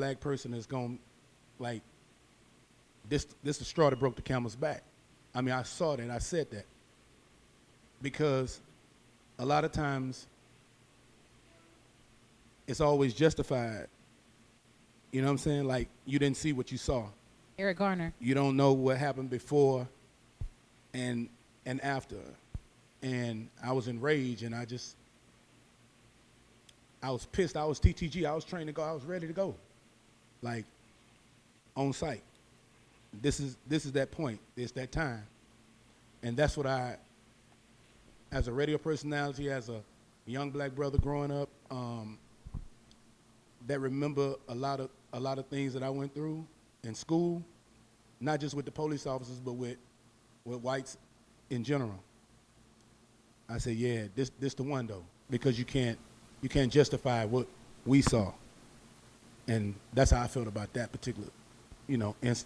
black person is going, like, this the straw that broke the camel's back. I mean, I saw that, I said that. Because a lot of times, it's always justified. You know what I'm saying? Like, you didn't see what you saw. Eric Garner. You don't know what happened before and after. And I was enraged, and I was pissed. I was TTG. I was trained to go. I was ready to go, like, on site. This is that point. It's that time. And that's what I, as a radio personality, as a young black brother growing up, that remember a lot of things that I went through in school, not just with the police officers, but with whites in general. I said, yeah, this the one though, because you can't justify what we saw, and that's how I felt about that particular, incident.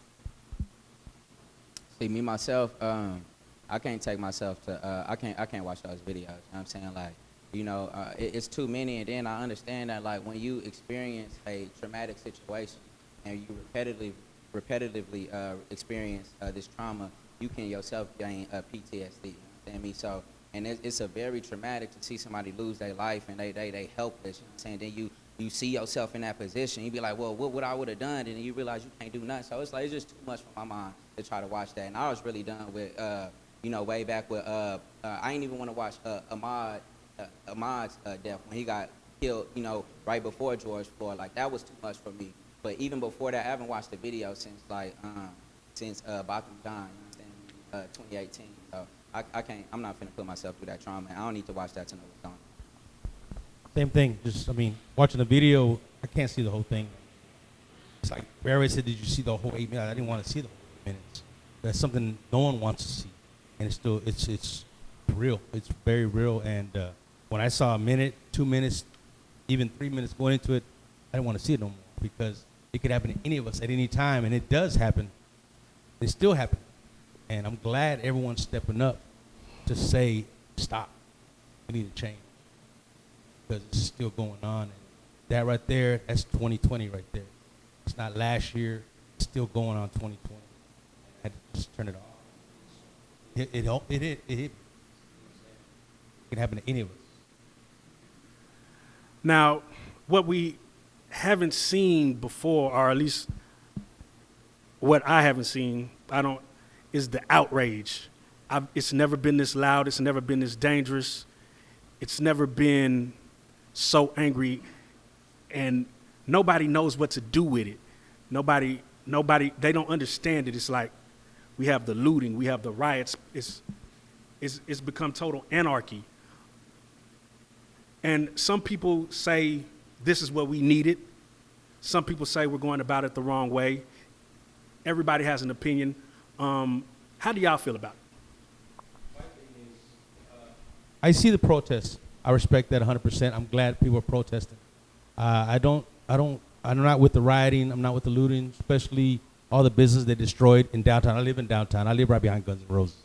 See, me myself, I can't take myself to. I can't watch those videos. You know what I'm saying? Like, it's too many, and then I understand that, like, when you experience a traumatic situation and you repetitively experience this trauma, you can yourself gain PTSD. You understand me? So, and it's a very traumatic to see somebody lose their life and they helpless. You know what I'm saying? Then you see yourself in that position. You be like, well, what I would have done? And then you realize you can't do nothing. So it's like, it's just too much for my mind to try to watch that. And I was really done with, way back with, I ain't even want to watch Ahmaud's death when he got killed, right before George Floyd. Like, that was too much for me. But even before that, I haven't watched the video since Botham John, 2018. So I can't, I'm not finna put myself through that trauma. I don't need to watch that to know what's going on. Same thing. Watching the video, I can't see the whole thing. It's like Barry said, did you see the whole 8 minutes? I didn't want to see the whole 8 minutes. That's something no one wants to see. And it's real. It's very real. And when I saw a minute, 2 minutes, even 3 minutes going into it, I didn't want to see it no more, because it could happen to any of us at any time, and it does happen. It still happens. And I'm glad everyone's stepping up to say, stop. We need to change, because it's still going on. And that right there, that's 2020 right there. It's not last year. It's still going on 2020. I had to just turn it off. It hit. It can happen to any of us. Now, what we haven't seen before, or at least what I haven't seen, is the outrage. It's never been this loud. It's never been this dangerous. It's never been so angry, and nobody knows what to do with it. Nobody, they don't understand it. It's like, we have the looting, we have the riots. It's become total anarchy. And some people say this is what we needed. Some people say we're going about it the wrong way. Everybody has an opinion. How do y'all feel about it? I see the protests. I respect that 100%. I'm glad people are protesting. I'm not with the rioting. I'm not with the looting, especially all the business they destroyed in downtown. I live in downtown. I live right behind Guns N' Roses.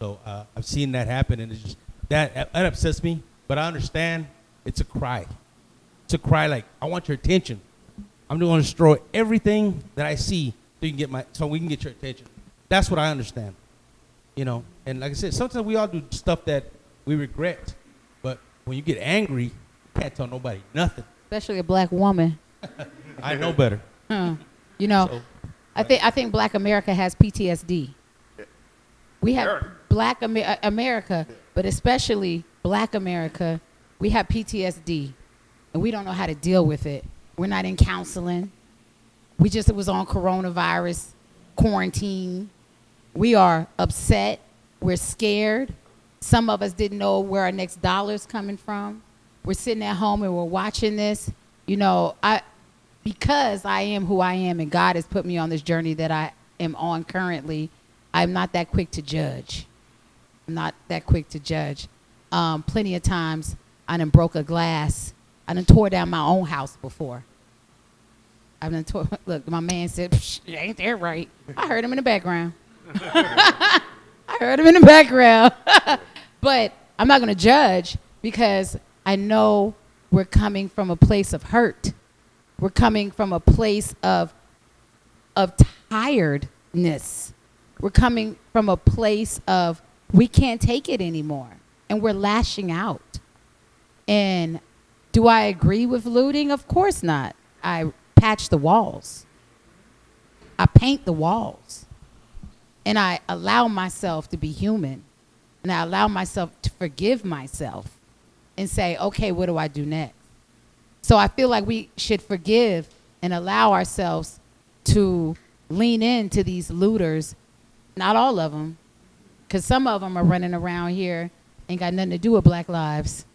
So I've seen that happen, and it's just, that upsets me. But I understand it's a cry. It's a cry like, I want your attention. I'm going to destroy everything that I see so we can get your attention. That's what I understand. And like I said, sometimes we all do stuff that we regret. But when you get angry, you can't tell nobody nothing. Especially a black woman. I know better. So, I think Black America has PTSD. We have Black America, but especially Black America, we have PTSD, and we don't know how to deal with it. We're not in counseling. It was on coronavirus quarantine. We are upset. We're scared. Some of us didn't know where our next dollar's coming from. We're sitting at home and we're watching this. Because I am who I am and God has put me on this journey that I am on currently, I'm not that quick to judge. Plenty of times I done broke a glass. I done tore down my own house before. Look, my man said, ain't that right? I heard him in the background. But I'm not going to judge, because I know we're coming from a place of hurt. We're coming from a place of tiredness. We're coming from a place of we can't take it anymore, and we're lashing out. And do I agree with looting? Of course not. I patch the walls. I paint the walls. And I allow myself to be human. And I allow myself to forgive myself and say, okay, what do I do next? So I feel like we should forgive and allow ourselves to lean into these looters. Not all of them, because some of them are running around here, ain't got nothing to do with Black lives,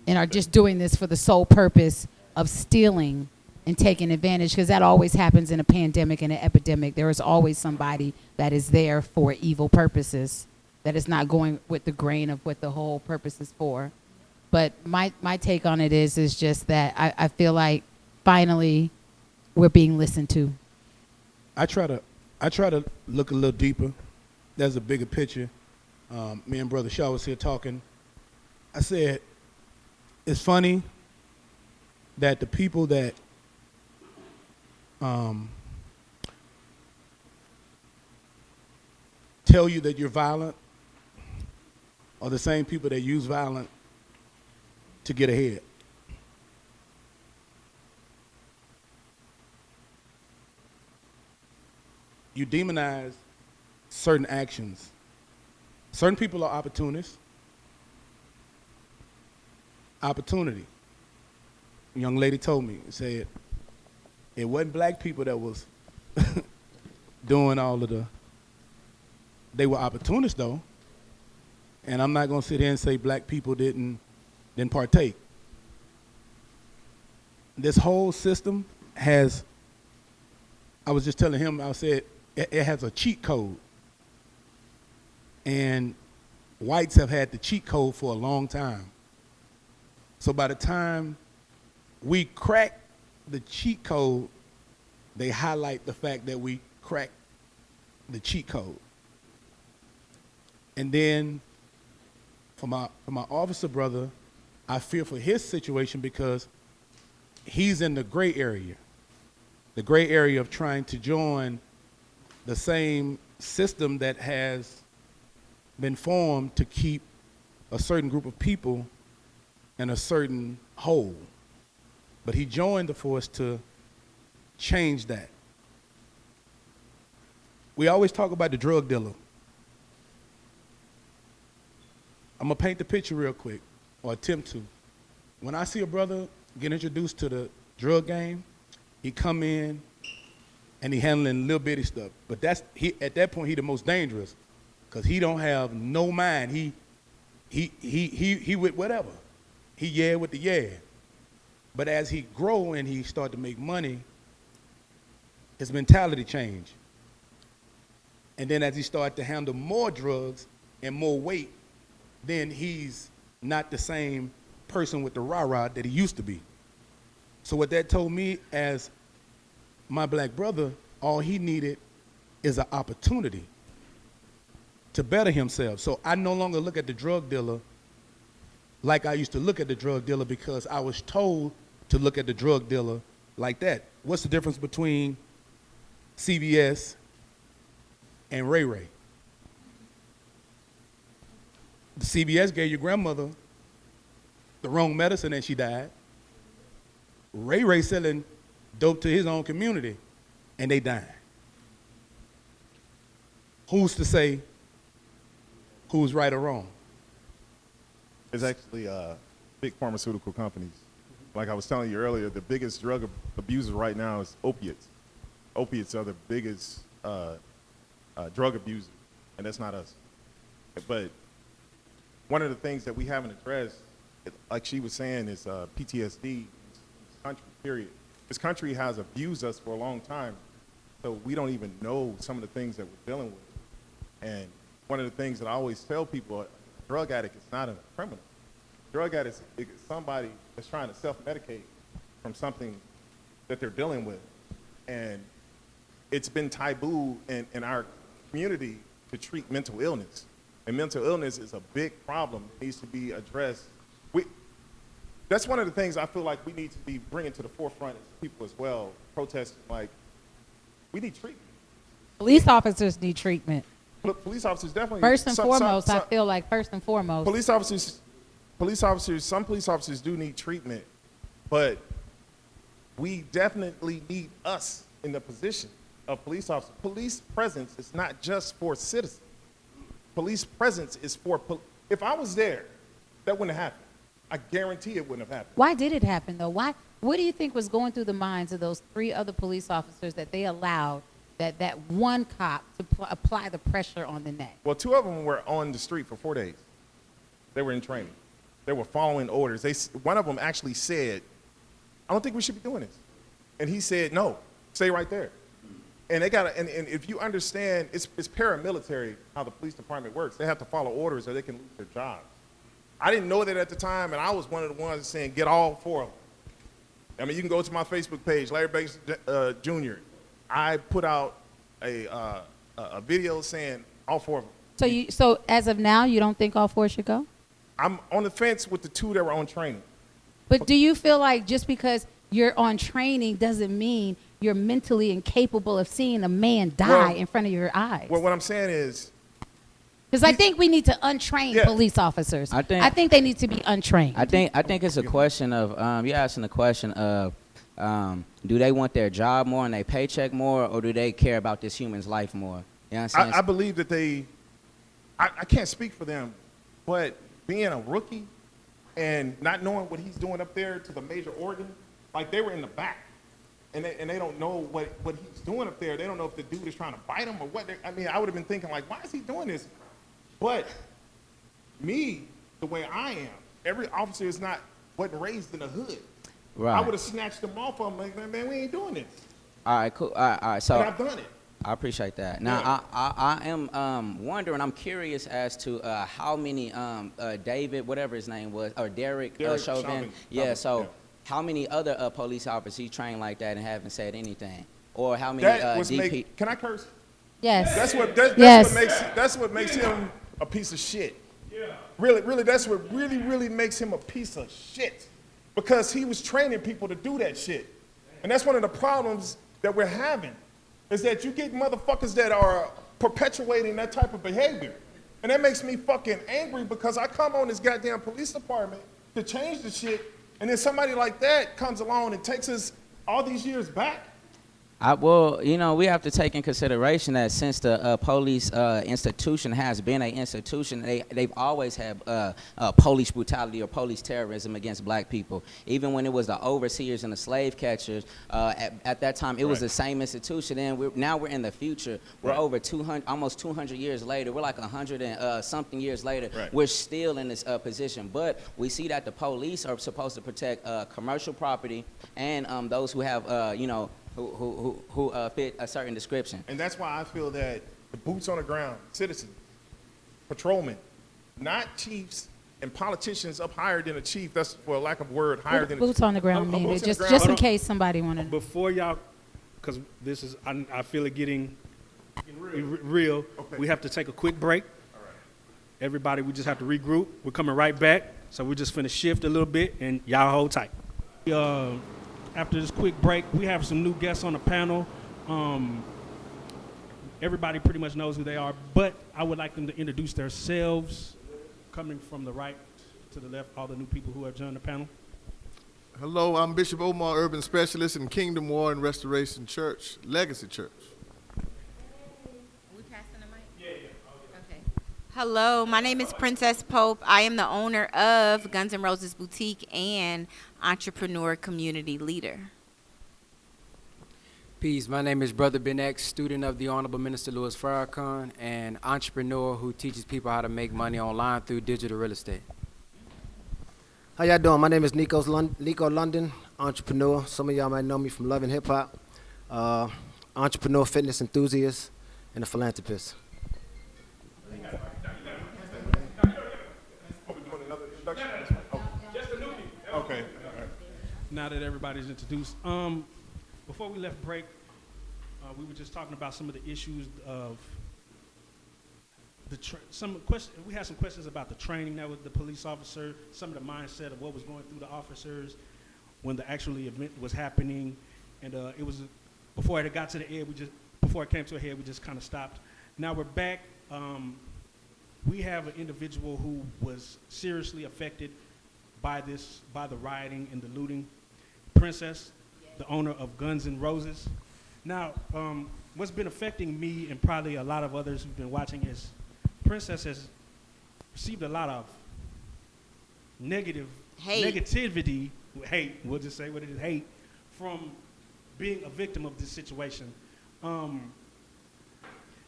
and are just doing this for the sole purpose of stealing and taking advantage, because that always happens in a pandemic and an epidemic. There is always somebody that is there for evil purposes, that is not going with the grain of what the whole purpose is for. But my take on it is just that I feel like finally we're being listened to. I try to look a little deeper. There's a bigger picture. Me and Brother Shawt was here talking. I said, it's funny that the people that tell you that you're violent are the same people that use violence to get ahead. You demonize certain actions. Certain people are opportunists. Opportunity. A young lady told me, said, it wasn't black people that was doing all of they were opportunists though. And I'm not gonna sit here and say black people didn't partake. This whole system has, I was just telling him, I said, it has a cheat code. And whites have had the cheat code for a long time. So by the time we crack the cheat code, they highlight the fact that we cracked the cheat code. And then for my officer brother, I fear for his situation because he's in the gray area of trying to join the same system that has been formed to keep a certain group of people in a certain hole. But he joined the force to change that. We always talk about the drug dealer. I'm gonna paint the picture real quick, or attempt to. When I see a brother get introduced to the drug game, he come in and he handling little bitty stuff. But at that point he the most dangerous, because he don't have no mind. He with whatever. He yeah with the yeah. But as he grow and he start to make money, his mentality change. And then as he start to handle more drugs and more weight, then he's not the same person with the rah-rah that he used to be. So what that told me, as my black brother, all he needed is an opportunity to better himself. So I no longer look at the drug dealer like I used to look at the drug dealer, because I was told to look at the drug dealer like that. What's the difference between CVS and Ray Ray? The CVS gave your grandmother the wrong medicine and she died. Ray Ray selling dope to his own community and they dying. Who's to say who's right or wrong? It's actually big pharmaceutical companies. Like I was telling you earlier, the biggest drug abuser right now is opiates. Opiates are the biggest drug abuser, and that's not us. But one of the things that we haven't addressed, like she was saying, is PTSD in this country, period. This country has abused us for a long time, so we don't even know some of the things that we're dealing with. And one of the things that I always tell people, a drug addict is not a criminal. Drug addict is somebody that's trying to self-medicate from something that they're dealing with. And it's been taboo in our community to treat mental illness. And mental illness is a big problem that needs to be addressed. that's one of the things I feel like we need to be bringing to the forefront as people as well, protesting. Like, we need treatment. Police officers need treatment. Look, police officers definitely. First and foremost, I feel like first and foremost. Some police officers do need treatment, but we definitely need us in the position of police officers. Police presence is not just for citizens. Police presence is for, if I was there, that wouldn't have happened. I guarantee it wouldn't have happened. Why did it happen, though? Why? What do you think was going through the minds of those 3 other police officers that they allowed that one cop to apply the pressure on the neck? Well, 2 of them were on the street for 4 days. They were in training. They were following orders. One of them actually said, I don't think we should be doing this. And he said, no, stay right there. And they got and if you understand, it's paramilitary how the police department works. They have to follow orders or they can lose their jobs. I didn't know that at the time, and I was one of the ones saying, get all 4 of them. I mean, you can go to my Facebook page, Larry Banks Jr. I put out a video saying all 4 of them. So as of now, you don't think all 4 should go? I'm on the fence with the 2 that were on training. But do you feel like just because you're on training doesn't mean you're mentally incapable of seeing a man die in front of your eyes? Well, what I'm saying is, because I think we need to untrain police officers. I think they need to be untrained. I think it's a question of you're asking the question of do they want their job more and their paycheck more, or do they care about this human's life more? You know what I'm saying? I believe that I can't speak for them, but being a rookie and not knowing what he's doing up there to the major organ, like they were in the back, and they don't know what he's doing up there. They don't know if the dude is trying to bite him or what. I mean, I would have been thinking like, why is he doing this? But me, the way I am, every officer wasn't raised in the hood. Right. I would have snatched them off of him like, man, we ain't doing this. All right, cool. All right. So but I've done it. I appreciate that. Now, I am wondering, I'm curious as to how many, David, whatever his name was, or Derek Chauvin. Yeah, so how many other police officers he trained like that and haven't said anything? Or how many DP? Can I curse? Yes. That's what makes him a piece of shit. Yeah. Really, that's what really makes him a piece of shit. Because he was training people to do that shit. And that's one of the problems that we're having, is that you get motherfuckers that are perpetuating that type of behavior. And that makes me fucking angry, because I come on this goddamn police department to change the shit, and then somebody like that comes along and takes us all these years back. Well, you know, we have to take in consideration that since the police institution has been an institution, they've always had police brutality or police terrorism against black people. Even when it was the overseers and the slave catchers, at that time, it was the same institution. And now we're in the future. We're over 200, almost 200 years later. We're like 100 and something years later. Right. We're still in this position. But we see that the police are supposed to protect commercial property and those who have, you know, who fit a certain description. And that's why I feel that the boots on the ground, citizens, patrolmen, not chiefs and politicians up higher than a chief, that's for a lack of word, higher than a chief. Boots on the ground, maybe, just in case somebody wanted to. Before y'all, because this is, I feel it getting real. Okay. We have to take a quick break. All right. Everybody, we just have to regroup. We're coming right back, so we're just finna shift a little bit, and y'all hold tight. After this quick break, we have some new guests on the panel. Everybody pretty much knows who they are, but I would like them to introduce themselves, coming from the right to the left, all the new people who have joined the panel. Hello, I'm Bishop Omar, Urban Specialist in Kingdom War and Restoration Church, Legacy Church. Are we passing the mic? Yeah. Okay. Hello, my name is Princess Pope. I am the owner of Guns N' Roses Boutique and entrepreneur community leader. Peace. My name is Brother Ben X, student of the Honorable Minister Louis Farrakhan, and entrepreneur who teaches people how to make money online through digital real estate. How y'all doing? My name is Nikko London, entrepreneur. Some of y'all might know me from Love and Hip Hop, entrepreneur, fitness enthusiast, and a philanthropist. Okay. Now that everybody's introduced, before we left break, we were just talking about some of the issues of we had some questions about the training that was the police officer, some of the mindset of what was going through the officers when the actual event was happening, and it was before it got to the end. Before it came to a head, we just kind of stopped. Now we're back. We have an individual who was seriously affected by the rioting and the looting. Princess, the owner of Guns N' Roses. Now, what's been affecting me and probably a lot of others who've been watching is Princess has received a lot of negativity, hate, we'll just say what it is, hate, from being a victim of this situation. And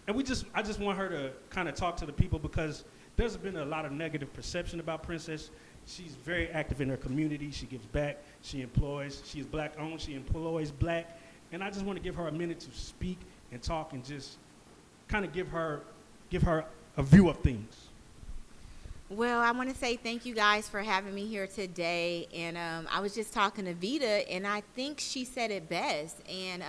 I just want her to kind of talk to the people because there's been a lot of negative perception about Princess. She's very active in her community. She gives back. She is black owned. She employs black. And I just want to give her a minute to speak and talk and just kind of give her a view of things. Well, I want to say thank you guys for having me here today. And I was just talking to Veda, and I think she said it best. And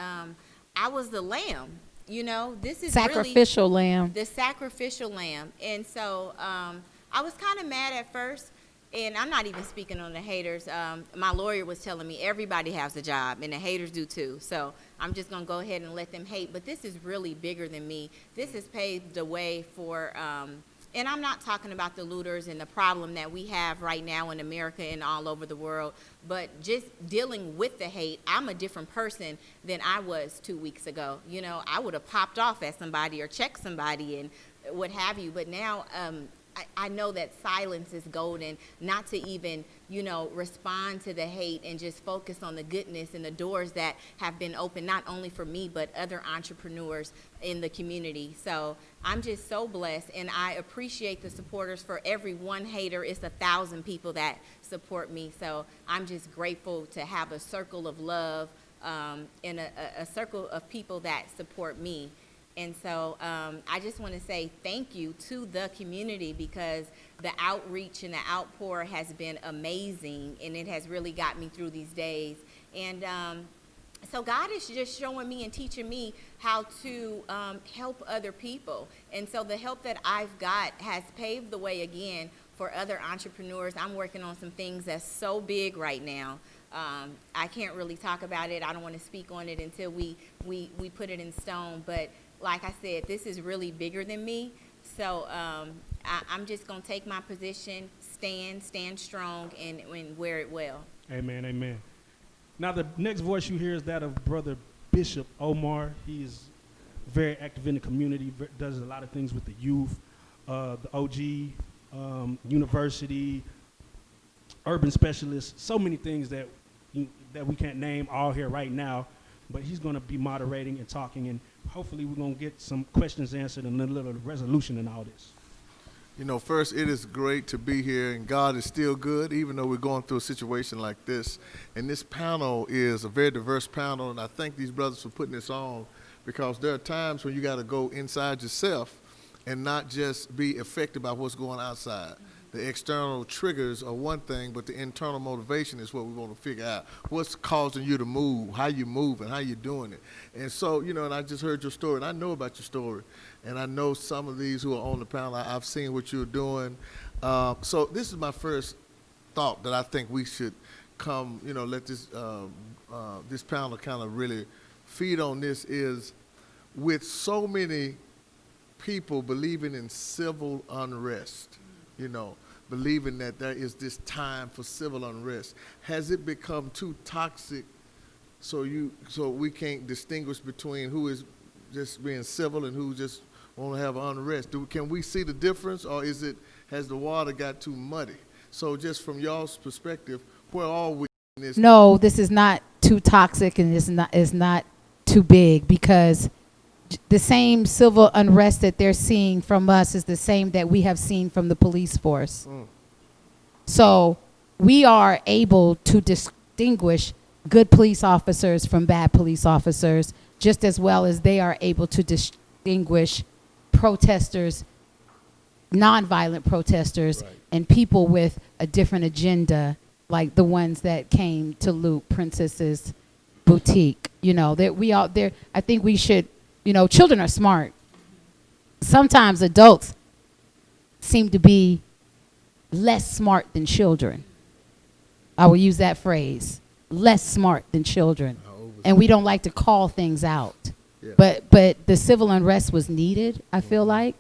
I was the lamb. You know, this is sacrificial lamb. The sacrificial lamb. And so I was kind of mad at first. And I'm not even speaking on the haters. My lawyer was telling me everybody has a job, and the haters do too. So I'm just going to go ahead and let them hate. But this is really bigger than me. This has paved the way for, and I'm not talking about the looters and the problem that we have right now in America and all over the world, but just dealing with the hate. I'm a different person than I was 2 weeks ago. You know, I would have popped off at somebody or checked somebody and what have you. But now, I know that silence is golden, not to even, you know, respond to the hate and just focus on the goodness and the doors that have been opened, not only for me, but other entrepreneurs in the community. So I'm just so blessed, and I appreciate the supporters. For every one hater, it's 1,000 people that support me. So I'm just grateful to have a circle of love and a circle of people that support me. And so I just want to say thank you to the community because the outreach and the outpour has been amazing, and it has really got me through these days. And so God is just showing me and teaching me how to help other people. And so the help that I've got has paved the way again for other entrepreneurs. I'm working on some things that's so big right now. I can't really talk about it. I don't want to speak on it until we put it in stone. But like I said, this is really bigger than me. So I'm just going to take my position, stand strong, and wear it well. Amen, amen. Now, the next voice you hear is that of Brother Bishop Omar. He is very active in the community, does a lot of things with the youth, the OG, university, urban specialist, so many things that we can't name all here right now. But he's going to be moderating and talking, and hopefully we're going to get some questions answered and a little resolution in all this. You know, first, it is great to be here, and God is still good, even though we're going through a situation like this. And this panel is a very diverse panel, and I thank these brothers for putting this on, because there are times when you got to go inside yourself and not just be affected by what's going outside. The external triggers are one thing, but the internal motivation is what we want to figure out. What's causing you to move, how you move, and how you're doing it. And so, you know, and I just heard your story, and I know about your story. And I know some of these who are on the panel, I've seen what you're doing. So this is my first thought that I think we should come, you know, let this panel kind of really feed on this is, with so many people believing in civil unrest, you know, believing that there is this time for civil unrest, has it become too toxic so we can't distinguish between who is just being civil and who just want to have unrest? Can we see the difference, or has the water got too muddy? So just from y'all's perspective, where are we in this? No, this is not too toxic, and it's not too big, because the same civil unrest that they're seeing from us is the same that we have seen from the police force. So we are able to distinguish good police officers from bad police officers, just as well as they are able to distinguish protesters, nonviolent protesters, right, and people with a different agenda, like the ones that came to loot Princess's boutique. You know, that we all there. I think we should. You know, children are smart. Sometimes adults seem to be less smart than children. I will use that phrase, less smart than children. And we don't like to call things out. Yeah. But the civil unrest was needed, I feel like.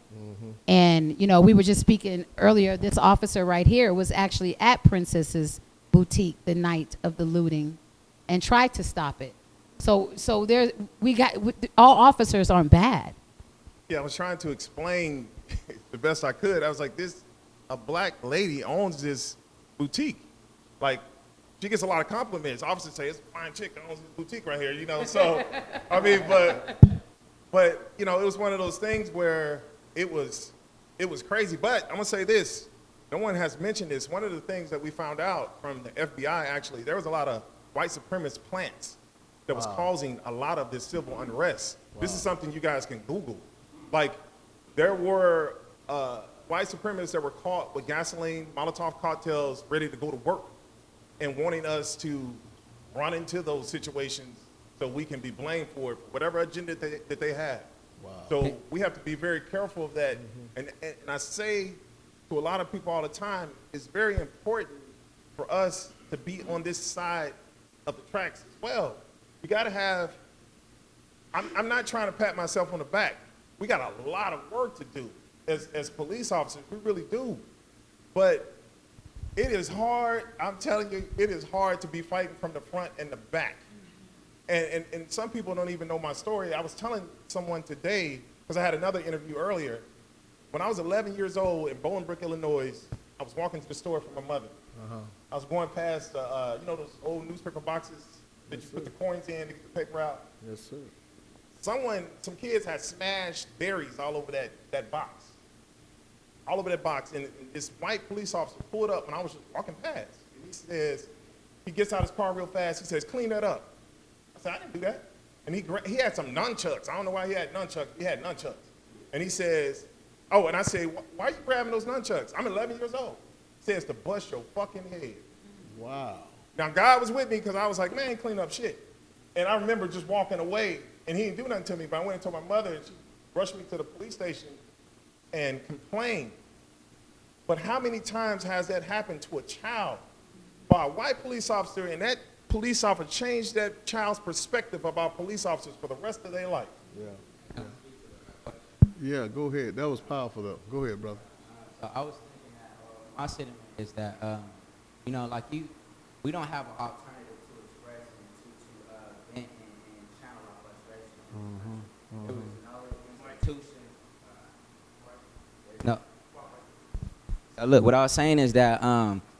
And, you know, we were just speaking earlier, this officer right here was actually at Princess's boutique the night of the looting and tried to stop it. So all officers aren't bad. Yeah, I was trying to explain the best I could. I was like, a black lady owns this boutique. Like, she gets a lot of compliments. Officers say, it's a fine chick that owns this boutique right here, you know? So, I mean, but you know, it was one of those things where it was crazy. But I'm gonna say this, no one has mentioned this. One of the things that we found out from the FBI, actually, there was a lot of white supremacist plants that was causing a lot of this civil unrest. This is something you guys can Google. Like, there were white supremacists that were caught with gasoline, Molotov cocktails, ready to go to work and wanting us to run into those situations so we can be blamed for it, whatever agenda that they have. Wow. So we have to be very careful of that. And I say to a lot of people all the time, it's very important for us to be on this side of the tracks as well. We gotta have, I'm not trying to pat myself on the back. We got a lot of work to do as police officers, we really do. But it is hard, I'm telling you, it is hard to be fighting from the front and the back. And some people don't even know my story. I was telling someone today, because I had another interview earlier, when I was 11 years old in Bolingbrook, Illinois, I was walking to the store for my mother. I was going past, you know those old newspaper boxes that you put the coins in to get the paper out? Yes, sir. Some kids had smashed berries all over that box. All over that box, and this white police officer pulled up when I was just walking past. And he gets out his car real fast, he says, clean that up. I said, I didn't do that. And he had some nunchucks. I don't know why he had nunchucks. He had nunchucks. And he says, oh, and I say, why are you grabbing those nunchucks? I'm 11 years old. He says, to bust your fucking head. Wow. Now, God was with me because I was like, man, clean up shit. And I remember just walking away, and he didn't do nothing to me, but I went and told my mother, and she rushed me to the police station and complained. But how many times has that happened to a child by a white police officer, and that police officer changed that child's perspective about police officers for the rest of their life? Yeah. Yeah, go ahead. That was powerful, though. Go ahead, brother. I was thinking that my sentiment is that, you know, like we don't have an alternative to express and to vent and channel our frustration. There was no institution. No. Look, what I was saying is that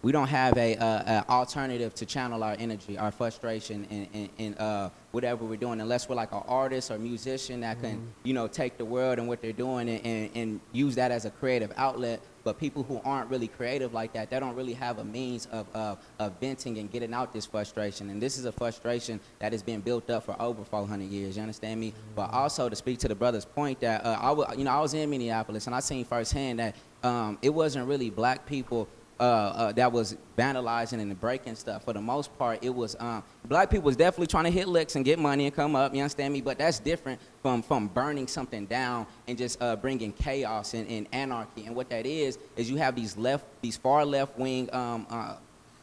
we don't have a alternative to channel our energy, our frustration, and whatever we're doing, unless we're like an artist or musician that can, you know, take the world and what they're doing and use that as a creative outlet. But people who aren't really creative like that, they don't really have a means of venting and getting out this frustration. And this is a frustration that has been built up for over 400 years. You understand me? But also to speak to the brother's point that I was in Minneapolis and I seen firsthand that it wasn't really black people that was vandalizing and breaking stuff. For the most part, it was black people was definitely trying to hit licks and get money and come up, you understand me? But that's different from burning something down and just bringing chaos and anarchy. And what that is you have these far left wing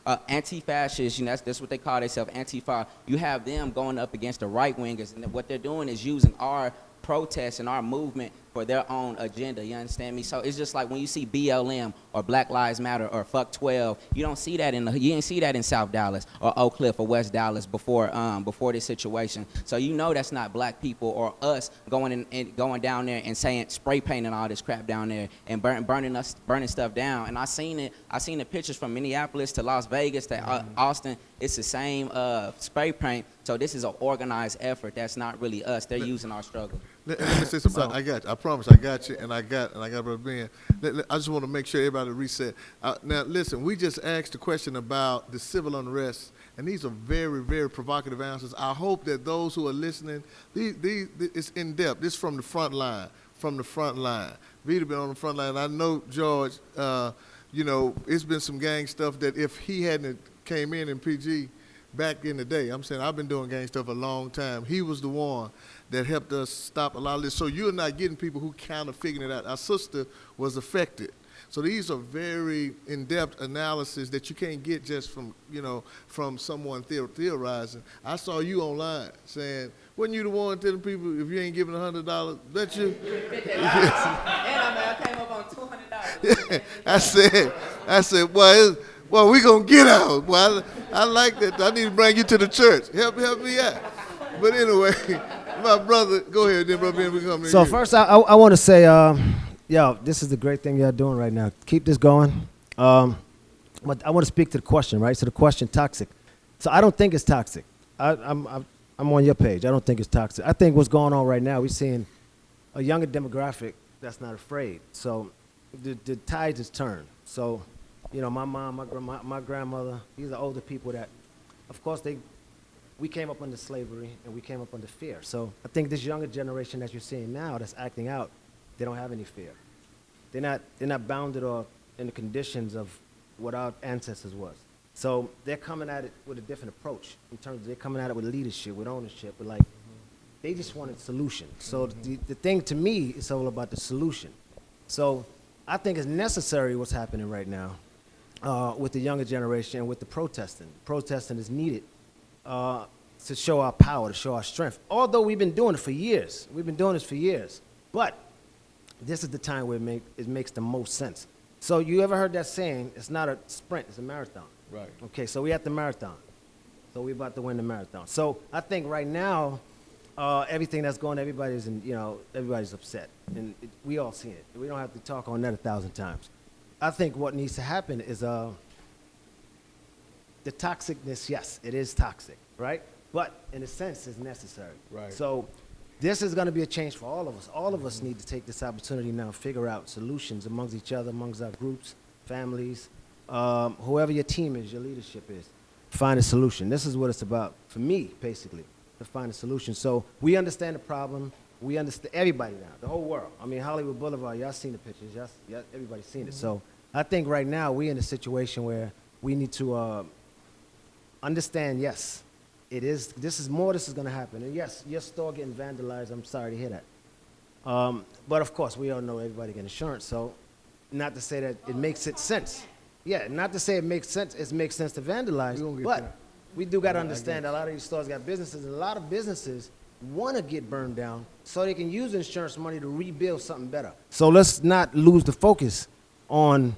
anti-fascists, you know, that's what they call themselves, Antifa. You have them going up against the right wingers, and what they're doing is using our protests and our movement for their own agenda, you understand me? So it's just like when you see BLM or Black Lives Matter or Fuck 12, you don't see that you didn't see that in South Dallas or Oak Cliff or West Dallas before this situation. So you know that's not black people or us going down there and saying, spray painting all this crap down there and burning stuff down. And I seen the pictures from Minneapolis to Las Vegas to Austin. It's the same spray paint. So this is an organized effort. That's not really us. They're using our struggle. Let me say something. I got you. I promise I got you, and I got Brother Ben. I just want to make sure everybody reset. Now, listen, we just asked a question about the civil unrest, and these are very, very provocative answers. I hope that those who are listening, it's in depth. This is from the front line. Veda been on the front line. I know George. You know, it's been some gang stuff that if he hadn't came in PG back in the day, I'm saying I've been doing gang stuff a long time. He was the one that helped us stop a lot of this. So you're not getting people who kind of figuring it out. Our sister was affected. So these are very in-depth analysis that you can't get just from, from someone theorizing. I saw you online saying, wasn't you the one telling people if you ain't giving $100, bet you? I came up on $200. I said, well, we gonna get out. Well, I like that. I need to bring you to the church. Help me out. But anyway, my brother, go ahead, then brother Ben, we come to So you. first, I want to say, yo, this is the great thing y'all doing right now. Keep this going. But I want to speak to the question, right? So the question, toxic. So I don't think it's toxic. I'm on your page. I don't think it's toxic. I think what's going on right now, we're seeing a younger demographic that's not afraid. So the tides has turned. So, my mom, my grandmother, these are older people that, of course, we came up under slavery and we came up under fear. So I think this younger generation that you're seeing now that's acting out, they don't have any fear. They're not bounded or in the conditions of what our ancestors was. So they're coming at it with a different approach in terms of they're coming at it with leadership, with ownership, with they just wanted solution. So the thing to me is all about the solution. So I think it's necessary what's happening right now with the younger generation and with the protesting. Protesting is needed to show our power, to show our strength. Although we've been doing it for years. We've been doing this for years. But this is the time where it makes the most sense. So you ever heard that saying, it's not a sprint, it's a marathon. Right. Okay, so we're at the marathon. So we're about to win the marathon. So I think right now, everything that's going, everybody's upset. And we all see it. We don't have to talk on that 1,000 times. I think what needs to happen is the toxicness, yes, it is toxic, right? But in a sense, it's necessary. Right. So this is going to be a change for all of us. All of us need to take this opportunity now, figure out solutions amongst each other, amongst our groups, families, whoever your team is, your leadership is. Find a solution. This is what it's about for me, basically, to find a solution. So we understand the problem. We understand everybody now, the whole world. I mean, Hollywood Boulevard, y'all seen the pictures. Everybody's seen it. So I think right now we're in a situation where we need to understand, yes, this is going to happen. And yes, your store getting vandalized, I'm sorry to hear that. But of course, we all know everybody get insurance, so not to say that it makes it sense. Yeah, not to say it makes sense to vandalize, but we do got to understand a lot of these stores got businesses, and a lot of businesses want to get burned down so they can use insurance money to rebuild something better. So let's not lose the focus on,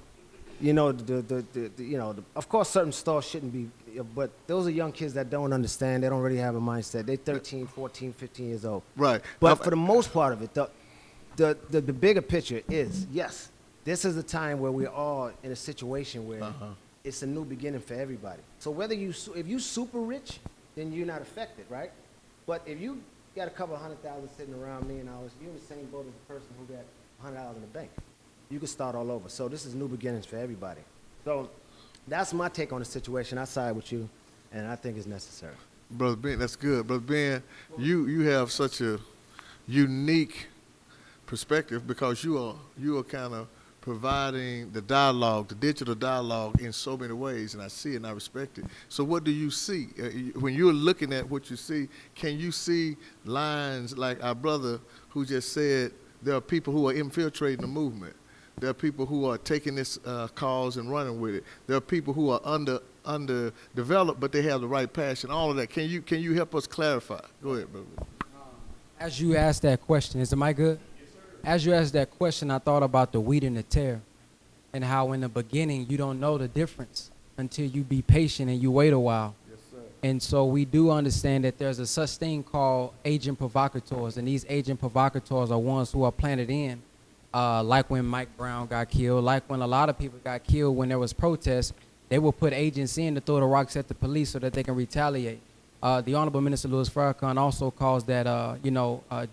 of course certain stores shouldn't be, but those are young kids that don't understand. They don't really have a mindset. They're 13, 14, 15 years old. Right. But for the most part of it, the bigger picture is, yes, this is a time where we're all in a situation where it's a new beginning for everybody. So if you super rich, then you're not affected, right? But if you got a couple $100,000 sitting around $1 million, you're in the same boat as the person who got $100 in the bank. You can start all over. So this is new beginnings for everybody. So that's my take on the situation. I side with you, and I think it's necessary. Brother Ben, that's good. Brother Ben, you have such a unique perspective because you are kind of providing the dialogue, the digital dialogue in so many ways, and I see it and I respect it. So what do you see? When you're looking at what you see, can you see lines like our brother who just said there are people who are infiltrating the movement? There are people who are taking this cause and running with it. There are people who are underdeveloped, but they have the right passion, all of that. Can you help us clarify? Go ahead, brother. As you asked that question, is the mic good? As you asked that question, I thought about the wheat and the tare and how in the beginning you don't know the difference until you be patient and you wait a while. Yes, sir. And so we do understand that there's a such thing called agent provocateurs, and these agent provocateurs are ones who are planted in, like when Mike Brown got killed, like when a lot of people got killed when there was protests, they will put agents in to throw the rocks at the police so that they can retaliate. The Honorable Minister Louis Farrakhan also calls that,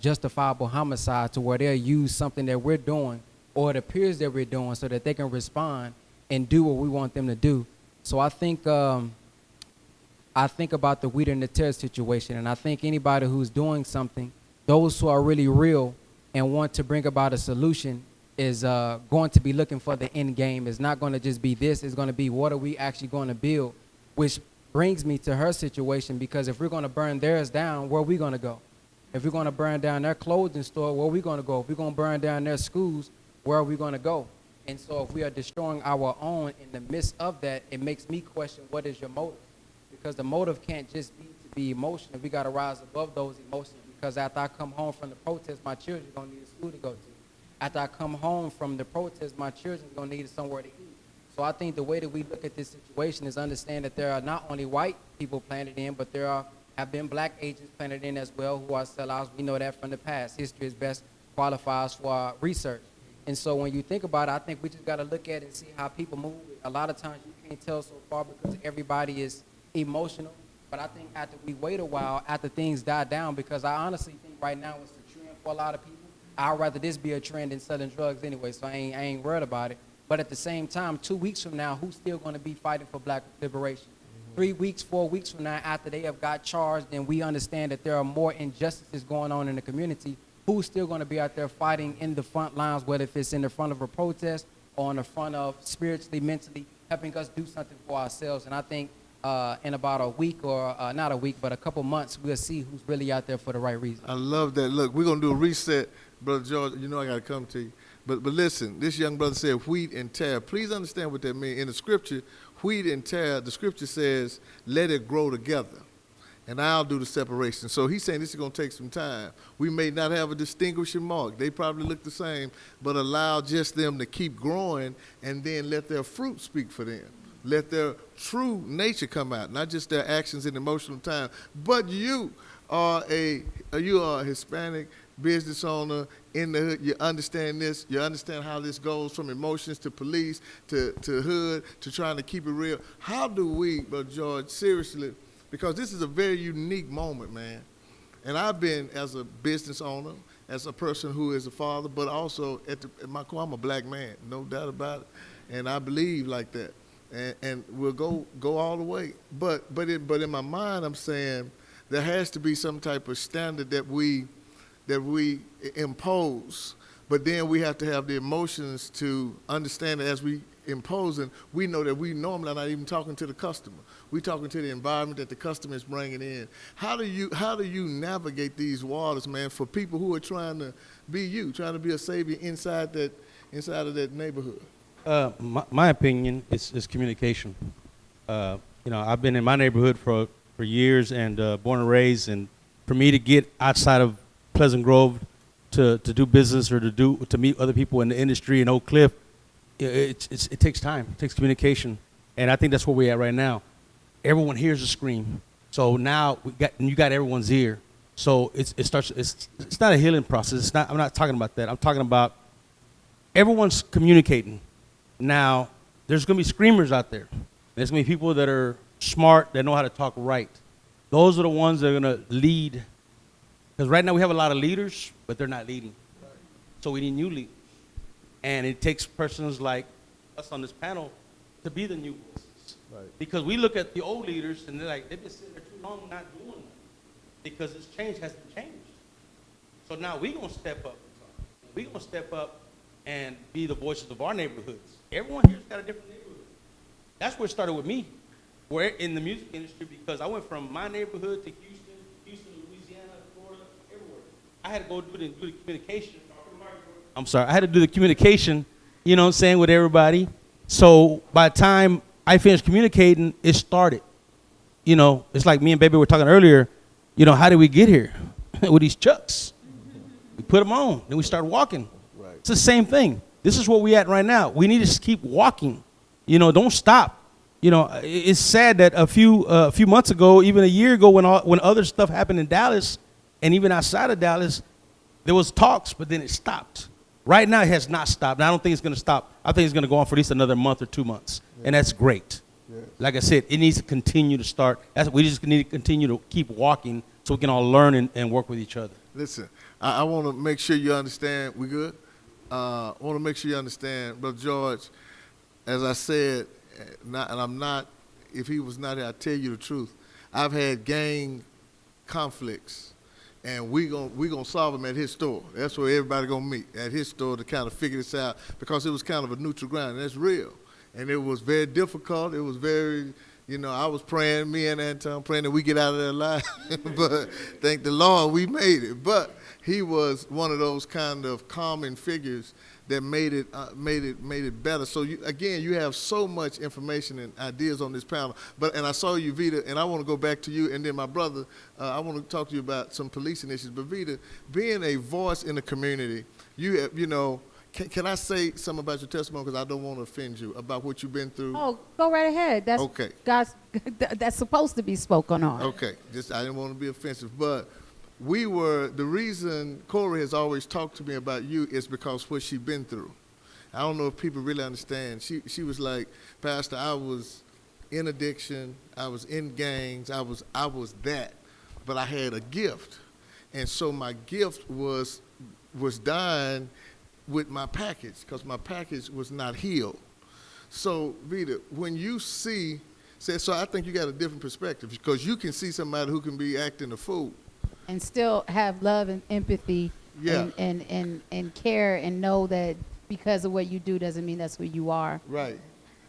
justifiable homicide, to where they'll use something that we're doing or it appears that we're doing so that they can respond and do what we want them to do. So I think about the wheat and the tare situation, and I think anybody who's doing something, those who are really real and want to bring about a solution is going to be looking for the end game. It's not going to just be this. It's going to be what are we actually going to build, which brings me to her situation, because if we're going to burn theirs down, where are we going to go? If we're going to burn down their clothing store, where are we going to go? If we're going to burn down their schools, where are we going to go? And so if we are destroying our own in the midst of that, it makes me question, what is your motive? Because the motive can't just be to be emotional. We got to rise above those emotions, because after I come home from the protest, my children are going to need a school to go to. After I come home from the protest, my children are going to need somewhere to eat. So I think the way that we look at this situation is understand that there are not only white people planted in, but have been black agents planted in as well who are sellouts. We know that from the past. History is best qualifies for our research. And so when you think about it, I think we just got to look at it and see how people move. A lot of times you can't tell so far because everybody is emotional. But I think after we wait a while, after things die down, because I honestly think right now it's a trend for a lot of people. I'd rather this be a trend than selling drugs anyway, so I ain't worried about it. But at the same time, 2 weeks from now, who's still going to be fighting for black liberation? 3 weeks, 4 weeks from now, after they have got charged and we understand that there are more injustices going on in the community, who's still going to be out there fighting in the front lines, whether if it's in the front of a protest or in the front of spiritually, mentally, helping us do something for ourselves? And I think in about a week, or not a week, but a couple months, we'll see who's really out there for the right reason. I love that. Look, we're going to do a reset. Brother George, you know I got to come to you. But listen, this young brother said wheat and tare. Please understand what that means. In the scripture, wheat and tare, the scripture says, let it grow together, and I'll do the separation. So he's saying this is going to take some time. We may not have a distinguishing mark. They probably look the same, but allow just them to keep growing, and then let their fruit speak for them. Let their true nature come out, not just their actions in emotional time. But you are a Hispanic business owner in the hood. You understand this. You understand how this goes from emotions to police to hood to trying to keep it real. How do we, Brother George, seriously, because this is a very unique moment, man. And I've been, as a business owner, as a person who is a father, but also at my core, I'm a black man, no doubt about it. And I believe like that. And we'll go all the way. But in my mind, I'm saying there has to be some type of standard that we impose, but then we have to have the emotions to understand that as we imposing, we know that we normally are not even talking to the customer. We're talking to the environment that the customer is bringing in. How do you navigate these waters, man, for people who are trying to be trying to be a savior inside of that neighborhood? My opinion is communication. I've been in my neighborhood for years and born and raised, and for me to get outside of Pleasant Grove to do business or to meet other people in the industry in Oak Cliff, it takes time. It takes communication, and I think that's where we're at right now. Everyone hears a scream, so now you got everyone's ear. So it's not a healing process. I'm not talking about that. I'm talking about everyone's communicating. Now there's going to be screamers out there. There's going to be people that are smart, that know how to talk right. Those are the ones that are going to lead. Because right now we have a lot of leaders, but they're not leading. So we need new leaders. And it takes persons like us on this panel to be the new voices. Right. Because we look at the old leaders and they're like, they've been sitting there too long not doing nothing. Because this change hasn't changed. So now we're going to step up. We're going to step up and be the voices of our neighborhoods. Everyone here's got a different neighborhood. That's where it started with me. We're in the music industry because I went from my neighborhood to Houston, Louisiana, Florida, everywhere. I had to go do the communication. I had to do the communication, you know what I'm saying, with everybody. So by the time I finished communicating, it started. You know, it's like me and Baby were talking earlier, you know, how did we get here? With these chucks. We put them on, then we started walking. Right. It's the same thing. This is where we at right now. We need to keep walking. You know, don't stop. You know, it's sad that a few months ago, even a year ago, when other stuff happened in Dallas, and even outside of Dallas, there was talks, but then it stopped. Right now, it has not stopped. And I don't think it's going to stop. I think it's going to go on for at least another month or 2 months, and that's great. Yes. Like I said, it needs to continue to start. We just need to continue to keep walking so we can all learn and work with each other. Listen, I want to make sure you understand. We good? I want to make sure you understand, Brother George. As I said, if he was not here, I'd tell you the truth. I've had gang conflicts, and we gonna solve them at his store. That's where everybody gonna meet, at his store, to kind of figure this out, because it was kind of a neutral ground, and that's real. And it was very difficult. It was very, I was praying, me and Anton praying that we get out of there alive, but thank the Lord we made it. But he was one of those kind of calming figures that made it better. So you have so much information and ideas on this panel. And I saw you, Veda, and I want to go back to you, and then my brother. I want to talk to you about some policing issues. But Veda, being a voice in the community, Can I say something about your testimony, because I don't want to offend you, about what you've been through? Oh, go right ahead. That's okay. That's supposed to be spoken on. Okay, I didn't want to be offensive, but the reason Corey has always talked to me about you is because what she's been through. I don't know if people really understand. She was like, Pastor, I was in addiction, I was in gangs, I was that, but I had a gift, and so my gift was dying with my package, because my package was not healed. So, Veda, when you so I think you got a different perspective, because you can see somebody who can be acting a fool and still have love and empathy, and care, and know that because of what you do doesn't mean that's who you are. Right.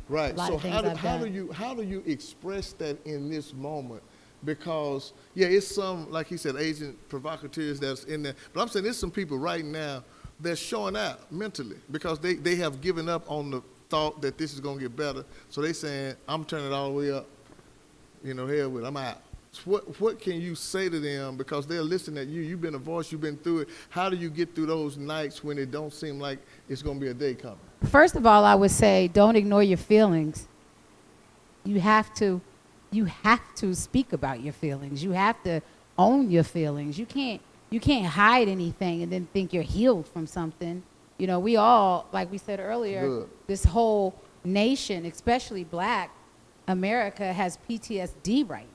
So how do you express that in this moment? Because it's some, like he said, agent provocateurs that's in there, but I'm saying there's some people right now that's showing out mentally, because they have given up on the thought that this is going to get better. So they saying, I'm turning it all the way up, hell with it, I'm out. So what can you say to them, because they're listening at you? You've been a voice, you've been through it. How do you get through those nights when it don't seem like it's going to be a day coming? First of all, I would say don't ignore your feelings. You have to speak about your feelings. You have to own your feelings. You can't hide anything and then think you're healed from something. We all, like we said earlier, this whole nation, especially Black America, has PTSD right.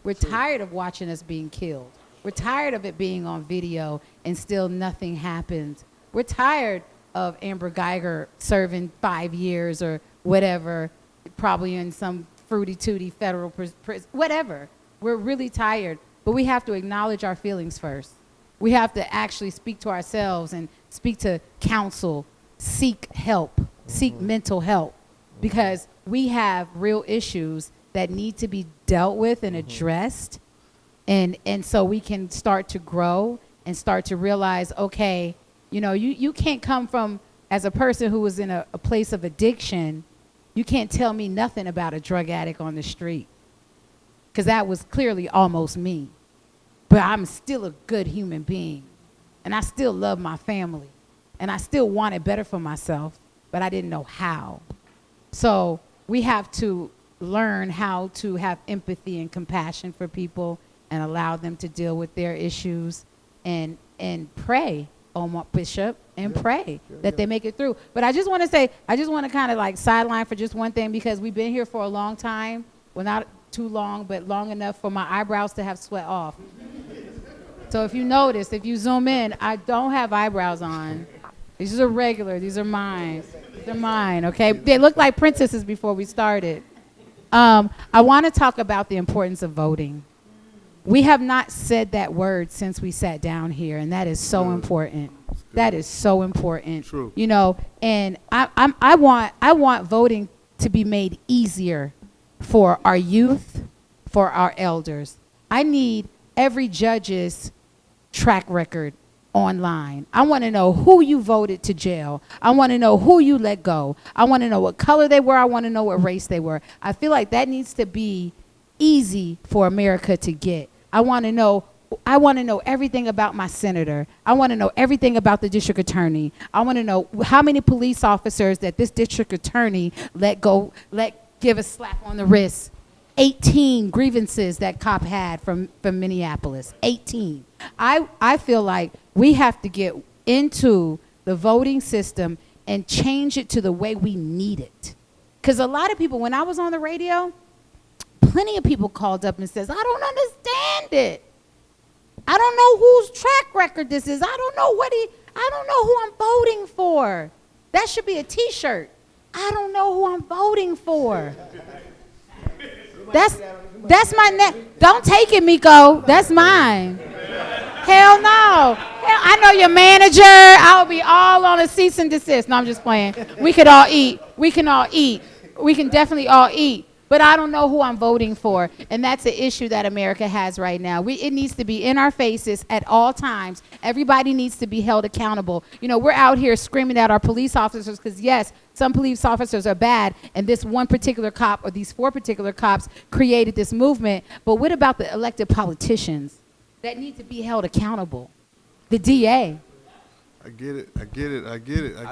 We're tired of watching us being killed. We're tired of it being on video and still nothing happens. We're tired of Amber Geiger serving 5 years or whatever, probably in some fruity tooty federal prison, whatever. We're really tired, but we have to acknowledge our feelings first. We have to actually speak to ourselves and speak to counsel, seek help, seek mental help, because we have real issues that need to be dealt with and addressed. And so we can start to grow and start to realize, okay, you can't come from, as a person who was in a place of addiction, you can't tell me nothing about a drug addict on the street, because that was clearly almost me. But I'm still a good human being, and I still love my family, and I still wanted better for myself, but I didn't know how. So we have to learn how to have empathy and compassion for people and allow them to deal with their issues, and pray, Omar Bishop, and pray that they make it through. But I just want to kind of like sideline for just one thing, because we've been here for a long time. Well, not too long, but long enough for my eyebrows to have sweat off. So if you notice, if you zoom in, I don't have eyebrows on. These are regular. These are mine. They're mine, okay? They look like princesses before we started. I want to talk about the importance of voting. We have not said that word since we sat down here, and that is so important. That is so important. True. And I want voting to be made easier for our youth, for our elders. I need every judge's track record online. I want to know who you voted to jail. I want to know who you let go. I want to know what color they were. I want to know what race they were. I feel like that needs to be easy for America to get. I want to know everything about my senator. I want to know everything about the district attorney. I want to know how many police officers that this district attorney let give a slap on the wrist. 18 grievances that cop had from Minneapolis. 18. I feel like we have to get into the voting system and change it to the way we need it. Because a lot of people, when I was on the radio, plenty of people called up and says, I don't understand it. I don't know whose track record this is. I don't know who I'm voting for. That should be a t-shirt. I don't know who I'm voting for. That's my neck. Don't take it, Miko. That's mine. Hell no. I know your manager. I'll be all on a cease and desist. No, I'm just playing. We could all eat. We can all eat. We can definitely all eat. but I don't know who I'm voting for. And that's an issue that America has right now. It needs to be in our faces at all times. Everybody needs to be held accountable. You know, we're out here screaming at our police officers because, yes, some police officers are bad, and this one particular cop or these 4 particular cops created this movement. But what about the elected politicians that need to be held accountable? The DA. I get it. I I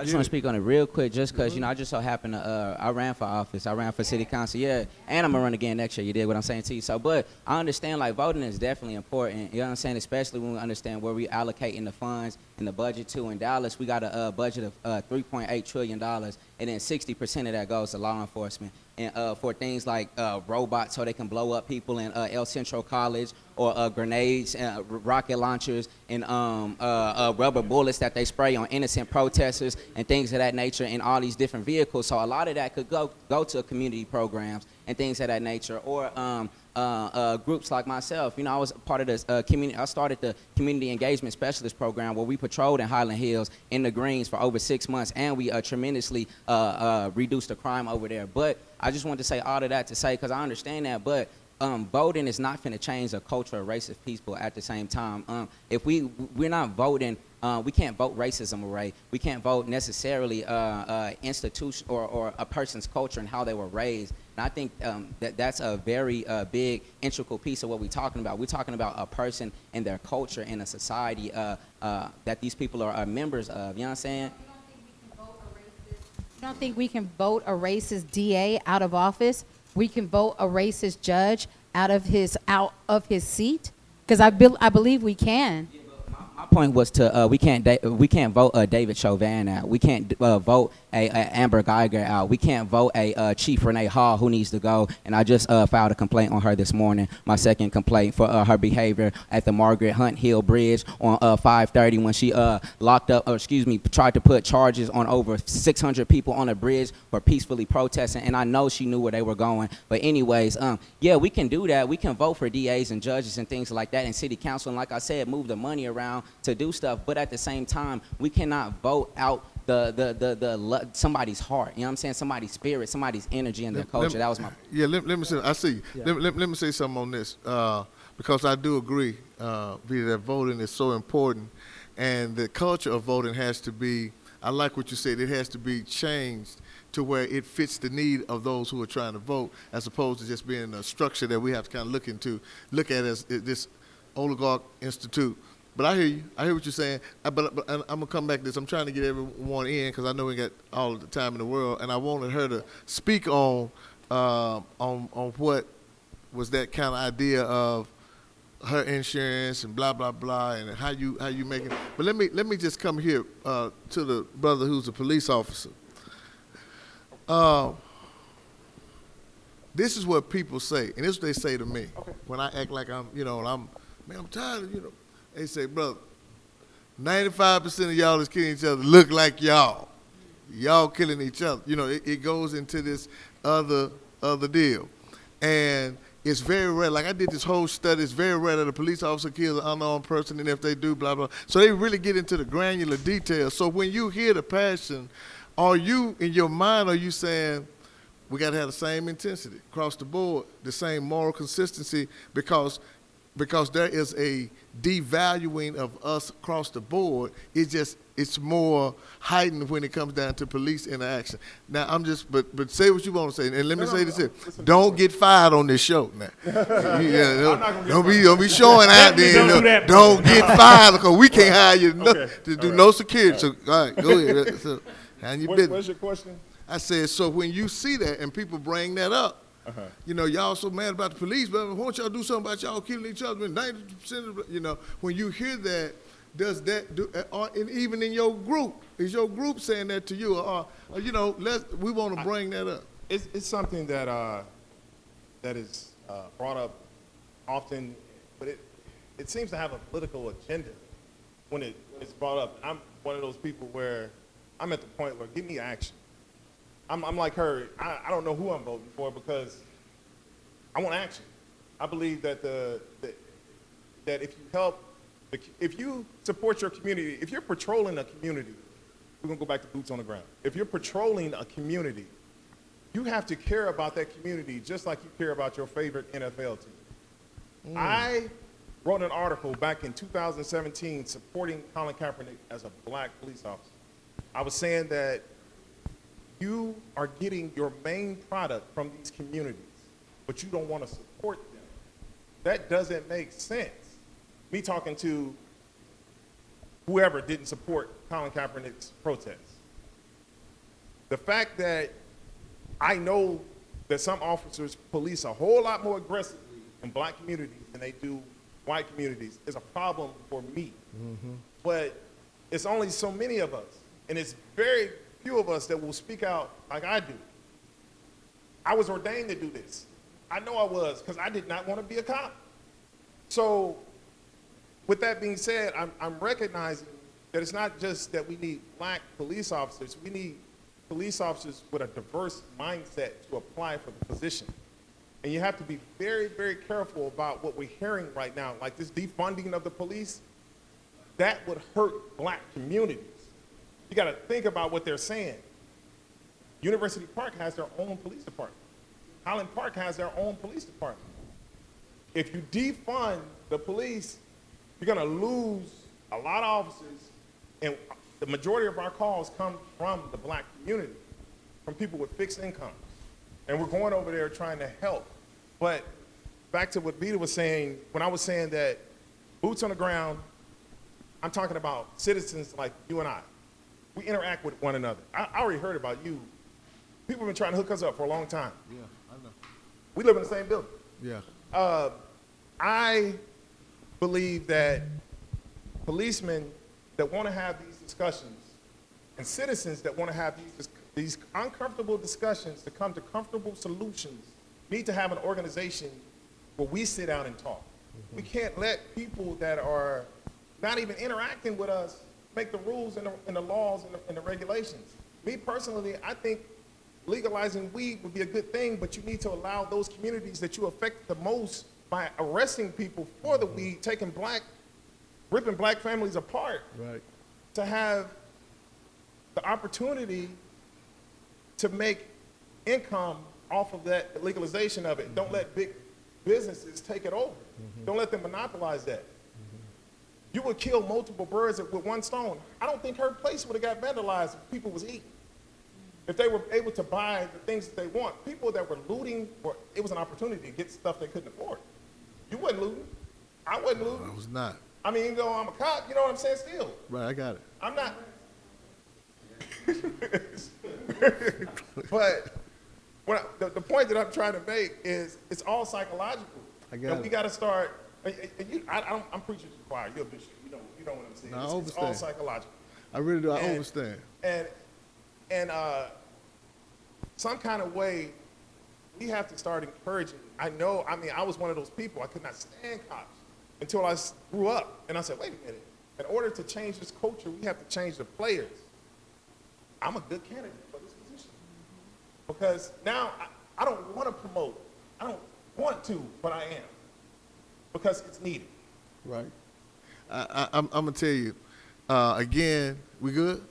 just want to speak on it real quick, just because, you know, I just so happened to, I ran for office. I ran for city council, yeah, and I'm going to run again next year. You did what I'm saying to you. So, but I understand, like, voting is definitely important. You know what I'm saying? Especially when we understand where we allocating the funds and the budget to. In Dallas, we got a budget of $3.8 trillion, and then 60% of that goes to law enforcement. And for things like robots so they can blow up people in El Centro College, or grenades, rocket launchers, and rubber bullets that they spray on innocent protesters and things of that nature in all these different vehicles. So a lot of that could go to community programs and things of that nature, or groups like myself. You know, I was part of this community. I started the community engagement specialist program where we patrolled in Highland Hills in the Greens for over 6 months, and we tremendously reduced the crime over there. But I just wanted to say all of that to say, because I understand that, but voting is not going to change the culture of racist people at the same time. If we're not voting, we can't vote racism away. We can't vote necessarily institution or a person's culture and how they were raised. And I think that's a very big, integral piece of what we're talking about. We're talking about a person and their culture in a society that these people are members of. You know what I'm saying? You don't think we can vote a racist DA out of office? We can vote a racist judge out of his seat? Because I believe we can. My point was to we can't vote David Chauvin out. We can't vote a Amber Geiger out. We can't vote a Chief Renee Hall who needs to go. And I just filed a complaint on her this morning. My second complaint for her behavior at the Margaret Hunt Hill Bridge on 5:30 when she tried to put charges on over 600 people on a bridge for peacefully protesting. And I know she knew where they were going. But anyways, yeah, we can do that. We can vote for DAs and judges and things like that in city council. And like I said, move the money around to do stuff, but at the same time, we cannot vote out somebody's heart. You know what I'm saying? Somebody's spirit, somebody's energy, and their culture. That was my. Yeah, let me say. I see. Yeah. Let me say something on this because I do agree, that voting is so important, and the culture of voting has to be. I like what you said. It has to be changed to where it fits the need of those who are trying to vote, as opposed to just being a structure that we have to kind of look at as this oligarch institute. But I hear you. I hear what you're saying. But I'm going to come back to this. I'm trying to get everyone in because I know we got all the time in the world. And I wanted her to speak on what was that kind of idea of her insurance and blah, blah, blah, and how you make it. But let me just come here to the brother who's a police officer. This is what people say, and this is what they say to me when I act like I'm tired of, They say, brother, 95% of y'all that's killing each other look like y'all. Y'all killing each other. It goes into this other deal. And it's very rare. Like I did this whole study. It's very rare that a police officer kills an unarmed person, and if they do, blah, blah. So they really get into the granular details. So when you hear the passion, are you, in your mind, are you saying, we got to have the same intensity across the board, the same moral consistency, because there is a devaluing of us across the board. It's more heightened when it comes down to police interaction. Now but say what you want to say, and let me say this here: don't get fired on this show now. Don't be showing out there. Don't get fired because we can't hire you to do no security. So all right, go ahead. So, what's your question? I said, so when you see that and people bring that up. Y'all so mad about the police, but why don't y'all do something about y'all killing each other? 90% of, when you hear that, does that do, and even in your group, is your group saying that to you? We want to bring that up. It's something that is brought up often, but it seems to have a political agenda when it's brought up. I'm one of those people where I'm at the point where give me action. I'm like her. I don't know who I'm voting for because I want action. I believe that that if you support your community, if you're patrolling a community, we're gonna go back to boots on the ground. If you're patrolling a community, you have to care about that community just like you care about your favorite NFL team. I wrote an article back in 2017 supporting Colin Kaepernick as a black police officer. I was saying that you are getting your main product from these communities, but you don't want to support them. That doesn't make sense. Me talking to whoever didn't support Colin Kaepernick's protest. The fact that I know that some officers police a whole lot more aggressively in black communities than they do white communities is a problem for me. But it's only so many of us, and it's very few of us that will speak out like I do. I was ordained to do this. I know I was, because I did not want to be a cop. So with that being said, I'm recognizing that it's not just that we need black police officers, we need police officers with a diverse mindset to apply for the position. And you have to be very, very careful about what we're hearing right now, like this defunding of the police, that would hurt black communities. You gotta think about what they're saying. University Park has their own police department. Highland Park has their own police department. If you defund the police, you're gonna lose a lot of officers, and the majority of our calls come from the black community, from people with fixed incomes. And we're going over there trying to help. But back to what Veda was saying, when I was saying that boots on the ground, I'm talking about citizens like you and I. We interact with one another. I already heard about you. People have been trying to hook us up for a long time. Yeah, I know. We live in the same building. Yeah. I believe that policemen that want to have these discussions and citizens that want to have these uncomfortable discussions to come to comfortable solutions need to have an organization where we sit down and talk. We can't let people that are not even interacting with us make the rules and the laws and the regulations. Me personally, I think legalizing weed would be a good thing, but you need to allow those communities that you affect the most by arresting people for the weed, ripping black families apart, Right. to have the opportunity to make income off of that legalization of it. Don't let big businesses take it over. Don't let them monopolize that. You would kill multiple birds with one stone. I don't think her place would have got vandalized if people was eating. If they were able to buy the things that they want, people that were looting, it was an opportunity to get stuff they couldn't afford. You wasn't looting. I wasn't looting. I was not. I mean, even though I'm a cop, you know what I'm saying, still. Right, I got it. I'm not. But the point that I'm trying to make is it's all psychological. I got and it. we got to start. I'm preaching to the choir. You're a bishop. You know what I'm saying. No, I It's all understand. psychological. I really do. I And- understand. And some kind of way, we have to start encouraging. I was one of those people. I could not stand cops until I grew up. And I said, wait a minute. In order to change this culture, we have to change the players. I'm a good candidate for this position. Because now I don't want to promote. I don't want to, but I am. Because it's needed. Right. I'm going to tell you, again, we good?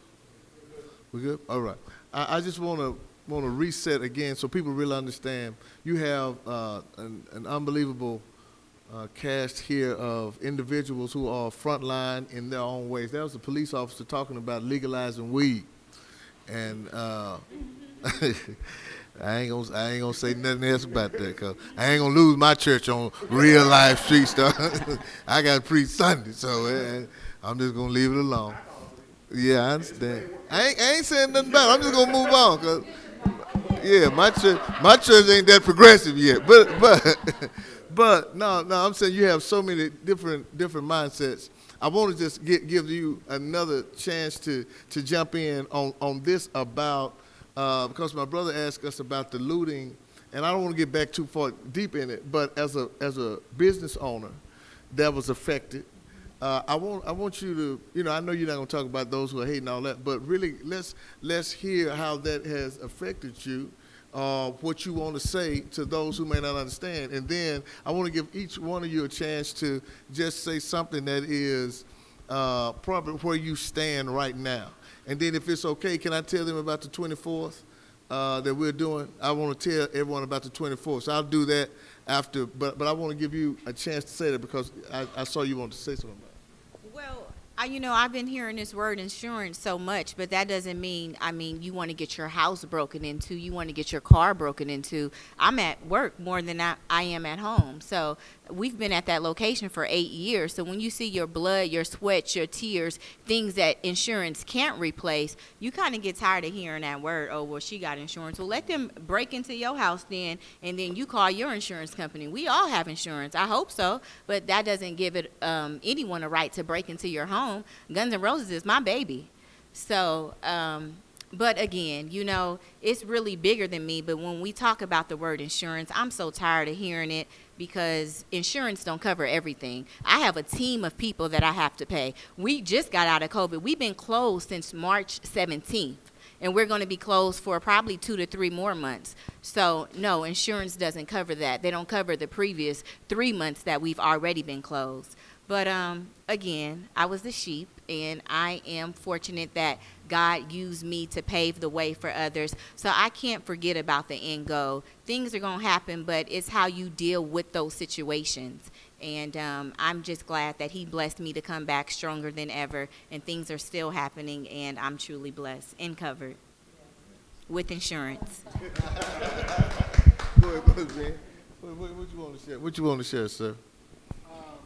We good? All right. I just want to reset again so people really understand. You have an unbelievable cast here of individuals who are frontline in their own ways. That was a police officer talking about legalizing weed. And I ain't gonna say nothing else about that, because I ain't gonna lose my church on RealLyfe street stuff. I got to preach Sunday, so I'm just gonna leave it alone. Yeah, I understand. I ain't saying nothing about it. I'm just gonna move on, cause yeah, my church ain't that progressive yet. But no, I'm saying you have so many different mindsets. I want to just give you another chance to jump in on this about. Because my brother asked us about the looting, and I don't want to get back too far deep in it, but as a business owner that was affected, I want you to, I know you're not going to talk about those who are hating all that, but really let's hear how that has affected you, what you want to say to those who may not understand, and then I want to give each one of you a chance to just say something that is probably where you stand right now. And then if it's okay, can I tell them about the 24th that we're doing. I want to tell everyone about the 24th. So I'll do that after, but I want to give you a chance to say that because I saw you want to say something about it. Well, I've been hearing this word insurance so much, but that doesn't mean, you want to get your house broken into, you want to get your car broken into. I'm at work more than I am at home. So we've been at that location for 8 years. So when you see your blood, your sweat, your tears, things that insurance can't replace, you kind of get tired of hearing that word, oh, well, she got insurance. Well, let them break into your house then, and then you call your insurance company. We all have insurance. I hope so, but that doesn't give it anyone a right to break into your home. Guns N' Roses is my baby. So, but again, it's really bigger than me. But when we talk about the word insurance, I'm so tired of hearing it because insurance don't cover everything. I have a team of people that I have to pay. We just got out of COVID. We've been closed since March 17th. And we're going to be closed for probably 2 to 3 more months. So, no, insurance doesn't cover that. They don't cover the previous 3 months that we've already been closed. But again, I was the sheep, and I am fortunate that God used me to pave the way for others. So I can't forget about the end goal. Things are going to happen, but it's how you deal with those situations. And I'm just glad that he blessed me to come back stronger than ever, and things are still happening, and I'm truly blessed and covered with insurance. Go ahead, man. What you want to share? What you want to share, sir?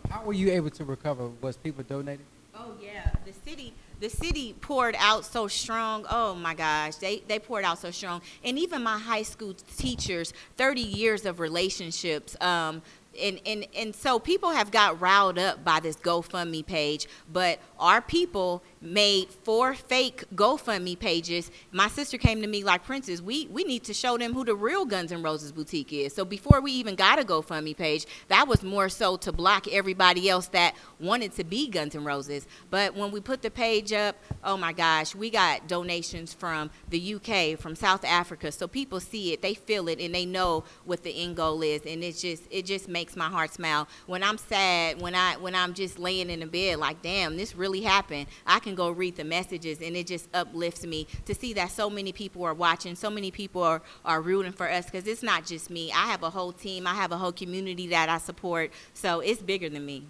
How were you able to recover? Was people donating? Oh yeah, the city poured out so strong. Oh my gosh, they poured out so strong. And even my high school teachers, 30 years of relationships. And so people have got riled up by this GoFundMe page, but our people made 4 fake GoFundMe pages. My sister came to me like, Princess, we need to show them who the real Guns N' Roses boutique is. So before we even got a GoFundMe page, that was more so to block everybody else that wanted to be Guns N' Roses. But when we put the page up, oh my gosh, we got donations from the UK, from South Africa. So people see it, they feel it, and they know what the end goal is. And it just makes my heart smile. When I'm sad, when I'm just laying in the bed like, damn, this really happened, I can go read the messages, and it just uplifts me to see that so many people are watching, so many people are rooting for us, because it's not just me. I have a whole team. I have a whole community that I support. So it's bigger than me.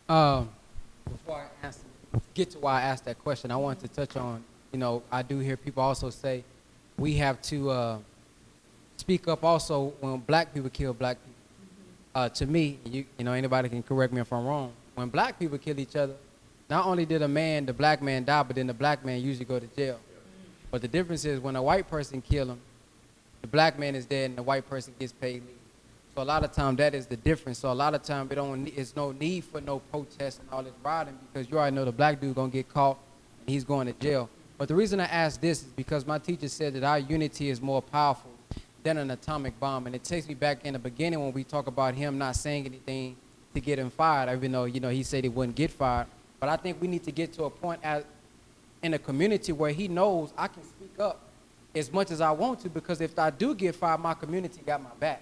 Before I get to why I asked that question, I wanted to touch on, I do hear people also say we have to speak up also when black people kill black people. To me, anybody can correct me if I'm wrong. When black people kill each other, not only did the black man die, but then the black man usually go to jail. But the difference is when a white person kill him, the black man is dead and the white person gets paid leave. So a lot of time that is the difference. So a lot of time it's no need for no protest and all this rioting, because you already know the black dude gonna get caught and he's going to jail. But the reason I ask this is because my teacher said that our unity is more powerful than an atomic bomb. And it takes me back in the beginning when we talk about him not saying anything to get him fired, even though, he said he wouldn't get fired. But I think we need to get to a point in a community where he knows I can speak up as much as I want to, because if I do get fired, my community got my back.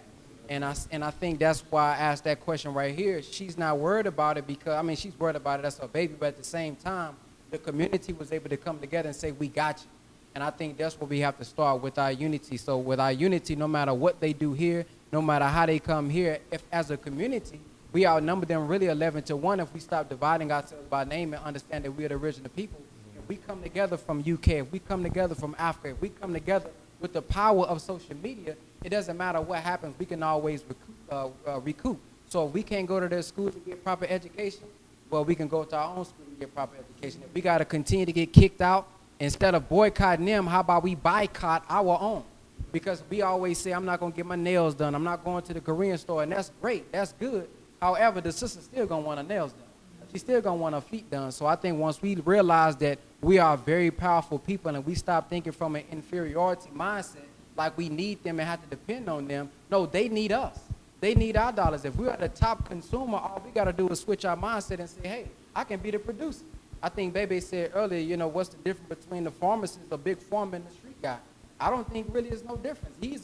And I think that's why I asked that question right here. She's not worried about it because, she's worried about it, that's her baby, but at the same time, the community was able to come together and say, we got you. And I think that's where we have to start with our unity. So with our unity, no matter what they do here, no matter how they come here, if as a community, we outnumber them really 11-1 if we stop dividing ourselves by name and understand that we are the original people. If we come together from UK, if we come together from Africa, if we come together with the power of social media, it doesn't matter what happens, we can always recoup. So if we can't go to their school to get proper education, well, we can go to our own school to get proper education. If we got to continue to get kicked out, instead of boycotting them, how about we boycott our own? Because we always say, I'm not going to get my nails done, I'm not going to the Korean store, and that's great, that's good. However, the sister's still going to want her nails done. She's still going to want her feet done. So I think once we realize that we are very powerful people and we stop thinking from an inferiority mindset, like we need them and have to depend on them, no, they need us. They need our dollars. If we're the top consumer, all we got to do is switch our mindset and say, hey, I can be the producer. I think Bebe said earlier, what's the difference between the pharmacist, a big farmer, and the street guy? I don't think really there's no difference. He's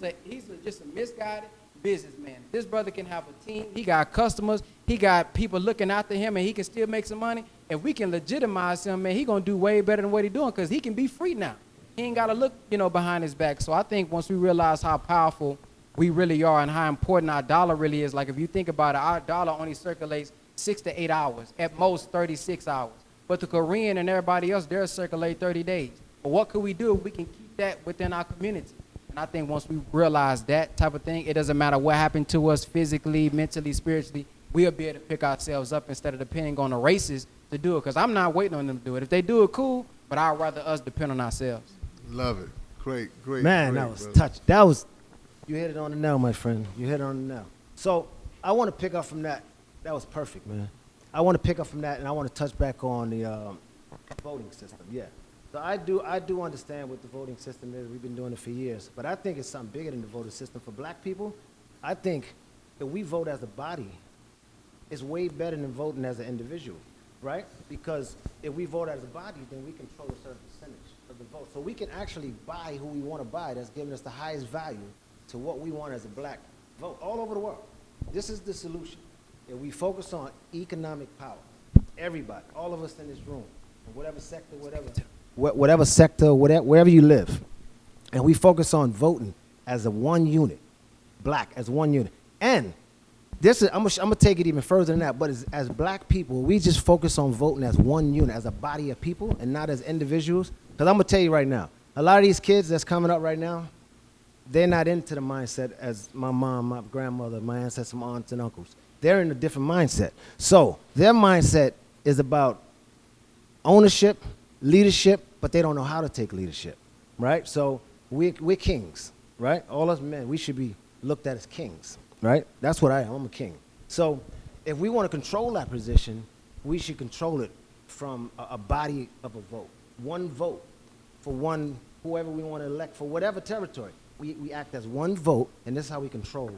just a misguided businessman. This brother can have a team. He got customers. He got people looking after him, and he can still make some money. If we can legitimize him, man, he gonna do way better than what he's doing, because he can be free now. He ain't got to look, behind his back. So I think once we realize how powerful we really are and how important our dollar really is, like if you think about it, our dollar only circulates 6 to 8 hours, at most 36 hours. But the Korean and everybody else, they'll circulate 30 days. But what could we do if we can keep that within our community? And I think once we realize that type of thing, it doesn't matter what happened to us physically, mentally, spiritually, we'll be able to pick ourselves up instead of depending on the races to do it. Because I'm not waiting on them to do it. If they do it, cool, but I'd rather us depend on ourselves. Love it. Great. Man, great, that was brother. touched. That was, you hit it on the nail, my friend. You hit it on the nail. So I want to pick up from that. That was perfect, man. I want to pick up from that, and I want to touch back on the voting system. Yeah. So I do understand what the voting system is. We've been doing it for years. But I think it's something bigger than the voting system. For black people, I think that we vote as a body is way better than voting as an individual, right? Because if we vote as a body, then we control a certain percentage of the vote. So we can actually buy who we want to buy that's giving us the highest value to what we want as a black vote all over the world. This is the solution. If we focus on economic power, everybody, all of us in this room, in whatever sector, wherever you live, and we focus on voting as a one unit, black as one unit. And this is, I'm gonna take it even further than that, but as black people, we just focus on voting as one unit, as a body of people, and not as individuals. Because I'm gonna tell you right now, a lot of these kids that's coming up right now, they're not into the mindset as my mom, my grandmother, my ancestors, my aunts and uncles. They're in a different mindset. So their mindset is about ownership, leadership, but they don't know how to take leadership, right? So we're kings, right? All us men, we should be looked at as kings, right? That's what I am. I'm a king. So if we want to control that position, we should control it from a body of a vote. One vote for one, whoever we want to elect for whatever territory. We act as one vote, and this is how we control.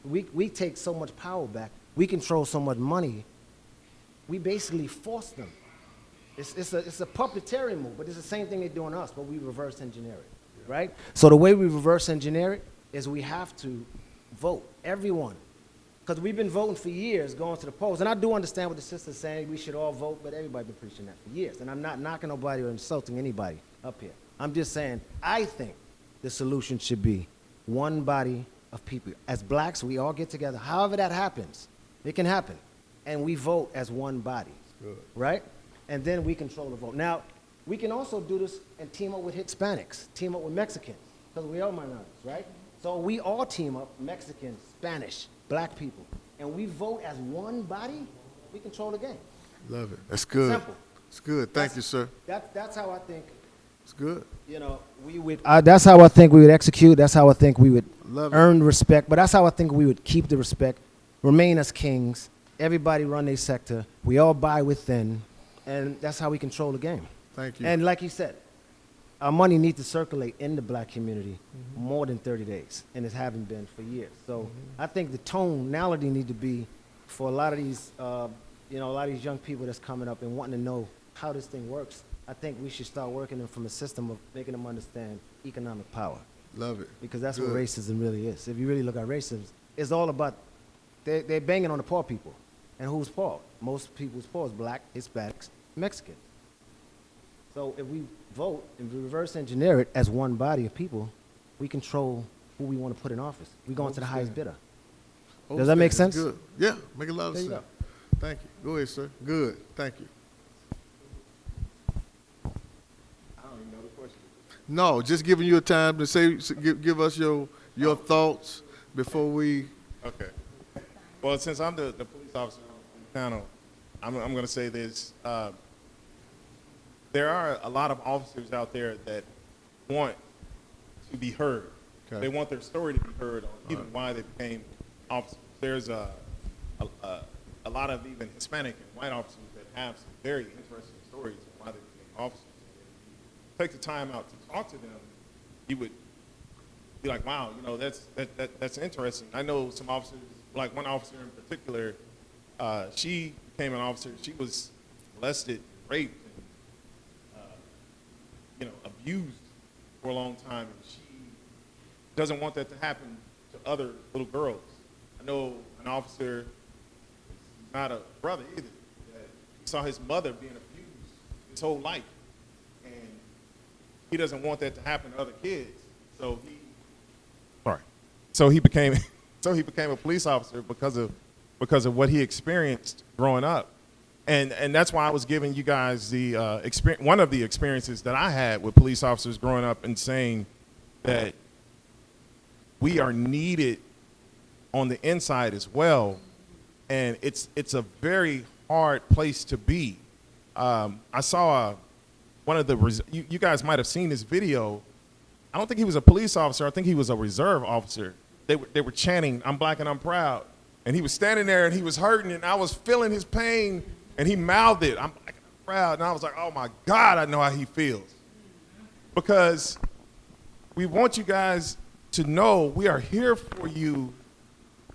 We take so much power back. We control so much money. We basically force them. It's a puppeteering move, but it's the same thing they do on us, but we reverse engineer it, right? So the way we reverse engineer it is we have to vote, everyone. Because we've been voting for years, going to the polls. And I do understand what the sister's saying, we should all vote, but everybody's been preaching that for years. And I'm not knocking nobody or insulting anybody up here. I'm just saying, I think the solution should be one body of people. As blacks, we all get together. However that happens, it can happen. And we vote as one body, right? And then we control the vote. Now, we can also do this and team up with Hispanics, team up with Mexicans, because we are minorities, right? So we all team up, Mexicans, Spanish, black people, and we vote as one body, we control the game. Love it. That's good. Simple. It's good. Thank you, sir. That's how I think, It's good. we would, that's how I think we would execute, that's how I think we would Love it. earn respect, but that's how I think we would keep the respect, remain as kings, everybody run their sector, we all buy within, and that's how we control the game. Thank you. And like you said, our money needs to circulate in the black community more than 30 days, and it hasn't been for years. So I think the tonality need to be for a lot of these, a lot of these young people that's coming up and wanting to know how this thing works. I think we should start working them from a system of making them understand economic power. Love it. Because that's Good. what racism really is. If you really look at racism, it's all about, they're banging on the poor people. And who's poor? Most people's poor is black, Hispanics, Mexicans. So if we vote and reverse engineer it as one body of people, we control who we want to put in office. We go into the highest bidder. Does that make sense? Good. Yeah, make a lot of There you sense. Thank you. Go ahead, sir. Good. Thank you. I don't even know the question. No, just giving you a time to say, give us your thoughts before we. Okay. Well, since I'm the police officer on the panel, I'm going to say this. There are a lot of officers out there that want to be heard. Okay. They want their story to be heard on even why they became officers. There's a lot of even Hispanic and white officers that have some very interesting stories on why they became officers. And if you take the time out to talk to them, you would be like, wow, that's interesting. I know some officers, like one officer in particular, she became an officer. She was molested, raped, and abused for a long time, and she doesn't want that to happen to other little girls. I know an officer, not a brother either, that saw his mother being abused his whole life, and he doesn't want that to happen to other kids. So he became a police officer because of what he experienced growing up. And that's why I was giving you guys the one of the experiences that I had with police officers growing up and saying that we are needed on the inside as well. And it's a very hard place to be. I saw one of the, you guys might have seen this video. I don't think he was a police officer. I think he was a reserve officer. They were chanting, "I'm black and I'm proud." And he was standing there and he was hurting and I was feeling his pain and he mouthed it, "I'm black and I'm proud." And I was like, oh my God, I know how he feels. Because we want you guys to know we are here for you,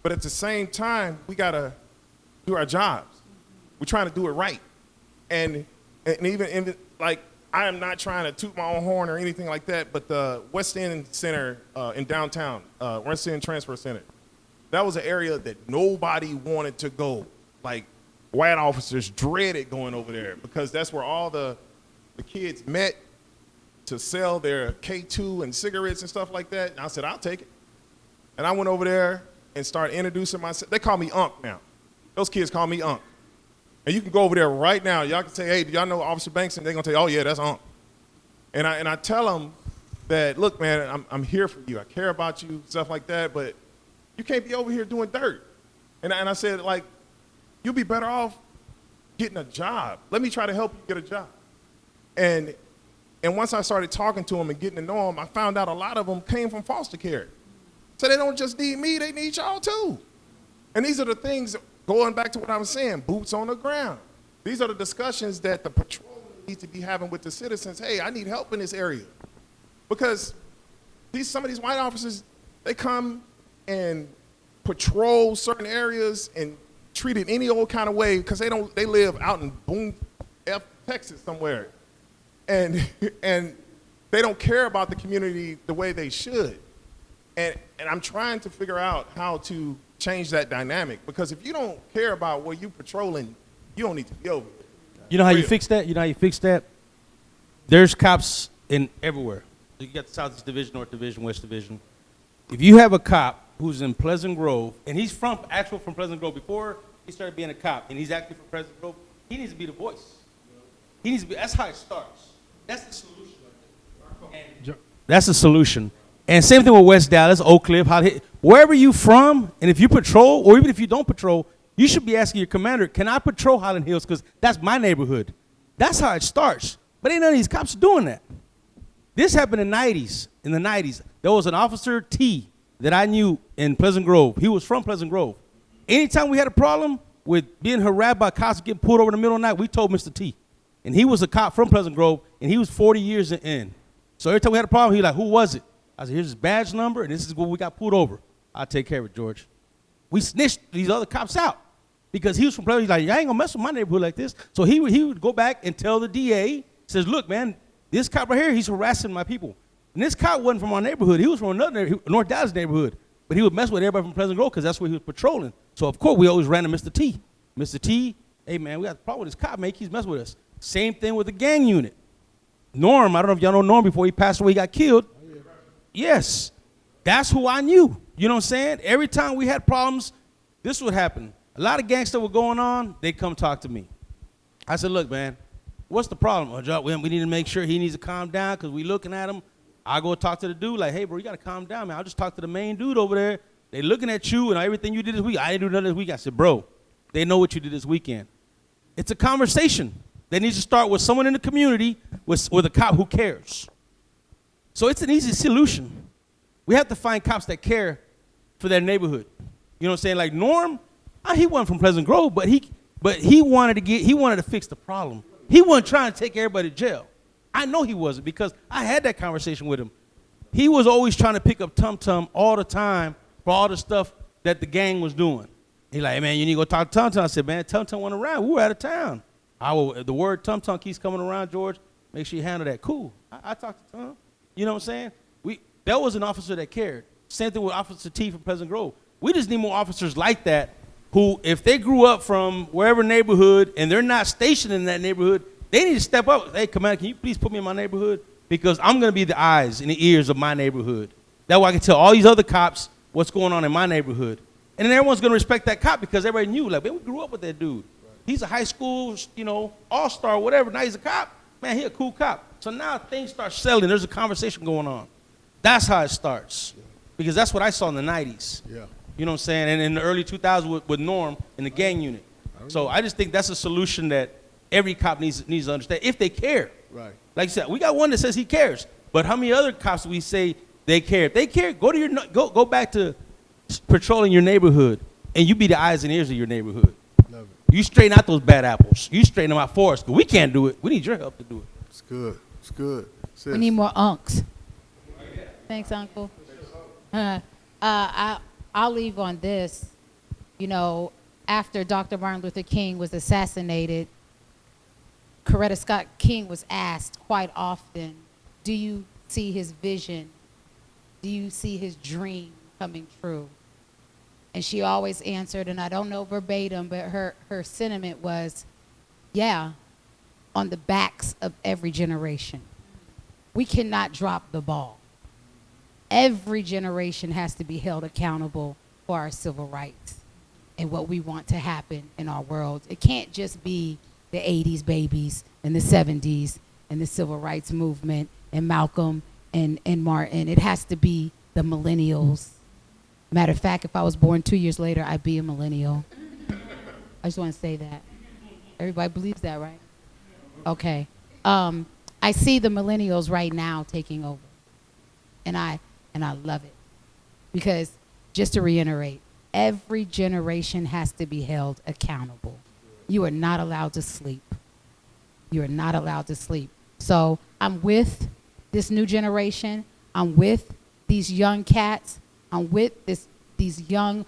but at the same time, we gotta do our jobs. We're trying to do it right. And even like, I am not trying to toot my own horn or anything like that, but the West End Center in downtown, West End Transfer Center, that was an area that nobody wanted to go. Like, white officers dreaded going over there because that's where all the kids met to sell their K2 and cigarettes and stuff like that. And I said, I'll take it. And I went over there and started introducing myself. They call me Unc now. Those kids call me Unc. And you can go over there right now. Y'all can say, hey, do y'all know Officer Banks? And they're going to tell you, oh, yeah, that's Unc. And I tell them that, look, man, I'm here for you. I care about you, stuff like that, but you can't be over here doing dirt. And I said, like, you'll be better off getting a job. Let me try to help you get a job. And once I started talking to them and getting to know them, I found out a lot of them came from foster care. So they don't just need me, they need y'all too. And these are the things, going back to what I was saying, boots on the ground. These are the discussions that the patrol needs to be having with the citizens. Hey, I need help in this area. Because some of these white officers, they come and patrol certain areas and treat it any old kind of way because they live out in Boone, Texas somewhere. And they don't care about the community the way they should. And I'm trying to figure out how to change that dynamic, because if you don't care about where you're patrolling, you don't need to be over there. You know how you fix that? There's cops in everywhere. You got the Southeast Division, North Division, West Division. If you have a cop who's in Pleasant Grove, and he's from Pleasant Grove before he started being a cop, and he's actually from Pleasant Grove, he needs to be the voice. He needs to be, that's how it starts. That's the solution. That's the solution. And same thing with West Dallas, Oak Cliff, wherever you from, and if you patrol, or even if you don't patrol, you should be asking your commander, can I patrol Highland Hills? Because that's my neighborhood. That's how it starts. But ain't none of these cops doing that. This happened in the 90s. There was an Officer T that I knew in Pleasant Grove. He was from Pleasant Grove. Anytime we had a problem with being harassed by cops getting pulled over in the middle of the night, we told Mr. T. And he was a cop from Pleasant Grove, and he was 40 years in. So every time we had a problem, he was like, who was it? I said, here's his badge number, and this is what we got pulled over. I'll take care of it, George. We snitched these other cops out because he was from Pleasant. He's like, I ain't going to mess with my neighborhood like this. So he would go back and tell the DA, says, look, man, this cop right here, he's harassing my people. And this cop wasn't from our neighborhood. He was from another North Dallas neighborhood. But he would mess with everybody from Pleasant Grove because that's where he was patrolling. So, of course, we always ran to Mr. T. Mr. T, hey, man, we got a problem with this cop, man. He's messing with us. Same thing with the gang unit. Norm, I don't know if y'all know Norm, before he passed away, he got killed. Yes, that's who I knew. You know what I'm saying? Every time we had problems, this would happen. A lot of gangsters were going on, they'd come talk to me. I said, look, man, what's the problem? We need to make sure he needs to calm down because we looking at him. I go talk to the dude like, hey, bro, you got to calm down, man. I'll just talk to the main dude over there. They looking at you and everything you did this week. I didn't do nothing this week. I said, bro, they know what you did this weekend. It's a conversation. They need to start with someone in the community with a cop who cares. So it's an easy solution. We have to find cops that care for their neighborhood. You know what I'm saying? Like Norm, he wasn't from Pleasant Grove, but he wanted to fix the problem. He wasn't trying to take everybody to jail. I know he wasn't because I had that conversation with him. He was always trying to pick up Tum Tum all the time for all the stuff that the gang was doing. He like, hey, man, you need to go talk to Tum Tum. I said, man, Tum Tum went around. We were out of town. The word Tum Tum keeps coming around, George. Make sure you handle that. Cool. I talked to Tum. You know what I'm saying? That was an officer that cared. Same thing with Officer T from Pleasant Grove. We just need more officers like that who, if they grew up from wherever neighborhood and they're not stationed in that neighborhood, they need to step up. Hey, Commander, can you please put me in my neighborhood? because I'm going to be the eyes and the ears of my neighborhood. That way I can tell all these other cops what's going on in my neighborhood. And then everyone's going to respect that cop because everybody knew, like, man, we grew up with that dude. He's a high school, all-star, whatever. Now he's a cop. Man, he a cool cop. So now things start selling. There's a conversation going on. That's how it starts. Because that's what I saw in the 90s. Yeah. You know what I'm saying? And in the early 2000s with Norm in the gang unit. So I just think that's a solution that every cop needs to understand if they care. Right. Like you said, we got one that says he cares. But how many other cops do we say they care? If they care, go back to patrolling your neighborhood, and you be the eyes and ears of your neighborhood. Love it. You straighten out those bad apples. You straighten them out for us. 'Cause we can't do it. We need your help to do it. It's good. It's good. Sis. We need more unks. Thanks, Uncle. I'll leave on this. After Dr. Martin Luther King was assassinated, Coretta Scott King was asked quite often, do you see his vision? Do you see his dream coming true? And she always answered, and I don't know verbatim, but her sentiment was, yeah, on the backs of every generation. We cannot drop the ball. Every generation has to be held accountable for our civil rights and what we want to happen in our world. It can't just be the 80s babies and the 70s and the civil rights movement and Malcolm and Martin. It has to be the millennials. Matter of fact, if I was born 2 years later, I'd be a millennial. I just want to say that. Everybody believes that, right? Okay. I see the millennials right now taking over. And I love it. Because, just to reiterate, every generation has to be held accountable. You are not allowed to sleep. You are not allowed to sleep. So I'm with this new generation. I'm with these young cats. I'm with these young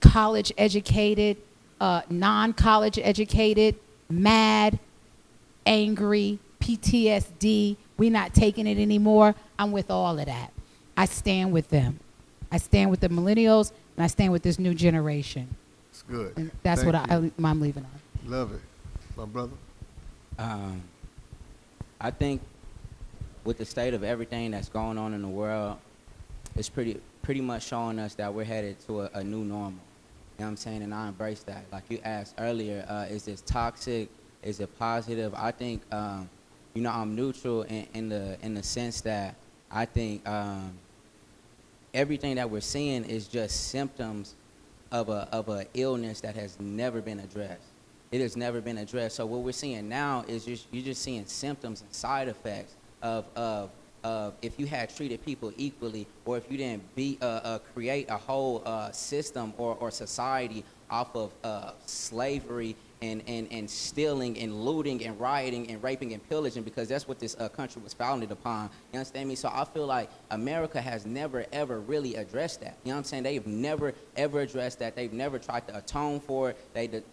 college educated, non-college educated, mad, angry, PTSD. We're not taking it anymore. I'm with all of that. I stand with them. I stand with the millennials, and I stand with this new generation. It's good. And that's Thank what you. I'm leaving on. Love it. My brother. I think with the state of everything that's going on in the world, it's pretty much showing us that we're headed to a new normal. You know what I'm saying? And I embrace that. Like you asked earlier, is this toxic? Is it positive? I think, I'm neutral in the sense that I think everything that we're seeing is just symptoms of a illness that has never been addressed. It has never been addressed. So what we're seeing now is you're just seeing symptoms and side effects of if you had treated people equally, or if you didn't create a whole system or society off of slavery and stealing and looting and rioting and raping and pillaging, because that's what this country was founded upon. You understand me? So I feel like America has never, ever really addressed that. You know what I'm saying? They've never, ever addressed that. They've never tried to atone for it.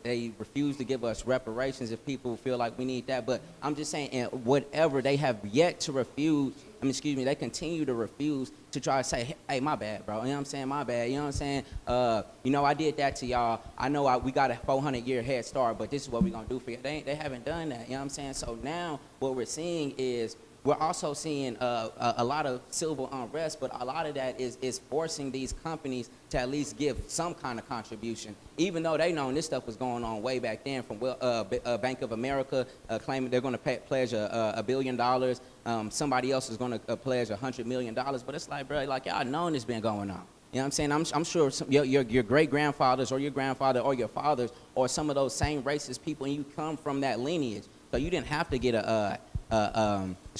They refuse to give us reparations if people feel like we need that. But I'm just saying, whatever, they have yet to refuse. They continue to refuse to try to say, hey, my bad, bro. You know what I'm saying? My bad. You know what I'm saying? I did that to y'all. I know we got a 400-year head start, but this is what we're going to do for you. They haven't done that. You know what I'm saying? So now what we're seeing is we're also seeing a lot of civil unrest, but a lot of that is forcing these companies to at least give some kind of contribution, even though they know this stuff was going on way back then from Bank of America claiming they're going to pledge $1 billion. Somebody else is going to pledge $100 million. But it's like, bro, like y'all known this been going on. You know what I'm saying? I'm sure your great-grandfathers or your grandfather or your fathers or some of those same racist people, and you come from that lineage. So you didn't have to get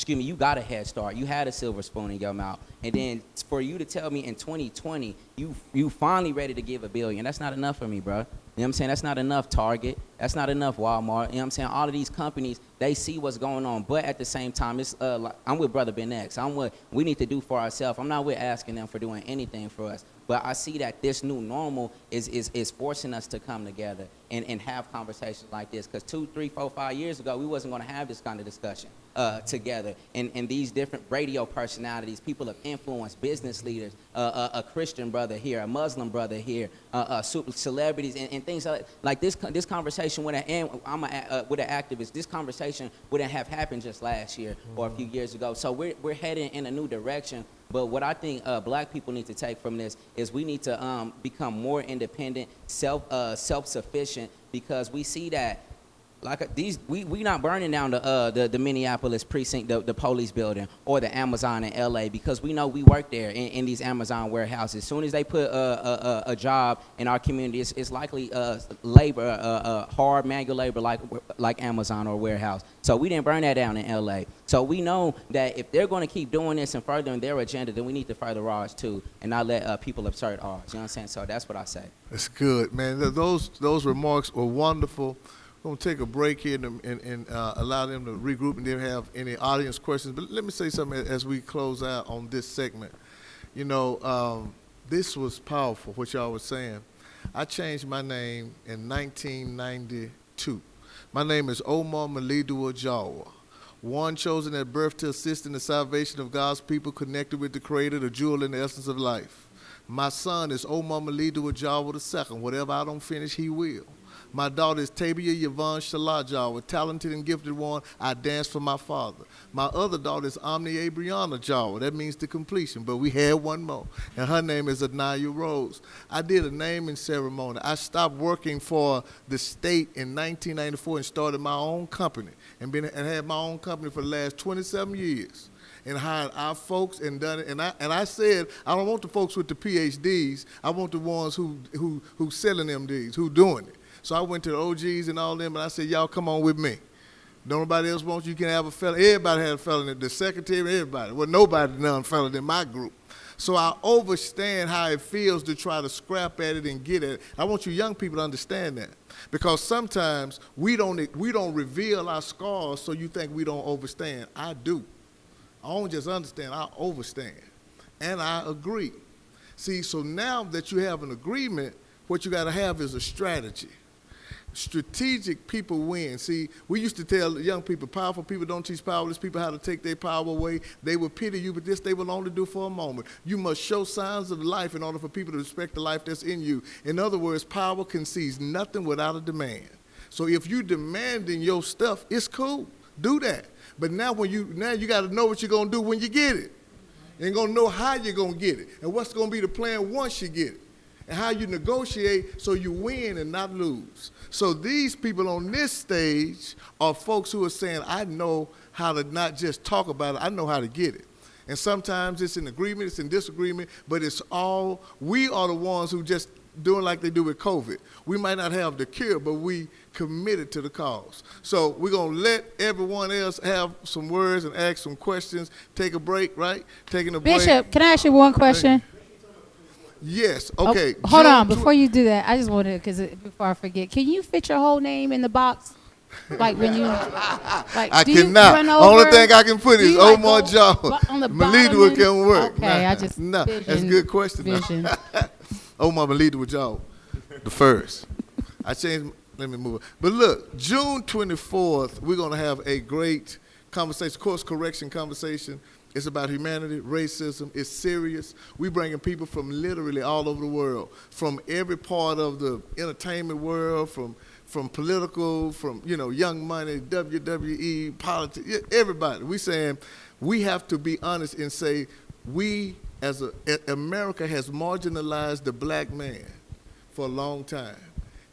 you got a head start. You had a silver spoon in your mouth. And then for you to tell me in 2020, you finally ready to give $1 billion, that's not enough for me, bro. You know what I'm saying? That's not enough Target. That's not enough Walmart. You know what I'm saying? All of these companies, they see what's going on. But at the same time, it's I'm with Brother Ben X. I'm what we need to do for ourselves. I'm not with asking them for doing anything for us. But I see that this new normal is forcing us to come together and have conversations like this. Because 2, 3, 4, 5 years ago, we wasn't going to have this kind of discussion. together. And these different radio personalities, people of influence, business leaders, a Christian brother here, a Muslim brother here, celebrities, and things like this. This conversation wouldn't end. With an activist. This conversation wouldn't have happened just last year or a few years ago. So we're heading in a new direction. But what I think black people need to take from this is we need to become more independent, self-sufficient, because we see that we not burning down the Minneapolis precinct, the police building, or the Amazon in LA, because we know we work there in these Amazon warehouses. As soon as they put a job in our community, it's likely labor, hard manual labor like Amazon or warehouse. So we didn't burn that down in LA. So we know that if they're going to keep doing this and furthering their agenda, then we need to further ours too, and not let people assert ours. You know what I'm saying? So that's what I say. That's good, man. Those remarks were wonderful. We're going to take a break here and allow them to regroup and then have any audience questions. But let me say something as we close out on this segment. You know, this was powerful, what y'all was saying. I changed my name in 1992. My name is Omar Malidu Ajawa, one chosen at birth to assist in the salvation of God's people, connected with the Creator, the jewel and the essence of life. My son is Omar Malidu Ajawa II. Whatever I don't finish, he will. My daughter is Tabia Yvonne Shalajawa, talented and gifted one. I dance for my father. My other daughter is Omni Abriana Jawa. That means the completion, but we had one more, and her name is Anaya Rose. I did a naming ceremony. I stopped working for the state in 1994 and started my own company, and had my own company for the last 27 years. And hired our folks and done it. And I said, I don't want the folks with the PhDs. I want the ones who selling them these, who doing it. So I went to the OGs and all them, and I said, y'all come on with me. Nobody else wants you can have a felony. Everybody had a felony. The secretary, everybody. Well, nobody none felony in my group. So I understand how it feels to try to scrap at it and get at it. I want you young people to understand that. Because sometimes we don't reveal our scars so you think we don't overstand. I do. I don't just understand, I overstand. And I agree. See, so now that you have an agreement, what you gotta have is a strategy. Strategic people win. See, we used to tell young people, powerful people don't teach powerless people how to take their power away. They will pity you, but this they will only do for a moment. You must show signs of life in order for people to respect the life that's in you. In other words, power concedes nothing without a demand. So if you demanding your stuff, it's cool. Do that. But now you got to know what you're going to do when you get it. You ain't going to know how you're going to get it and what's going to be the plan once you get it and how you negotiate so you win and not lose. So these people on this stage are folks who are saying, I know how to not just talk about it, I know how to get it. And sometimes it's in agreement, it's in disagreement, but we are the ones who just doing like they do with COVID. We might not have the cure, but we committed to the cause. So we're going to let everyone else have some words and ask some questions. Take a break, right? Taking a break. Bishop, can I ask you one question? Yes, okay. Oh, hold on, before you do that, I just wanted, before I forget, can you fit your whole name in the box? Like when you, like, I do you cannot. run over? Only thing I can put is Omar Jaw. On the Malidu can work. Okay, I just no, that's a good question. Omar Malidu Jaw, the first. I changed. Let me move it. But look, June 24th, we're going to have a great conversation, course correction conversation. It's about humanity, racism. It's serious. We're bringing people from literally all over the world, from every part of the entertainment world, from political, from, Young Money, WWE, politics, everybody. We're saying we have to be honest and say America has marginalized the black man for a long time.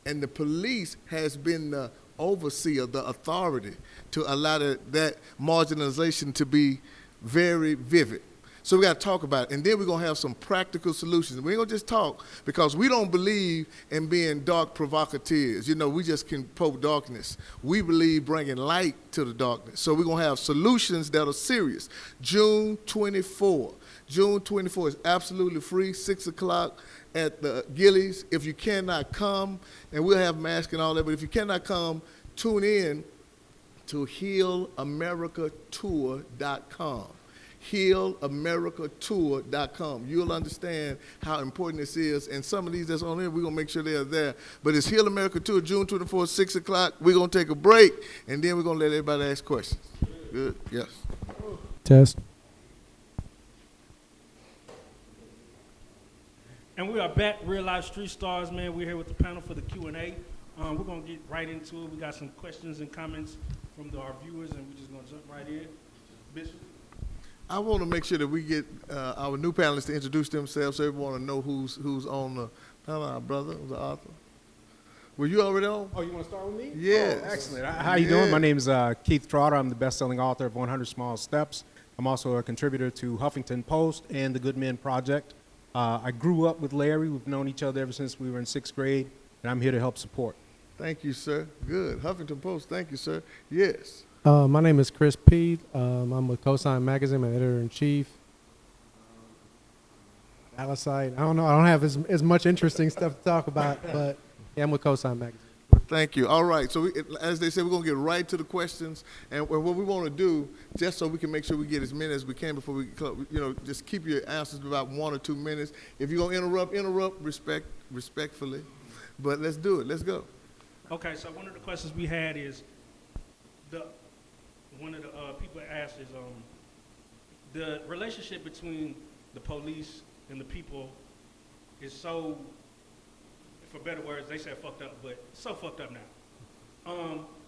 And the police has been the overseer, the authority to allow that marginalization to be very vivid. So we got to talk about it. And then we're going to have some practical solutions. We ain't going to just talk because we don't believe in being dark provocateurs. We just can poke darkness. We believe bringing light to the darkness. So we're going to have solutions that are serious. June 24. June 24 is absolutely free, 6 o'clock at the Gillies. If you cannot come, and we'll have masks and all that, but if you cannot come, tune in to healamericatour.com. healamericatour.com. You'll understand how important this is. And some of these that's on there, we're going to make sure they're there. But it's Heal America Tour, June 24th, 6 o'clock. We're going to take a break, and then we're going to let everybody ask questions. Good. Yes. Test. And we are back, Real Life Street Stars, man. We're here with the panel for the Q&A. We're going to get right into it. We got some questions and comments from our viewers, and we're just going to jump right in. Bishop? I want to make sure that we get our new panelists to introduce themselves so everyone will know who's on the panel. Our brother, the author. Were you already on? Oh, you want to start with me? Yes. Oh, excellent. How you doing? My name is Keith Trotter. I'm the best-selling author of 100 Small Steps. I'm also a contributor to Huffington Post and the Good Men Project. I grew up with Larry. We've known each other ever since we were in 6th grade, and I'm here to help support. Thank you, sir. Good. Huffington Post. Thank you, sir. Yes. My name is Chris P. I'm with Cosign Magazine. I'm editor-in-chief. Alisite. I don't know. I don't have as much interesting stuff to talk about, but yeah, I'm with Cosign Magazine. Thank you. All right. So as they said, we're going to get right to the questions. And what we want to do, just so we can make sure we get as many as we can before we, just keep your answers to about 1 or 2 minutes. If you're going to interrupt respectfully. But let's do it. Let's go. Okay, so one of the questions we had is, one of the people asked is, the relationship between the police and the people is so, for better words, they say fucked up, but so fucked up now.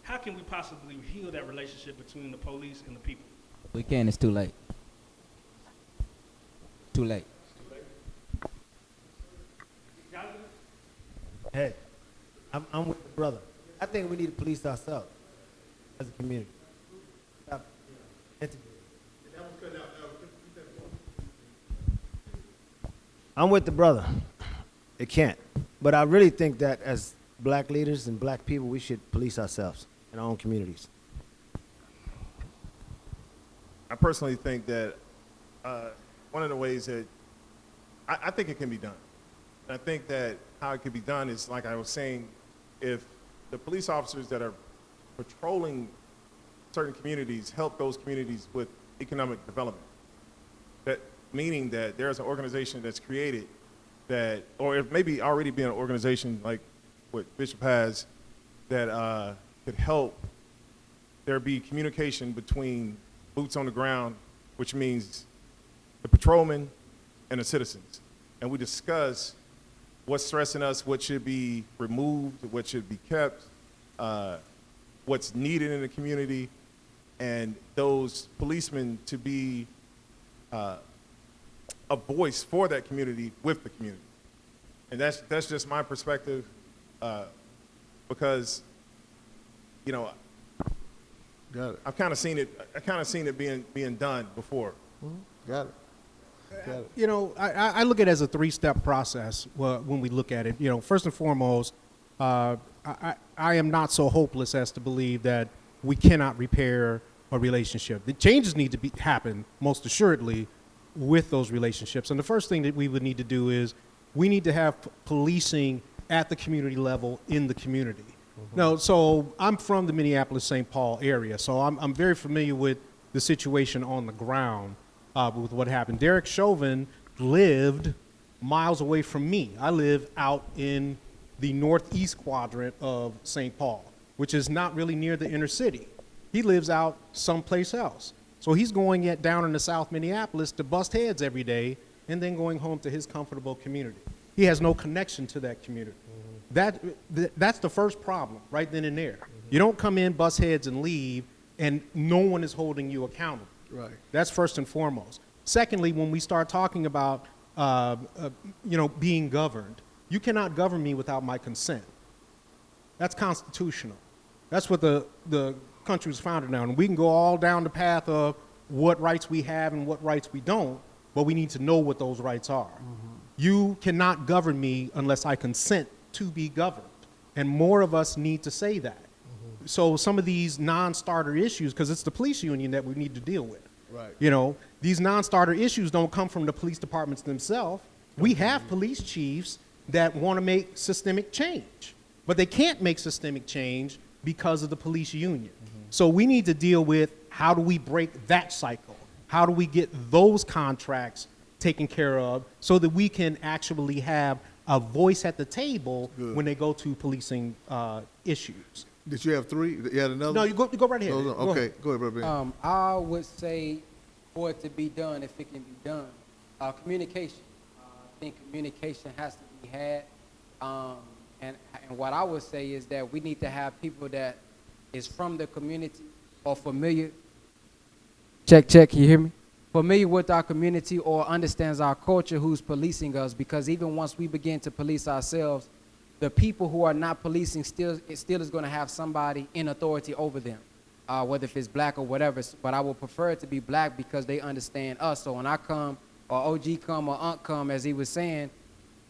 How can we possibly heal that relationship between the police and the people? We can. It's too late. Too late. Hey, I'm with the brother. I think we need to police ourselves as a community. Stop. I'm with the brother. It can't. But I really think that as black leaders and black people, we should police ourselves in our own communities. I personally think that one of the ways that I think it can be done. And I think that how it can be done is, like I was saying, if the police officers that are patrolling certain communities help those communities with economic development, that meaning that there's an organization that's created that, or it may be already be an organization like what Bishop has, that could help there be communication between boots on the ground, which means the patrolmen and the citizens. And we discuss what's stressing us, what should be removed, what should be kept, what's needed in the community, and those policemen to be a voice for that community with the community. And that's just my perspective, because, Got it. I've kind of seen it being done before. Got it. Got it. I look at it as a 3-step process when we look at it. First and foremost, I am not so hopeless as to believe that we cannot repair a relationship. The changes need to happen, most assuredly, with those relationships. And the first thing that we would need to do is we need to have policing at the community level in the community. No, so I'm from the Minneapolis-St. Paul area, so I'm very familiar with the situation on the ground with what happened. Derek Chauvin lived miles away from me. I live out in the northeast quadrant of St. Paul, which is not really near the inner city. He lives out someplace else. So he's going down into South Minneapolis to bust heads every day and then going home to his comfortable community. He has no connection to that community. That's the first problem right then and there. You don't come in, bust heads, and leave, and no one is holding you accountable. Right. That's first and foremost. Secondly, when we start talking about being governed, you cannot govern me without my consent. That's constitutional. That's what the country was founded on. And we can go all down the path of what rights we have and what rights we don't, but we need to know what those rights are. You cannot govern me unless I consent to be governed. And more of us need to say that. So some of these non-starter issues, because it's the police union that we need to deal with. Right. These non-starter issues don't come from the police departments themselves. We have police chiefs that want to make systemic change, but they can't make systemic change because of the police union. So we need to deal with how do we break that cycle? How do we get those contracts taken care of so that we can actually have a voice at the table when they go to policing issues? Did you have three? You had another? No, you go right ahead. Okay, go ahead, Brother Ben. I would say for it to be done, if it can be done, communication. I think communication has to be had. And what I would say is that we need to have people that is from the community or familiar. Check, can you hear me? Familiar with our community or understands our culture who's policing us, because even once we begin to police ourselves, the people who are not policing still is going to have somebody in authority over them, whether if it's black or whatever. But I would prefer it to be black because they understand us. So when I come, or OG come, or Unc come, as he was saying,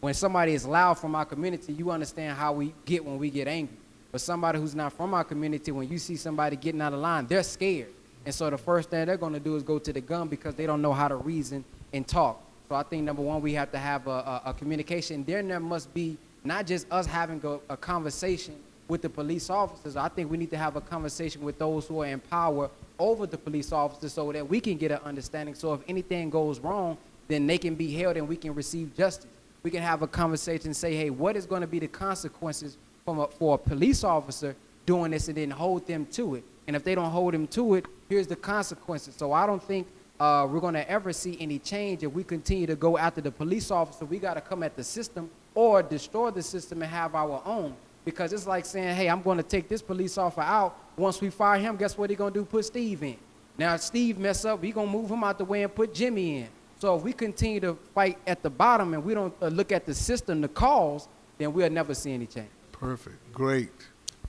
when somebody is loud from our community, you understand how we get when we get angry. But somebody who's not from our community, when you see somebody getting out of line, they're scared. And so the first thing they're going to do is go to the gun because they don't know how to reason and talk. So I think, number one, we have to have a communication. There must be not just us having a conversation with the police officers. I think we need to have a conversation with those who are in power over the police officers so that we can get an understanding. So if anything goes wrong, then they can be held and we can receive justice. We can have a conversation and say, hey, what is going to be the consequences for a police officer doing this, and then hold them to it. And if they don't hold them to it, here's the consequences. So I don't think we're going to ever see any change if we continue to go after the police officer. We got to come at the system or destroy the system and have our own. Because it's like saying, hey, I'm going to take this police officer out. Once we fire him, guess what he going to do? Put Steve in. Now, if Steve mess up, we going to move him out the way and put Jimmy in. So if we continue to fight at the bottom and we don't look at the system, the cause, then we'll never see any change. Perfect. Great.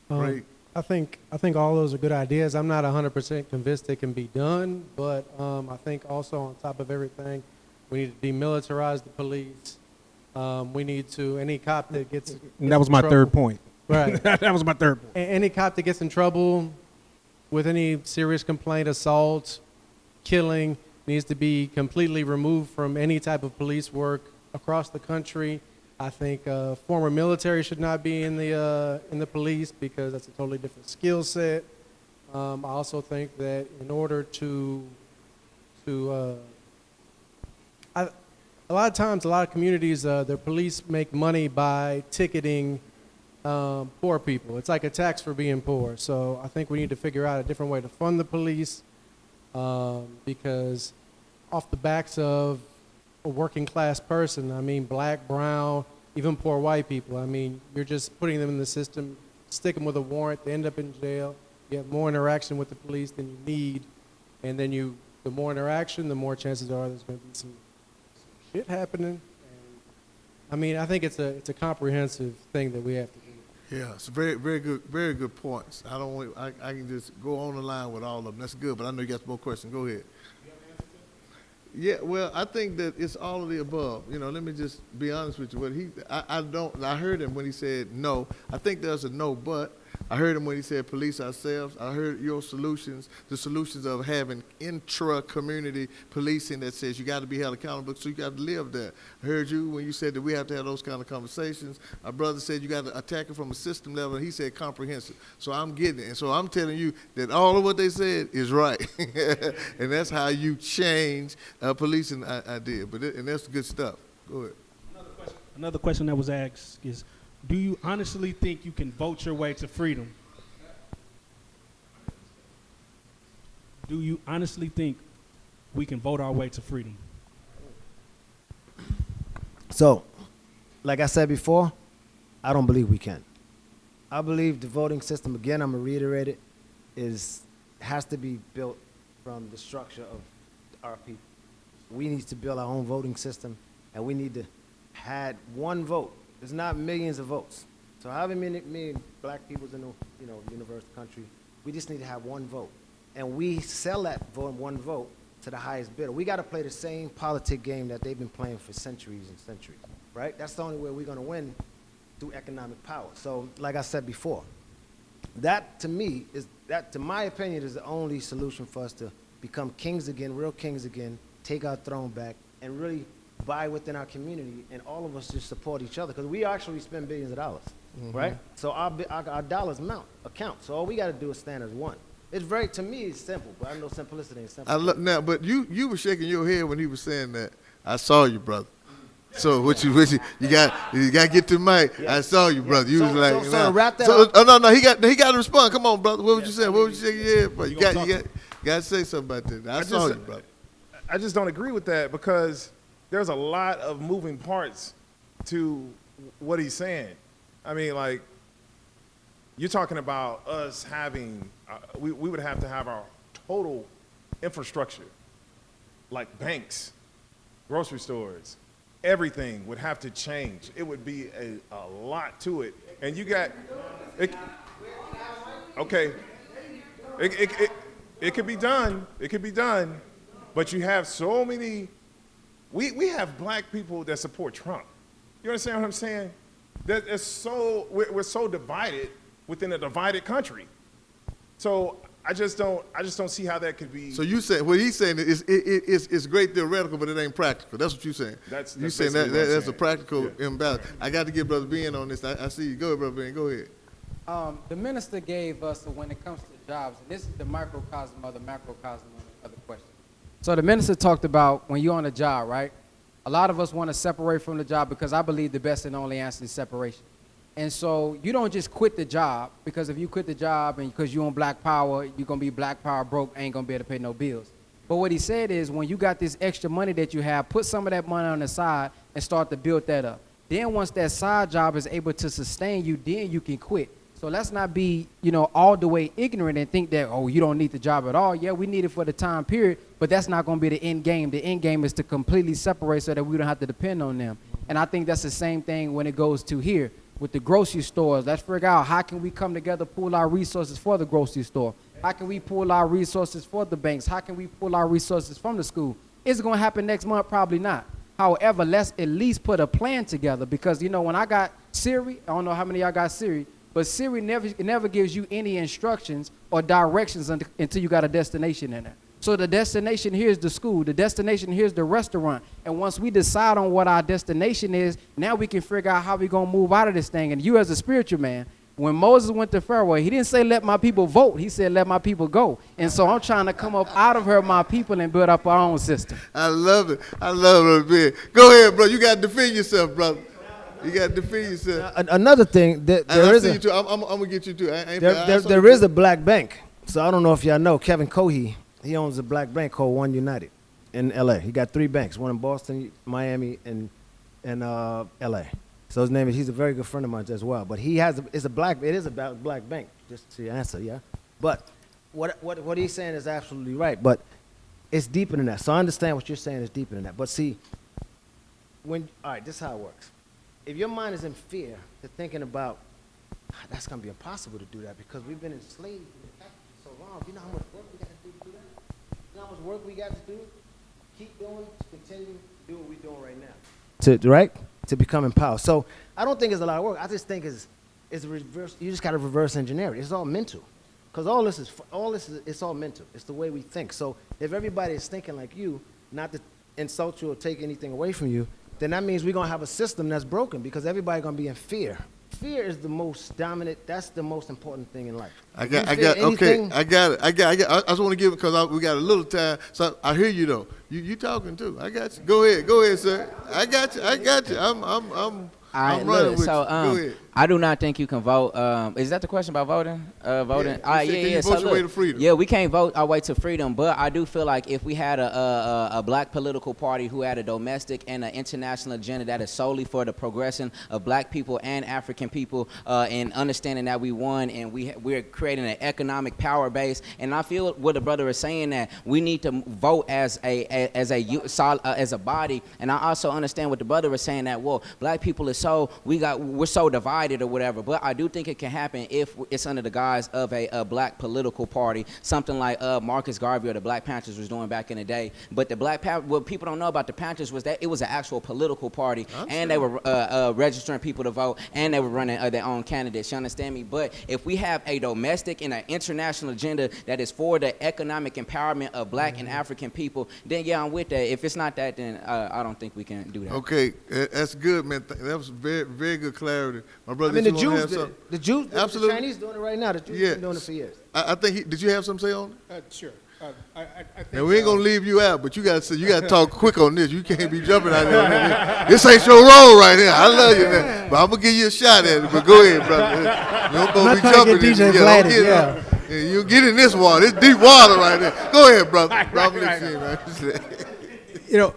Great. I think all those are good ideas. I'm not 100% convinced they can be done, but I think also on top of everything, we need to demilitarize the police. We need to, any cop that gets and that was my third point. Right. That was my third point. Any cop that gets in trouble with any serious complaint, assault, killing, needs to be completely removed from any type of police work across the country. I think former military should not be in the police because that's a totally different skill set. I also think that in order a lot of times, a lot of communities, their police make money by ticketing poor people. It's like a tax for being poor. So I think we need to figure out a different way to fund the police because off the backs of a working class person, I mean, black, brown, even poor white people, I mean, you're just putting them in the system, stick them with a warrant, they end up in jail, you have more interaction with the police than you need, and then the more interaction, the more chances are there's going to be some shit happening. And, I mean, I think it's a comprehensive thing that we have to do. Yeah, it's very good points. I can just go on the line with all of them. That's good, but I know you got some more questions. Go ahead. Yeah, well, I think that it's all of the above. You know, let me just be honest with you. I heard him when he said no. I think there's a no, but I heard him when he said police ourselves. I heard your solutions, the solutions of having intra-community policing that says you got to be held accountable, so you got to live there. I heard you when you said that we have to have those kind of conversations. Our brother said you got to attack it from a system level, and he said comprehensive. So I'm getting it. And so I'm telling you that all of what they said is right. And that's how you change policing idea. And that's good stuff. Go ahead. Another question that was asked is, do you honestly think you can vote your way to freedom? Do you honestly think we can vote our way to freedom? So, like I said before, I don't believe we can. I believe the voting system, again, I'm going to reiterate it, has to be built from the structure of our people. We need to build our own voting system, and we need to have one vote. There's not millions of votes. So however many black people's in the universe, country, we just need to have one vote. And we sell that one vote to the highest bidder. We got to play the same politic game that they've been playing for centuries and centuries, right? That's the only way we're going to win through economic power. So like I said before, that to my opinion, is the only solution for us to become kings again, real kings again, take our throne back, and really buy within our community, and all of us just support each other, because we actually spend billions of dollars, right? So our dollars account. So all we got to do is stand as one. To me, it's simple, but I know simplicity ain't simple. Now, but you were shaking your head when he was saying that. I saw you, brother. So what you got to get to Mike. Yeah. I saw you, brother. You was like, so to wrap that up. Oh no, he got to respond. Come on, brother. What would you say? What would you say? Yeah, bro. You got to say something about that. I saw you, brother. I just don't agree with that because there's a lot of moving parts to what he's saying. I mean, like, you're talking about us having, we would have to have our total infrastructure, like banks, grocery stores, everything would have to change. It would be a lot to it. And you got, okay, it could be done. It could be done. But you have so many, we have black people that support Trump. You understand what I'm saying? We're so divided within a divided country. So I just don't see how that could be. So you say what he's saying is it's great theoretical, but it ain't practical. That's what you're saying. That's you saying that's a practical imbalance. I got to get Brother Ben on this. I see you. Go ahead, Brother Ben. Go ahead. The minister gave us, when it comes to jobs, and this is the microcosm of the macrocosm of the question. So the minister talked about when you're on a job, right? A lot of us want to separate from the job because I believe the best and only answer is separation. And so you don't just quit the job, because if you quit the job and because you're on black power, you're going to be black power broke, ain't going to be able to pay no bills. But what he said is when you got this extra money that you have, put some of that money on the side and start to build that up. Then once that side job is able to sustain you, then you can quit. So let's not be, all the way ignorant and think that, oh, you don't need the job at all. Yeah, we need it for the time period, but that's not going to be the end game. The end game is to completely separate so that we don't have to depend on them. And I think that's the same thing when it goes to here with the grocery stores. Let's figure out how can we come together, pool our resources for the grocery store? How can we pool our resources for the banks? How can we pull our resources from the school? Is it going to happen next month? Probably not. However, let's at least put a plan together, because, when I got Siri, I don't know how many of y'all got Siri, but Siri never gives you any instructions or directions until you got a destination in there. So the destination here is the school. The destination here is the restaurant. And once we decide on what our destination is, now we can figure out how we're going to move out of this thing. And you as a spiritual man, when Moses went to Pharaoh, he didn't say let my people vote. He said let my people go. And so I'm trying to come up out of her, my people, and build up our own system. I love it. I love it. Go ahead, bro. You got to defend yourself, brother. You got to defend yourself. Another thing, there is I'm going to get you too. There is a black bank. So I don't know if y'all know, Kevin Cohey, he owns a black bank called One United in L.A. He got 3 banks, one in Boston, Miami, and L.A. So his name is, he's a very good friend of mine as well. But it is a black bank, just to answer, yeah? But what he's saying is absolutely right. But it's deeper than that. So I understand what you're saying is deeper than that. But see, all right, this is how it works. If your mind is in fear to thinking about, that's going to be impossible to do that because we've been enslaved for so long. You know how much work we got to do to do that? You know how much work we got to do? Keep doing, continue to do what we're doing right now. To become empowered. So I don't think it's a lot of work. I just think it's reverse. You just got to reverse engineer it. It's all mental. Because all this is it's all mental. It's the way we think. So if everybody is thinking like you, not to insult you or take anything away from you, then that means we're going to have a system that's broken because everybody's going to be in fear. Fear is the most dominant. That's the most important thing in life. I got it. I just want to give it because we got a little time. So I hear you though. You talking too. I got you. Go ahead, sir. I got you. I'm running with you. Go ahead. I do not think you can vote. Is that the question about voting? Voting? Yeah. You vote your way to freedom. Yeah, we can't vote our way to freedom, but I do feel like if we had a black political party who had a domestic and an international agenda that is solely for the progression of black people and African people, and understanding that we won and we're creating an economic power base, and I feel what the brother is saying that we need to vote as a body, and I also understand what the brother is saying that black people is we're so divided or whatever, but I do think it can happen if it's under the guise of a black political party, something like Marcus Garvey or the Black Panthers was doing back in the day. But what people don't know about the Panthers was that it was an actual political party, and they were registering people to vote, and they were running their own candidates. You understand me? But if we have a domestic and an international agenda that is for the economic empowerment of black and African people, then yeah, I'm with that. If it's not that, then I don't think we can do that. Okay, that's good, man. That was very, very good clarity. My brother, the Jews, absolutely. the Chinese doing it right now. The Jews have been doing it for years. I think did you have something to say on it? Sure. Now we ain't gonna leave you out, but you gotta talk quick on this. You can't be jumping out there. This ain't your role right here. I love you, man, but I'm gonna give you a shot at it. But go ahead, brother. You don't supposed to be jumping in here. You get in this water. It's deep water right there. Go ahead, brother. You know,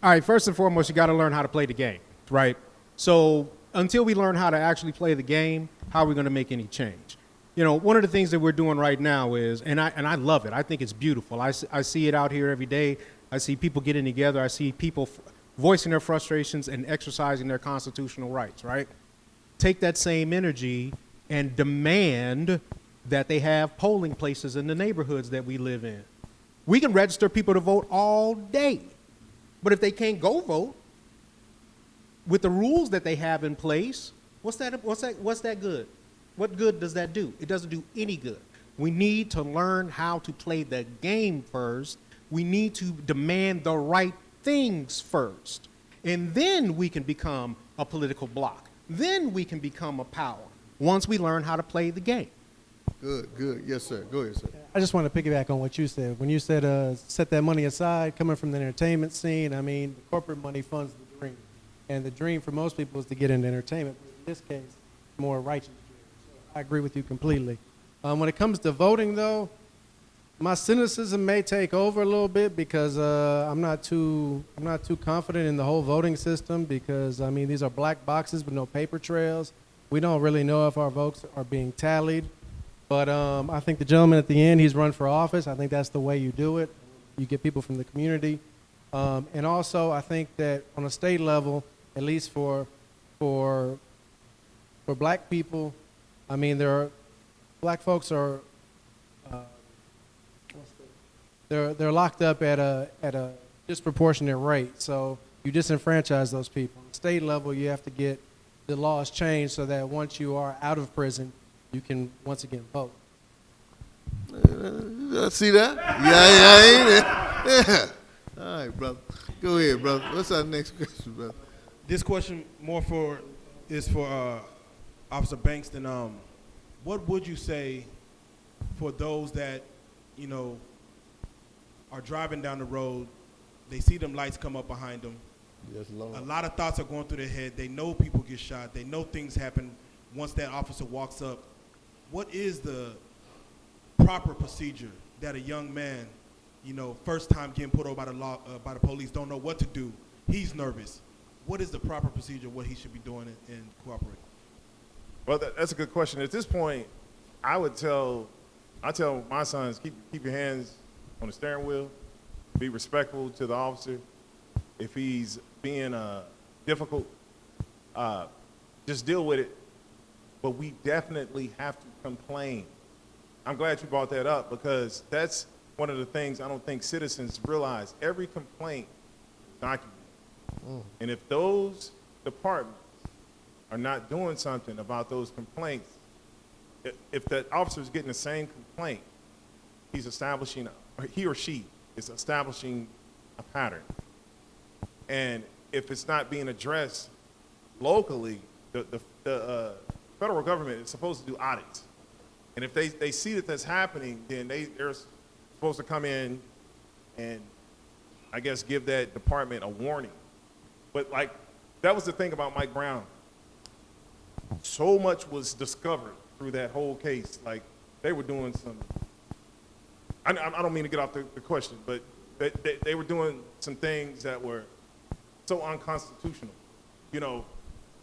all right. First and foremost, you got to learn how to play the game, right? So until we learn how to actually play the game, how are we going to make any change? You know, one of the things that we're doing right now is, and I love it. I think it's beautiful. I see it out here every day. I see people getting together. I see people voicing their frustrations and exercising their constitutional rights, right? Take that same energy and demand that they have polling places in the neighborhoods that we live in. We can register people to vote all day, but if they can't go vote with the rules that they have in place, what's that good? What good does that do? It doesn't do any good. We need to learn how to play the game first. We need to demand the right things first. And then we can become a political bloc. Then we can become a power once we learn how to play the game. Good. Yes, sir. Go ahead, sir. I just want to piggyback on what you said. When you said set that money aside, coming from the entertainment scene, I mean, the corporate money funds the dream. And the dream for most people is to get into entertainment. But in this case, more righteous dream. So I agree with you completely. When it comes to voting, though, my cynicism may take over a little bit because I'm not too confident in the whole voting system because, I mean, these are black boxes with no paper trails. We don't really know if our votes are being tallied. But I think the gentleman at the end, he's run for office. I think that's the way you do it. You get people from the community. And also, I think that on a state level, at least for black people, I mean, black folks are they're locked up at a disproportionate rate. So you disenfranchise those people. On the state level, you have to get the laws changed so that once you are out of prison, you can once again vote. See that? Yeah. All right, brother. Go ahead, brother. What's our next question, brother? This question is for Officer Bankston. What would you say for those that, you know, are driving down the road, they see them lights come up behind them. Yes, Lord. A lot of thoughts are going through their head. They know people get shot. They know things happen once that officer walks up. What is the proper procedure that a young man, you know, first time getting put over by the police, don't know what to do? He's nervous. What is the proper procedure, what he should be doing and cooperating? Well, that's a good question. At this point, I tell my sons, keep your hands on the steering wheel, be respectful to the officer. If he's being difficult, just deal with it. But we definitely have to complain. I'm glad you brought that up because that's one of the things I don't think citizens realize. Every complaint is documented. And if those departments are not doing something about those complaints, if that officer is getting the same complaint, he or she is establishing a pattern. And if it's not being addressed locally, the federal government is supposed to do audits. And if they see that that's happening, then they're supposed to come in and, I guess, give that department a warning. But, like, that was the thing about Mike Brown. So much was discovered through that whole case. Like, they were doing some, I don't mean to get off the question, but they were doing some things that were so unconstitutional, you know.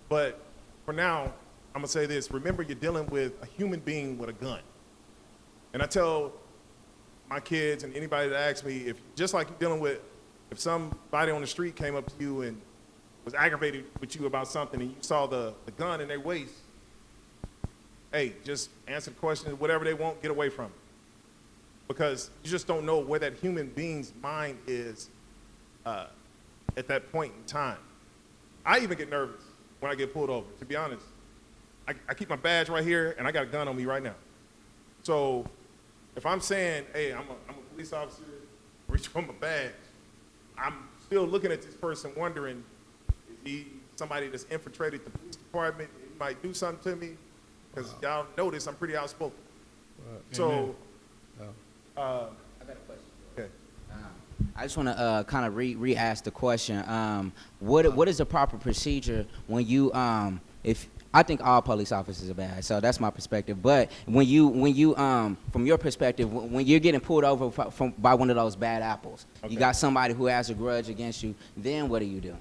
But for now, I'm gonna say this, remember you're dealing with a human being with a gun. And I tell my kids and anybody that asks me, just like you're dealing with, if somebody on the street came up to you and was aggravated with you about something and you saw the gun in their waist, hey, just answer the question, whatever they want, get away from it. Because you just don't know where that human being's mind is at that point in time. I even get nervous when I get pulled over, to be honest. I keep my badge right here, and I got a gun on me right now. So if I'm saying, hey, I'm a police officer, reach for my badge, I'm still looking at this person wondering, is he somebody that's infiltrated the police department? He might do something to me, because y'all notice I'm pretty outspoken. So, I got a question. I just want to kind of re-ask the question. What is the proper procedure when you if I think all police officers are bad, so that's my perspective. But when you from your perspective, when you're getting pulled over by one of those bad apples, you got somebody who has a grudge against you, then what do you do?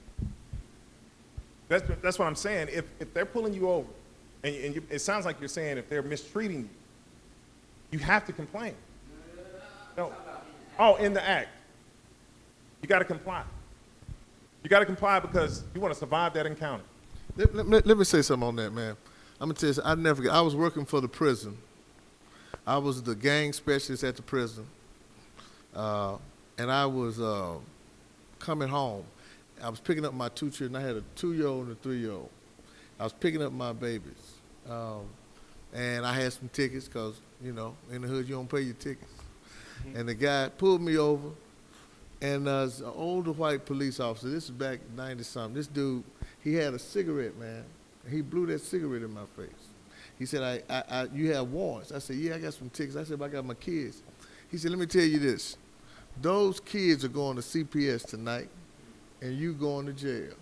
That's what I'm saying. If they're pulling you over, and it sounds like you're saying if they're mistreating you, you have to complain. No. Oh, in the act. You got to comply. You got to comply because you want to survive that encounter. Let me say something on that, man. I'm gonna tell you, I never forget. I was working for the prison. I was the gang specialist at the prison, and I was coming home. I was picking up my 2 children. I had a 2-year-old and a 3-year-old. I was picking up my babies, and I had some tickets because in the hood you don't pay your tickets. And the guy pulled me over, and an older white police officer. This is back 90-something. This dude. He had a cigarette, man. He blew that cigarette in my face. He said, you have warrants. I said, yeah, I got some tickets. I said, but I got my kids. He said, let me tell you this. Those kids are going to CPS tonight, and you going to jail.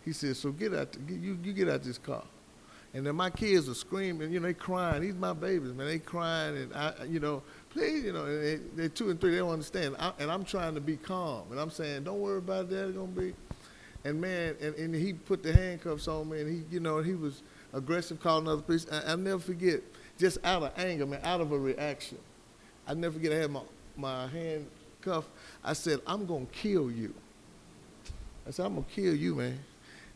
He said, so get out, you get out this car. And then my kids are screaming, they crying. These my babies, man. They crying, and please, they're 2 and 3. They don't understand. And I'm trying to be calm, and I'm saying, don't worry about that. It's gonna be. And man, and he put the handcuffs on me, and he was aggressive, calling other police. I'll never forget, just out of anger, man, out of a reaction. I never forget. I had my handcuff. I said, I'm gonna kill you. I said, I'm gonna kill you, man.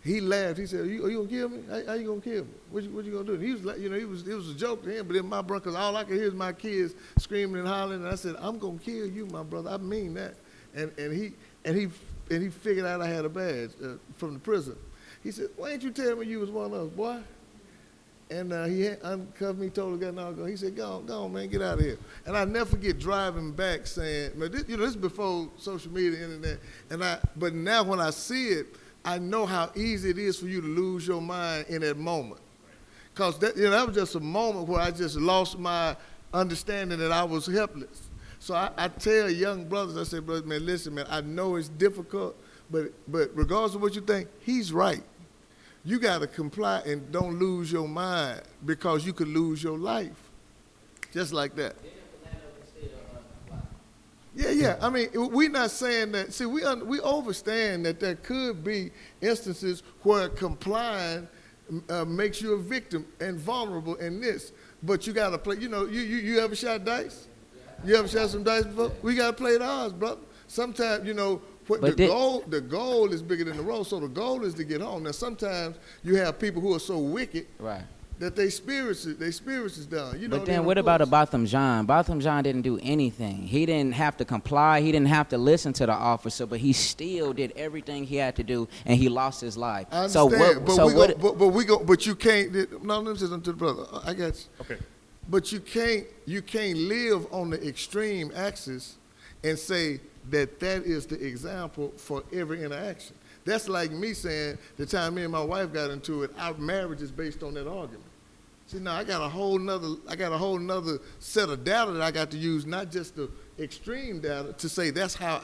He laughed. He said, are you gonna kill me? How you gonna kill me? What you gonna do? And he was like, it was a joke to him, but in my brother, because all I could hear is my kids screaming and hollering. And I said, I'm gonna kill you, my brother. I mean that. And he figured out I had a badge from the prison. He said, why ain't you tell me you was one of us, boy? And he uncuffed me, told the guy, no, go. He said, go on, man, get out of here. And I never forget driving back saying, man, this is before social media, internet. But now when I see it, I know how easy it is for you to lose your mind in that moment. Because that was just a moment where I just lost my understanding that I was helpless. So I tell young brothers, I say, brothers, man, listen, man, I know it's difficult, but regardless of what you think, he's right. You got to comply and don't lose your mind because you could lose your life. Just like that. Yeah. I mean, we're not saying that. See, we understand that there could be instances where complying makes you a victim and vulnerable in this. But you got to play. You ever shot dice? You ever shot some dice before? We got to play the odds, brother. Sometimes, the goal is bigger than the road, so the goal is to get home. Now, sometimes you have people who are so wicked that their spirits is down. But then what about Botham Jean? Botham Jean didn't do anything. He didn't have to comply. He didn't have to listen to the officer, but he still did everything he had to do, and he lost his life. I understand, but you can't. No, let me say something to the brother. I got you. Okay. But you can't live on the extreme axis and say that is the example for every interaction. That's like me saying the time me and my wife got into it, our marriage is based on that argument. See, now I got a whole nother set of data that I got to use, not just the extreme data to say that's how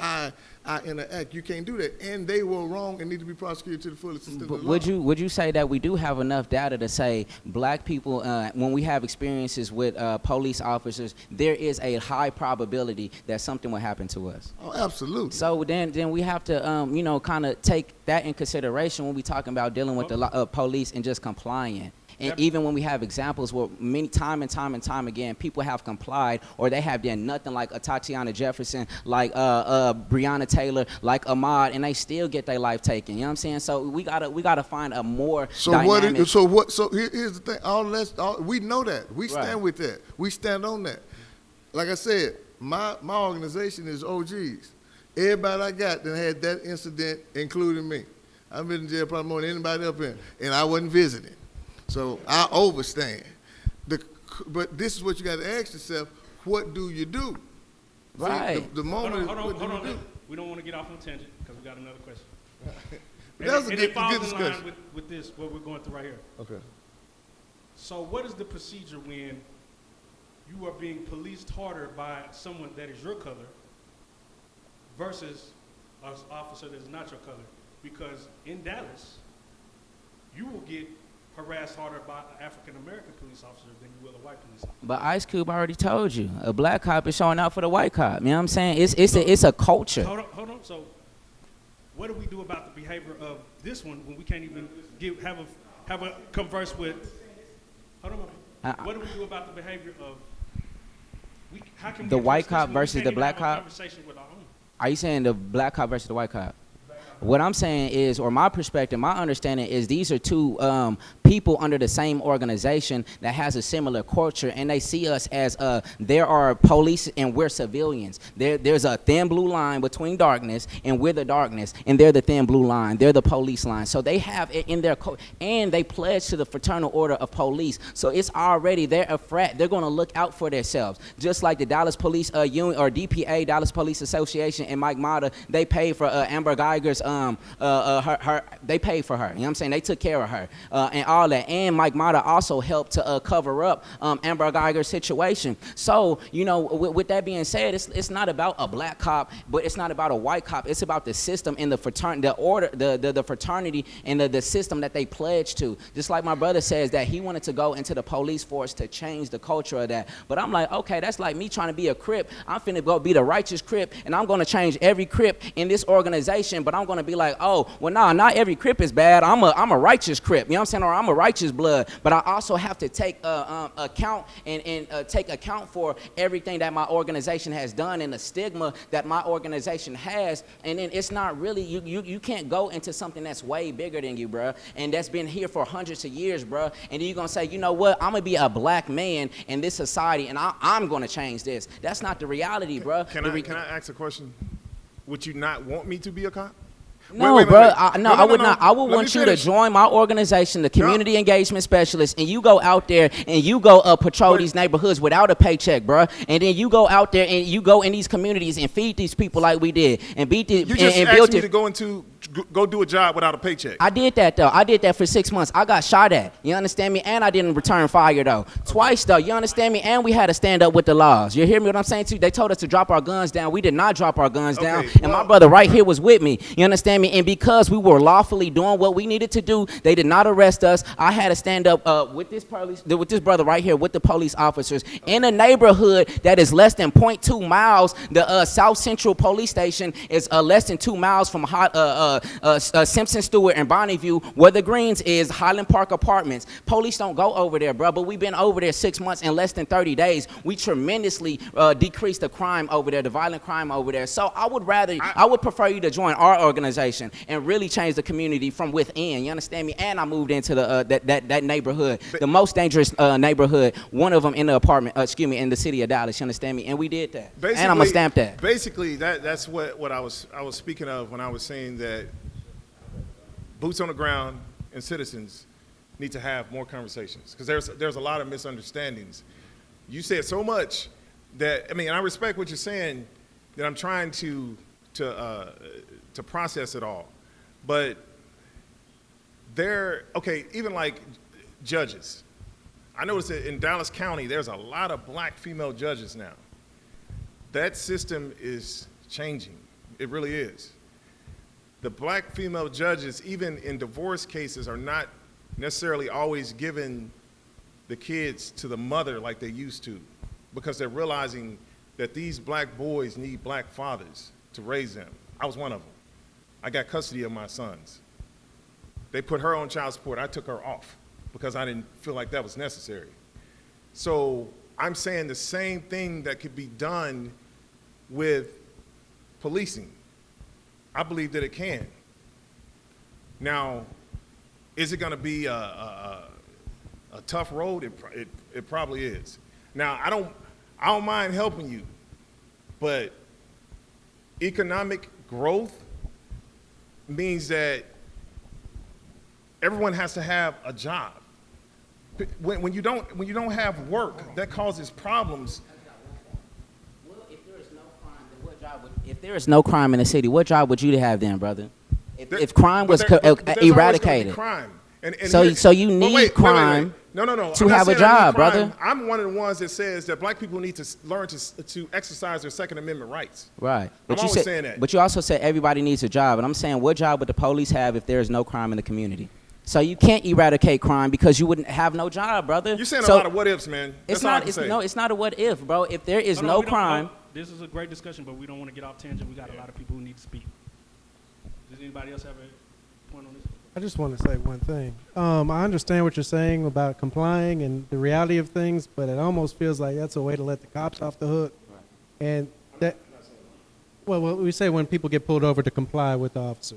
I interact. You can't do that, and they were wrong and need to be prosecuted to the fullest extent of the law. Would you say that we do have enough data to say black people, when we have experiences with police officers, there is a high probability that something will happen to us? Oh, absolutely. So then we have to kind of take that in consideration when we talking about dealing with the police and just complying. And even when we have examples where time and time again, people have complied or they have done nothing, like a Tatiana Jefferson, like Breonna Taylor, like Ahmaud, and they still get their life taken. You know what I'm saying? So we gotta find a more dynamic. So here's the thing. We know that. We stand with that. We stand on that. Like I said, my organization is OGs. Everybody I got that had that incident, including me. I've been in jail probably more than anybody up here, and I wasn't visiting. So I overstand. But this is what you got to ask yourself, what do you do? Right. See, the moment hold on. We don't want to get off on a tangent because we got another question. That's a good falls discussion. in line with this, what we're going through right here. Okay. So what is the procedure when you are being policed harder by someone that is your color versus an officer that is not your color. Because in Dallas, you will get harassed harder by an African-American police officer than you will a white police officer. But Ice Cube already told you, a black cop is showing out for the white cop. You know what I'm saying? It's a culture. Hold on. So, what do we do about the behavior of this one when we can't even have a converse with? Hold on. What do we do about the behavior of? How can The we white address this cop when we versus can't the even black have a cop? conversation with our own? Are you saying the black cop versus the white cop? What I'm saying is, or my perspective, my understanding is these are two people under the same organization that has a similar culture, and they see us as there are police and we're civilians. There's a thin blue line between darkness, and we're the darkness, and they're the thin blue line. They're the police line. So they have it in their and they pledge to the Fraternal Order of Police. So it's already, they're a frat. They're going to look out for themselves. Just like the Dallas Police Union or DPA, Dallas Police Association, and Mike Mata, they paid for Amber Geiger's they paid for her. You know what I'm saying? They took care of her and all that. And Mike Mata also helped to cover up Amber Geiger's situation. So, you know, with that being said, it's not about a black cop, but it's not about a white cop. It's about the system and the fraternity, the order, the fraternity and the system that they pledge to. Just like my brother says that he wanted to go into the police force to change the culture of that. But I'm like, okay, that's like me trying to be a Crip. I'm finna go be the righteous Crip, and I'm gonna change every Crip in this organization, but I'm gonna be like, oh, well, nah, not every Crip is bad. I'm a righteous Crip, you know what I'm saying? Or I'm a righteous blood. But I also have to take account and take account for everything that my organization has done and the stigma that my organization has. And then it's not really, you can't go into something that's way bigger than you, bruh, and that's been here for hundreds of years, bruh. And then you're gonna say, you know what, I'm gonna be a black man in this society, and I'm gonna change this. That's not the reality, bruh. Can I ask a question? Would you not want me to be a cop? No, bro. I would not. I would Let want me you to finish. join my organization, the Community Engagement Specialist, and you go out there and you go patrol these neighborhoods without a paycheck, bro. And then you go out there and you go in these communities and feed these people like we did, and beat the. You just and asked build me it. to go do a job without a paycheck. I did that though. I did that for 6 months. I got shot at. You understand me? And I didn't return fire though. Twice though. You understand me? And we had to stand up with the laws. You hear me? What I'm saying to you? They told us to drop our guns down. We did not drop our guns down. And my brother right here was with me. You understand me? And because we were lawfully doing what we needed to do, they did not arrest us. I had to stand up with this brother right here, with the police officers in a neighborhood that is less than 0.2 miles. The South Central Police Station is less than 2 miles from Simpson Stewart and Bonneview, where the Greens is, Highland Park Apartments. Police don't go over there, bro, but we've been over there 6 months in less than 30 days. We tremendously decreased the crime over there, the violent crime over there. So I would prefer you to join our organization and really change the community from within. You understand me? And I moved into that neighborhood, the most dangerous neighborhood, one of them in the apartment, in the city of Dallas. You understand me? And we did that. And I'm gonna stamp that. Basically, that's what I was speaking of when I was saying that boots on the ground and citizens need to have more conversations, because there's a lot of misunderstandings. You said so much that, I mean, I respect what you're saying, that I'm trying to process it all. But even like judges. I noticed that in Dallas County, there's a lot of black female judges now. That system is changing. It really is. The black female judges, even in divorce cases, are not necessarily always giving the kids to the mother like they used to, because they're realizing that these black boys need black fathers to raise them. I was one of them. I got custody of my sons. They put her on child support. I took her off because I didn't feel like that was necessary. So I'm saying the same thing that could be done with policing. I believe that it can. Now, is it going to be a tough road? It probably is. Now, I don't mind helping you, but economic growth means that everyone has to have a job. When you don't have work, that causes problems. Well, if there is no crime, then what job if there is no crime in the city, what job would you have then, brother? If crime was eradicated. Crime. So you need crime No. to I'm not have a saying I need job, crime. brother. I'm one of the ones that says that black people need to learn to exercise their Second Amendment rights. Right. I'm always said, saying that. But you also said everybody needs a job. And I'm saying, what job would the police have if there is no crime in the community? So you can't eradicate crime because you wouldn't have no job, brother. You're saying so a lot of what ifs, man. That's It's all I not. can It's, say. no, it's not a what if, bro. If there is We no don't- crime, This is a great discussion, but we don't want to get off tangent. We got a lot of people who need to speak. Does anybody else have a point on this? I just want to say one thing. I understand what you're saying about complying and the reality of things, but it almost feels like that's a way to let the cops off the hook. And that, well, we say when people get pulled over to comply with the officer.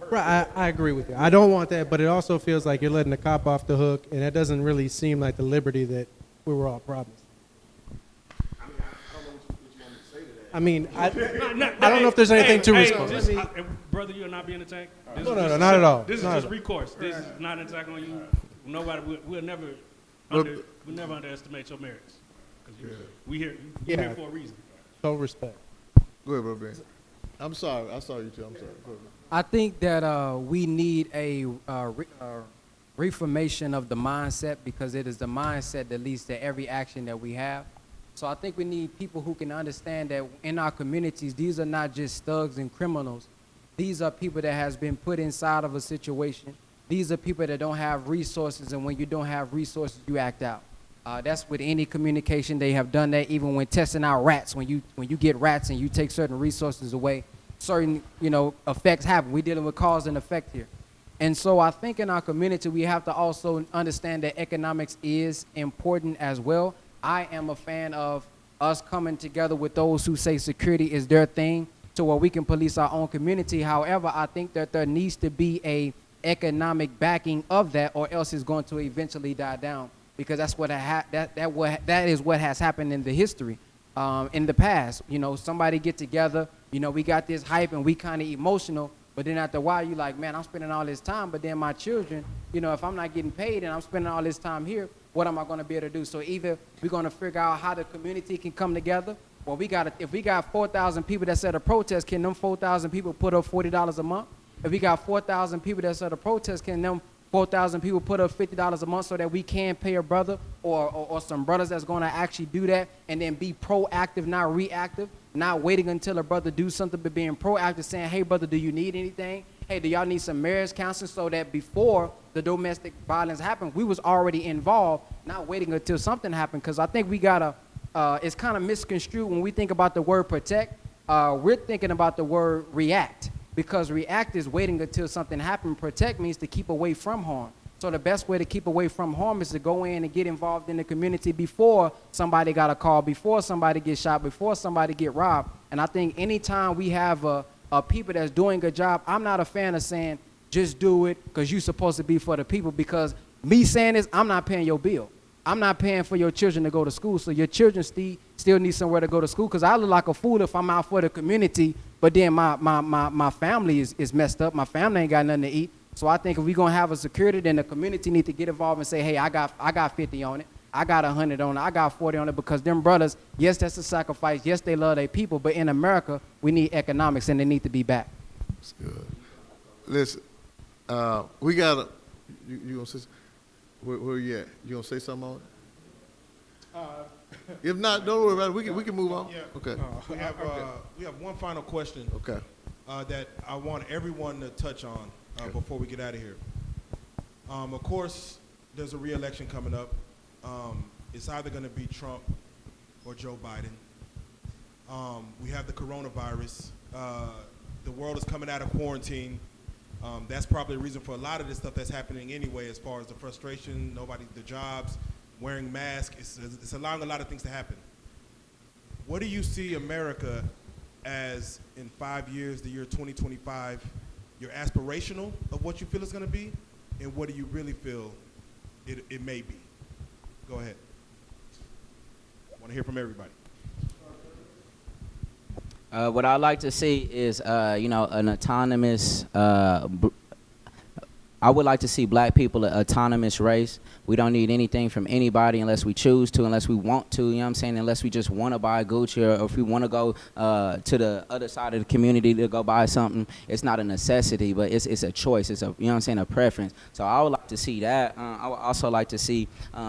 Right, I agree with you. I don't want that, but it also feels like you're letting the cop off the hook, and that doesn't really seem like the liberty that we were all promised. I mean, I don't know if there's anything to respond. Brother, you are not being attacked. No, not at all. This is Not just at all. recourse. This is not an attack on you. Nobody. We'll never underestimate your merits. Because you're here for a reason. Total respect. Go ahead, bro, Ben. I'm sorry. I saw you too. I'm sorry. Go ahead. I think that we need a reformation of the mindset, because it is the mindset that leads to every action that we have. So I think we need people who can understand that in our communities, these are not just thugs and criminals. These are people that has been put inside of a situation. These are people that don't have resources, and when you don't have resources, you act out. That's with any communication. They have done that even when testing out rats. When you get rats and you take certain resources away, certain effects happen. We're dealing with cause and effect here. And so I think in our community, we have to also understand that economics is important as well. I am a fan of us coming together with those who say security is their thing to where we can police our own community. However, I think that there needs to be a economic backing of that, or else it's going to eventually die down, because that's what that is what has happened in the history. In the past, somebody get together, we got this hype and we kind of emotional, but then after a while you like, man, I'm spending all this time, but then my children, if I'm not getting paid and I'm spending all this time here, what am I going to be able to do? So either we're going to figure out how the community can come together, or if we got 4,000 people that set a protest, can them 4,000 people put up $40 a month? If we got 4,000 people that set a protest, can them 4,000 people put up $50 a month so that we can pay a brother or some brothers that's going to actually do that, and then be proactive, not reactive, not waiting until a brother do something, but being proactive, saying, hey, brother, do you need anything? Hey, do y'all need some marriage counseling? So that before the domestic violence happened, we was already involved, not waiting until something happened. Because I think we got to, it's kind of misconstrued when we think about the word protect. We're thinking about the word react, because react is waiting until something happened. Protect means to keep away from harm. So the best way to keep away from harm is to go in and get involved in the community before somebody got a call, before somebody gets shot, before somebody get robbed. And I think anytime we have people that's doing a job, I'm not a fan of saying, just do it because you're supposed to be for the people, because me saying this, I'm not paying your bill. I'm not paying for your children to go to school, so your children still need somewhere to go to school, because I look like a fool if I'm out for the community, but then my family is messed up. My family ain't got nothing to eat. So I think if we're going to have a security, then the community need to get involved and say, hey, I got 50 on it. I got 100 on it. I got 40 on it, because them brothers, yes, that's a sacrifice. Yes, they love their people. But in America, we need economics, and they need to be back. That's good. Listen, we got to, you going to say, where you at? You going to say something on it? If not, don't worry about it. We can move on. Yeah. Okay. We have one final question. Okay. That I want everyone to touch on before we get out of here. Of course, there's a re-election coming up. It's either going to be Trump or Joe Biden. We have the coronavirus. The world is coming out of quarantine. That's probably the reason for a lot of this stuff that's happening anyway, as far as the frustration, the jobs, wearing masks. It's allowing a lot of things to happen. What do you see America as in 5 years, the year 2025? Your aspirational of what you feel is going to be, and what do you really feel it may be? Go ahead. I want to hear from everybody. What I'd like to see is, an autonomous I would like to see black people an autonomous race. We don't need anything from anybody unless we choose to, unless we want to, you know what I'm saying? Unless we just want to buy Gucci or if we want to go to the other side of the community to go buy something. It's not a necessity, but it's a choice. It's a, you know what I'm saying, a preference. So I would like to see that. I would also like to see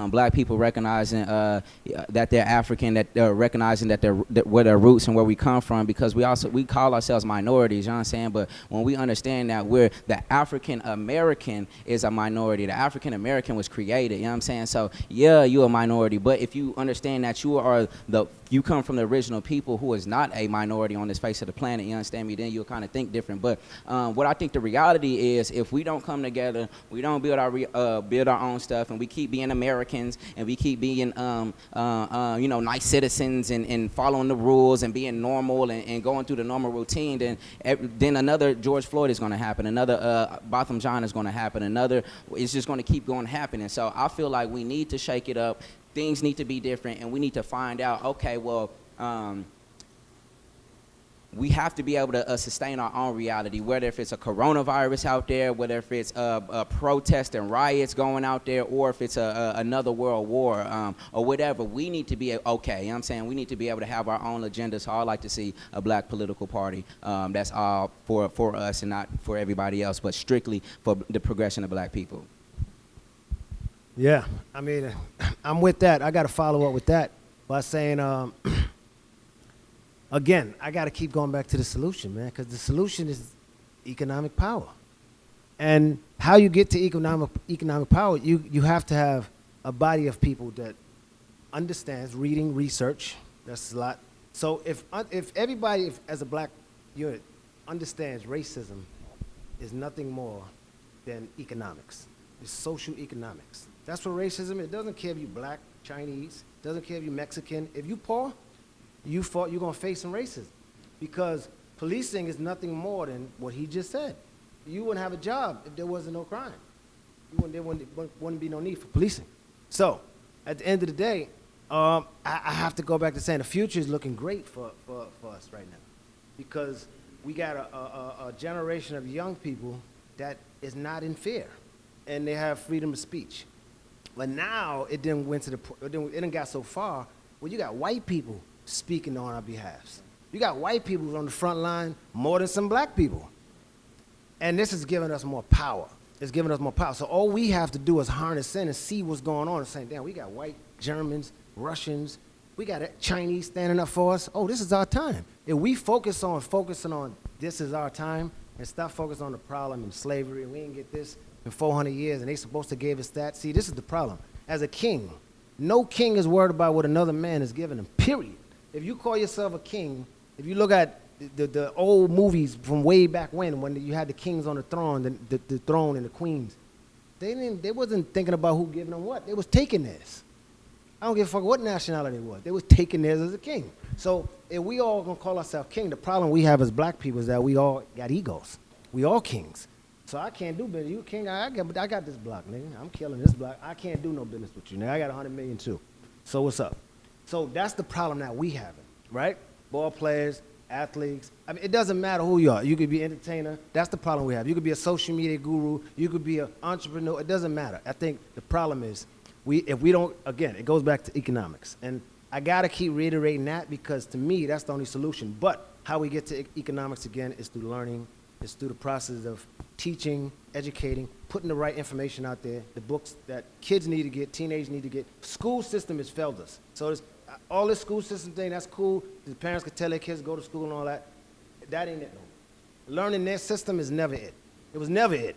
black people recognizing that they're African, that they're recognizing that where their roots and where we come from, because we call ourselves minorities, you know what I'm saying? But when we understand that the African American is a minority, the African American was created, you know what I'm saying? So yeah, you're a minority, but if you understand that you come from the original people who is not a minority on this face of the planet, you understand me, then you'll kind of think different. But what I think the reality is, if we don't come together, we don't build our own stuff, and we keep being Americans, and we keep being nice citizens and following the rules and being normal and going through the normal routine, then another George Floyd is going to happen, another Botham Jean is going to happen, it's just going to keep going happening. So I feel like we need to shake it up. Things need to be different, and we need to find out, okay, well, we have to be able to sustain our own reality, whether if it's a coronavirus out there, whether if it's a protest and riots going out there, or if it's another world war or whatever. We need to be okay, you know what I'm saying? We need to be able to have our own agenda. So I like to see a black political party that's all for us and not for everybody else, but strictly for the progression of black people. Yeah, I mean, I'm with that. I got to follow up with that by saying, again, I got to keep going back to the solution, man, because the solution is economic power. And how you get to economic power, you have to have a body of people that understands reading, research. That's a lot. So if everybody, as a black unit, understands racism is nothing more than economics. It's social economics. That's what racism is. It doesn't care if you're black, Chinese, doesn't care if you're Mexican. If you poor, you're going to face some racism, because policing is nothing more than what he just said. You wouldn't have a job if there wasn't no crime. There wouldn't be no need for policing. So at the end of the day, I have to go back to saying the future is looking great for us right now, because we got a generation of young people that is not in fear, and they have freedom of speech. But now it didn't got so far where you got white people speaking on our behalf. You got white people on the front line more than some black people. And this is giving us more power. It's giving us more power. So all we have to do is harness in and see what's going on and say, damn, we got white, Germans, Russians, we got Chinese standing up for us. Oh, this is our time. If we focusing on this is our time and stop focusing on the problem and slavery, and we didn't get this in 400 years and they supposed to give us that. See, this is the problem. As a king, no king is worried about what another man is giving him, period. If you call yourself a king, if you look at the old movies from way back when you had the kings on the throne, the throne and the queens, they wasn't thinking about who giving them what. They was taking theirs. I don't give a fuck what nationality it was. They was taking theirs as a king. So if we all gonna call ourselves king, the problem we have as black people is that we all got egos. We all kings. So I can't do business. You a king, I got this block, nigga. I'm killing this block. I can't do no business with you, nigga. I got 100 million too. So what's up? So that's the problem that we having, right? Ball players, athletes. I mean, it doesn't matter who you are. You could be an entertainer. That's the problem we have. You could be a social media guru. You could be an entrepreneur. It doesn't matter. I think the problem is if we don't, again, it goes back to economics. And I got to keep reiterating that, because to me, that's the only solution. But how we get to economics again is through learning. It's through the process of teaching, educating, putting the right information out there, the books that kids need to get, teenagers need to get. School system has failed us. So all this school system thing, that's cool. The parents could tell their kids to go to school and all that. That ain't it no more. Learning their system is never it. It was never it.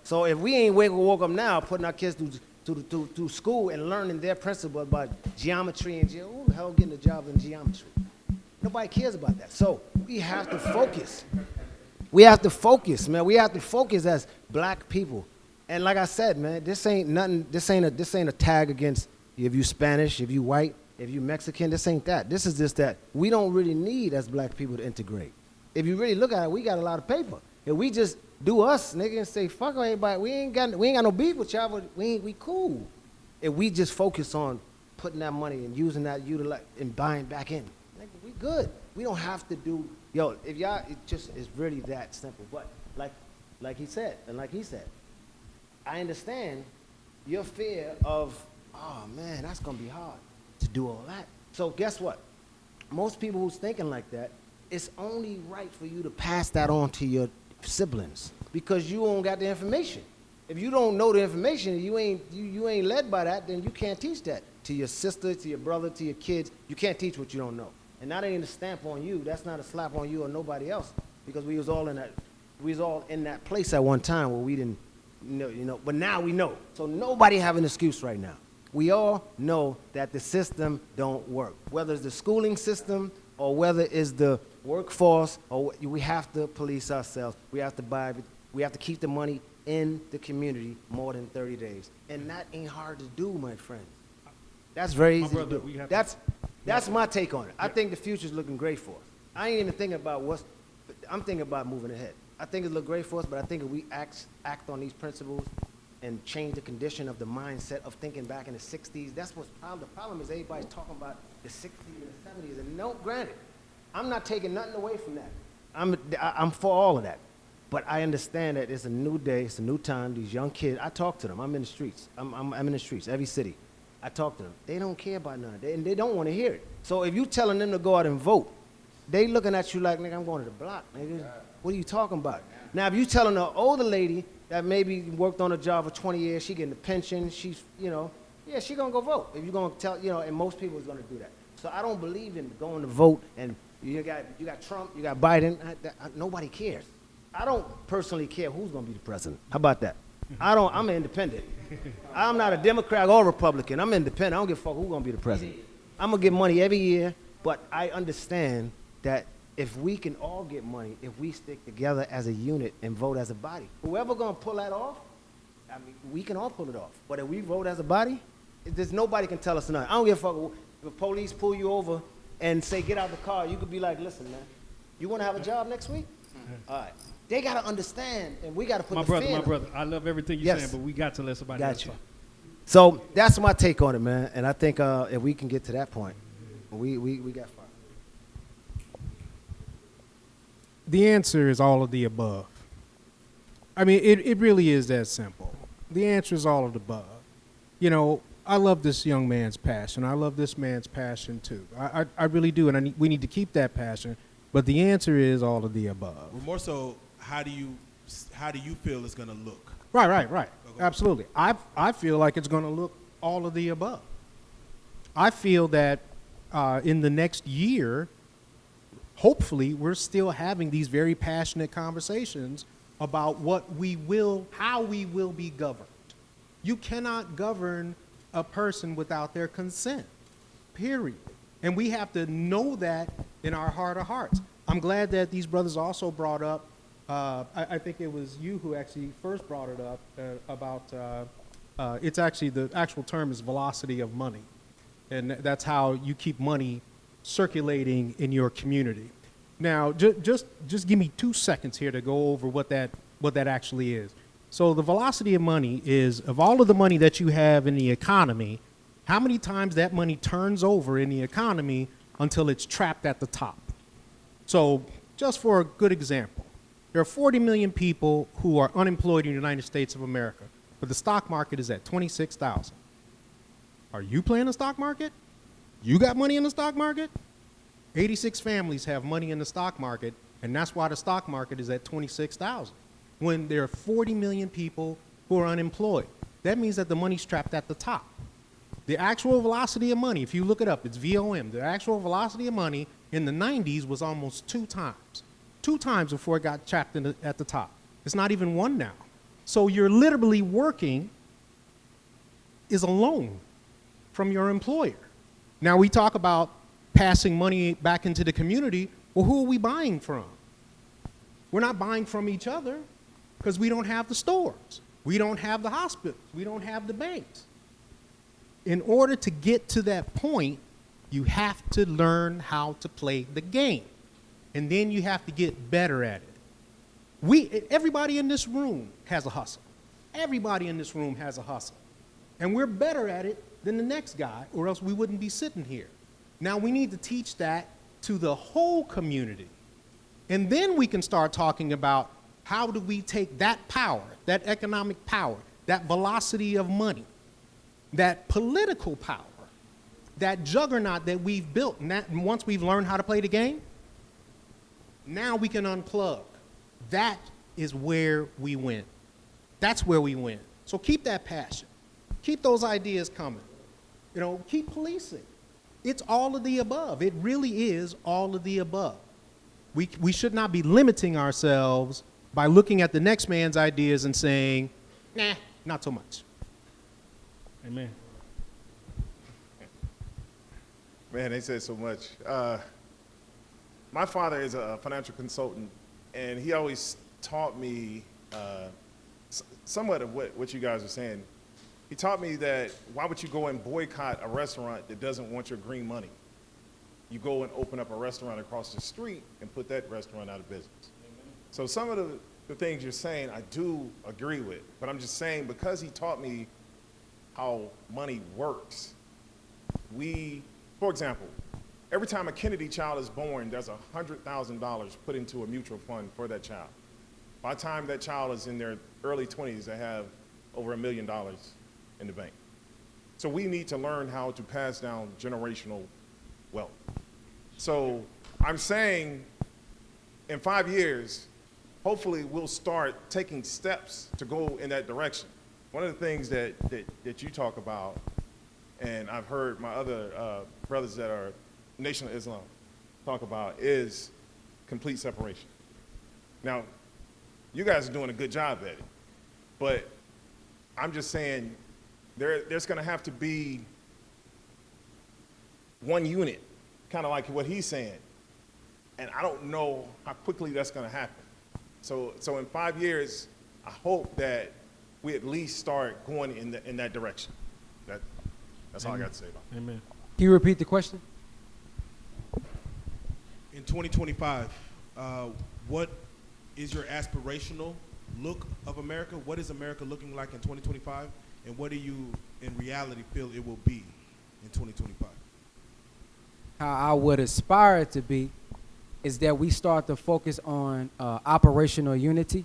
So if we ain't woke up now putting our kids through school and learning their principle about geometry and who the hell getting a job in geometry? Nobody cares about that. So we have to focus. We have to focus, man. We have to focus as black people. And like I said, man, this ain't nothing. This ain't a tag against if you Spanish, if you white, if you Mexican. This ain't that. This is just that we don't really need as black people to integrate. If you really look at it, we got a lot of paper. If we just do us, nigga, and say fuck everybody, we ain't got no beef with y'all, but we cool. If we just focus on putting that money and using that and buying back in, nigga, we good. We don't have to do. Yo, if y'all, it's really that simple. But like he said, I understand your fear of, oh man, that's gonna be hard to do all that. So guess what? Most people who's thinking like that, it's only right for you to pass that on to your siblings because you don't got the information. If you don't know the information, you ain't led by that, then you can't teach that to your sister, to your brother, to your kids. You can't teach what you don't know. And that ain't a stamp on you. That's not a slap on you or nobody else because we was all in that place at one time where we didn't know, but now we know. So nobody have an excuse right now. We all know that the system don't work. Whether it's the schooling system or whether it's the workforce, or we have to police ourselves. We have to keep the money in the community more than 30 days. And that ain't hard to do, my friend. That's very easy to do. That's my take on it. I think the future's looking great for us. I ain't even thinking about I'm thinking about moving ahead. I think it look great for us, but I think if we act on these principles and change the condition of the mindset of thinking back in the 60s, that's what's the problem is everybody's talking about the 60s and the 70s. And no, granted, I'm not taking nothing away from that. I'm for all of that. But I understand that it's a new day, it's a new time. These young kids, I talk to them. I'm in the streets. I'm in the streets, every city. I talk to them. They don't care about none. And they don't want to hear it. So if you telling them to go out and vote, they looking at you like, nigga, I'm going to the block, nigga. What are you talking about? Now, if you telling an older lady that maybe worked on a job for 20 years, she getting a pension, she's, yeah, she gonna go vote. If you're gonna tell, and most people is gonna do that. So I don't believe in going to vote and you got Trump, you got Biden. Nobody cares. I don't personally care who's gonna be the president. How about that? I'm an independent. I'm not a Democrat or Republican. I'm independent. I don't give a fuck who's gonna be the president. I'm gonna get money every year, but I understand that if we can all get money, if we stick together as a unit and vote as a body, whoever gonna pull that off, I mean, we can all pull it off. But if we vote as a body, there's nobody can tell us nothing. I don't give a fuck if the police pull you over and say, get out the car, you could be like, listen, man, you wanna have a job next week? All right. They gotta understand, and we gotta put the fear in. My brother, I love everything you're saying, but we got to let somebody else talk. So that's my take on it, man. And I think if we can get to that point, we got far. The answer is all of the above. I mean, it really is that simple. The answer is all of the above. I love this young man's passion. I love this man's passion too. I really do, and we need to keep that passion. But the answer is all of the above. Well, more so, how do you feel it's going to look? Right. Absolutely. I feel like it's going to look all of the above. I feel that in the next year, hopefully, we're still having these very passionate conversations about how we will be governed. You cannot govern a person without their consent, period. And we have to know that in our heart of hearts. I'm glad that these brothers also brought up, I think it was you who actually first brought it up, about, it's actually, the actual term is velocity of money. And that's how you keep money circulating in your community. Now, just give me 2 seconds here to go over what that actually is. So the velocity of money is, of all of the money that you have in the economy, how many times that money turns over in the economy until it's trapped at the top. So just for a good example, there are 40 million people who are unemployed in the United States of America, but the stock market is at 26,000. Are you playing the stock market? You got money in the stock market? 86 families have money in the stock market, and that's why the stock market is at 26,000. When there are 40 million people who are unemployed, that means that the money's trapped at the top. The actual velocity of money, if you look it up, it's VOM. The actual velocity of money in the 90s was almost 2 times. 2 times before it got trapped at the top. It's not even 1 now. So you're literally working is a loan from your employer. Now we talk about passing money back into the community. Well, who are we buying from? We're not buying from each other because we don't have the stores. We don't have the hospitals. We don't have the banks. In order to get to that point, you have to learn how to play the game. And then you have to get better at it. Everybody in this room has a hustle. Everybody in this room has a hustle. And we're better at it than the next guy, or else we wouldn't be sitting here. Now we need to teach that to the whole community. And then we can start talking about how do we take that power, that economic power, that velocity of money, that political power, that juggernaut that we've built. And that, once we've learned how to play the game, now we can unplug. That is where we win. That's where we win. So keep that passion. Keep those ideas coming. You know, keep policing. It's all of the above. It really is all of the above. We should not be limiting ourselves by looking at the next man's ideas and saying, nah, not so much. Amen. Man, they said so much. My father is a financial consultant, and he always taught me somewhat of what you guys are saying. He taught me that why would you go and boycott a restaurant that doesn't want your green money? You go and open up a restaurant across the street and put that restaurant out of business. Amen. So some of the things you're saying, I do agree with, but I'm just saying because he taught me how money works, for example, every time a Kennedy child is born, there's $100,000 put into a mutual fund for that child. By the time that child is in their early 20s, they have over $1 million in the bank. So we need to learn how to pass down generational wealth. So I'm saying in 5 years, hopefully we'll start taking steps to go in that direction. One of the things that you talk about, and I've heard my other brothers that are Nation of Islam talk about, is complete separation. Now, you guys are doing a good job at it, but I'm just saying there's going to have to be one unit, kind of like what he's saying, and I don't know how quickly that's going to happen. So in 5 years, I hope that we at least start going in that direction. That's all I got to say about it. Amen. Can you repeat the question? In 2025, what is your aspirational look of America? What is America looking like in 2025? And what do you, in reality, feel it will be in 2025? How I would aspire it to be is that we start to focus on operational unity.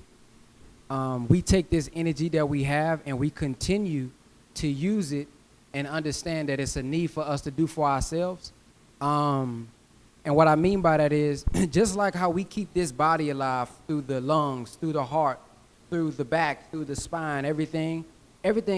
We take this energy that we have and we continue to use it and understand that it's a need for us to do for ourselves. And what I mean by that is just like how we keep this body alive through the lungs, through the heart, through the back, through the spine, everything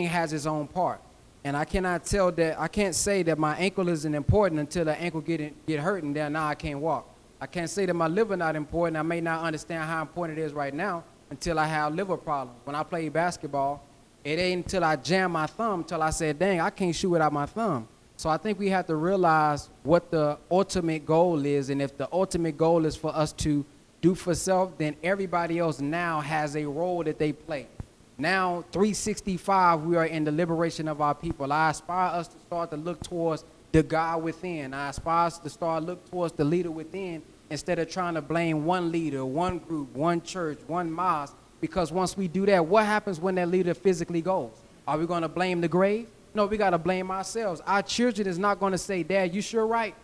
has its own part. And I can't say that my ankle isn't important until the ankle get hurt and then now I can't walk. I can't say that my liver not important. I may not understand how important it is right now until I have liver problems. When I play basketball, it ain't until I jam my thumb till I said, dang, I can't shoot without my thumb. So I think we have to realize what the ultimate goal is, and if the ultimate goal is for us to do for self, then everybody else now has a role that they play. Now, 365, we are in the liberation of our people. I aspire us to start to look towards the God within. I aspire us to start to look towards the leader within instead of trying to blame one leader, one group, one church, one mosque, because once we do that, what happens when that leader physically goes? Are we going to blame the grave? No, we got to blame ourselves. Our children is not going to say, Dad, you sure right.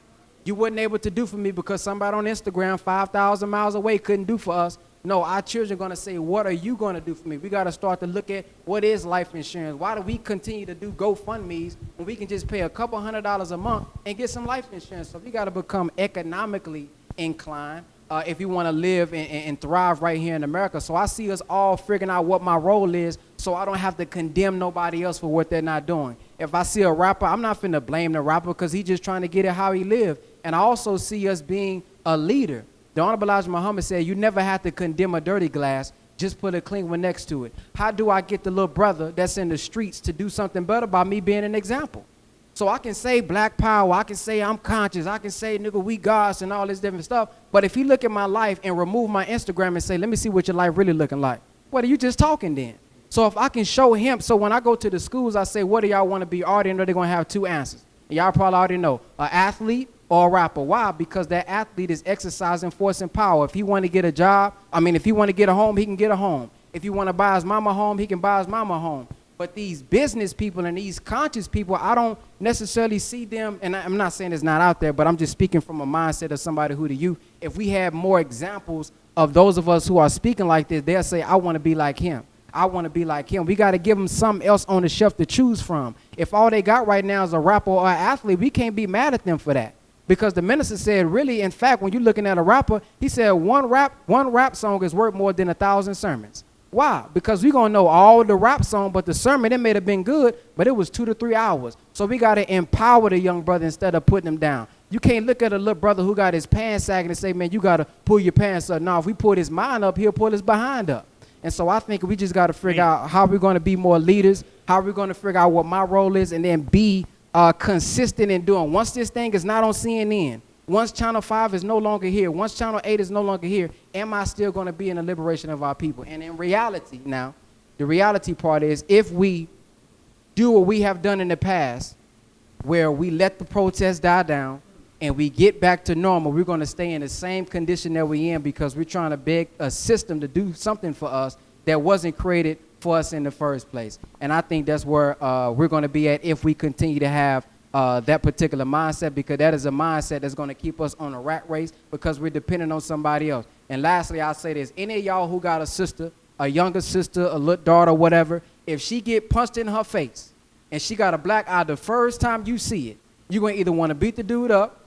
You wasn't able to do for me because somebody on Instagram 5,000 miles away couldn't do for us. No, our children are going to say, what are you going to do for me? We got to start to look at what is life insurance. Why do we continue to do GoFundMes when we can just pay a couple $100 a month and get some life insurance? So we got to become economically inclined if we want to live and thrive right here in America. So I see us all figuring out what my role is so I don't have to condemn nobody else for what they're not doing. If I see a rapper, I'm not finna blame the rapper because he's just trying to get it how he live. And I also see us being a leader. The Honorable Elijah Muhammad said, you never have to condemn a dirty glass, just put a clean one next to it. How do I get the little brother that's in the streets to do something better by me being an example? So I can say black power, I can say I'm conscious, I can say, nigga, we gods and all this different stuff. But if you look at my life and remove my Instagram and say, let me see what your life really looking like, what are you just talking then? So if I can show him, so when I go to the schools, I say, what do y'all want to be? Already know they're going to have two answers. And y'all probably already know, an athlete or a rapper. Why? Because that athlete is exercising force and power. If he want to get a job, if he want to get a home, he can get a home. If he want to buy his mama a home, he can buy his mama a home. But these business people and these conscious people, I don't necessarily see them, and I'm not saying it's not out there, but I'm just speaking from a mindset of somebody who to you. If we have more examples of those of us who are speaking like this, they'll say, I want to be like him. I want to be like him. We got to give them something else on the shelf to choose from. If all they got right now is a rapper or an athlete, we can't be mad at them for that. Because the minister said, really, in fact, when you're looking at a rapper, he said one rap song is worth more than 1,000 sermons. Why? Because we're going to know all the rap song, but the sermon, it may have been good, but it was 2 to 3 hours. So we got to empower the young brother instead of putting him down. You can't look at a little brother who got his pants sagging and say, man, you got to pull your pants up. Now, if we pull his mind up, he'll pull his behind up. And so I think we just got to figure out how we're going to be more leaders, how we're going to figure out what my role is, and then be consistent in doing. Once this thing is not on CNN, once Channel 5 is no longer here, once Channel 8 is no longer here, am I still going to be in the liberation of our people? And in reality now, the reality part is if we do what we have done in the past, where we let the protests die down and we get back to normal, we're going to stay in the same condition that we're in because we're trying to beg a system to do something for us that wasn't created for us in the first place. And I think that's where we're going to be at if we continue to have that particular mindset, because that is a mindset that's going to keep us on a rat race because we're dependent on somebody else. And lastly, I'll say this. Any of y'all who got a sister, a younger sister, a little daughter, whatever, if she get punched in her face and she got a black eye the first time you see it, you're going to either want to beat the dude up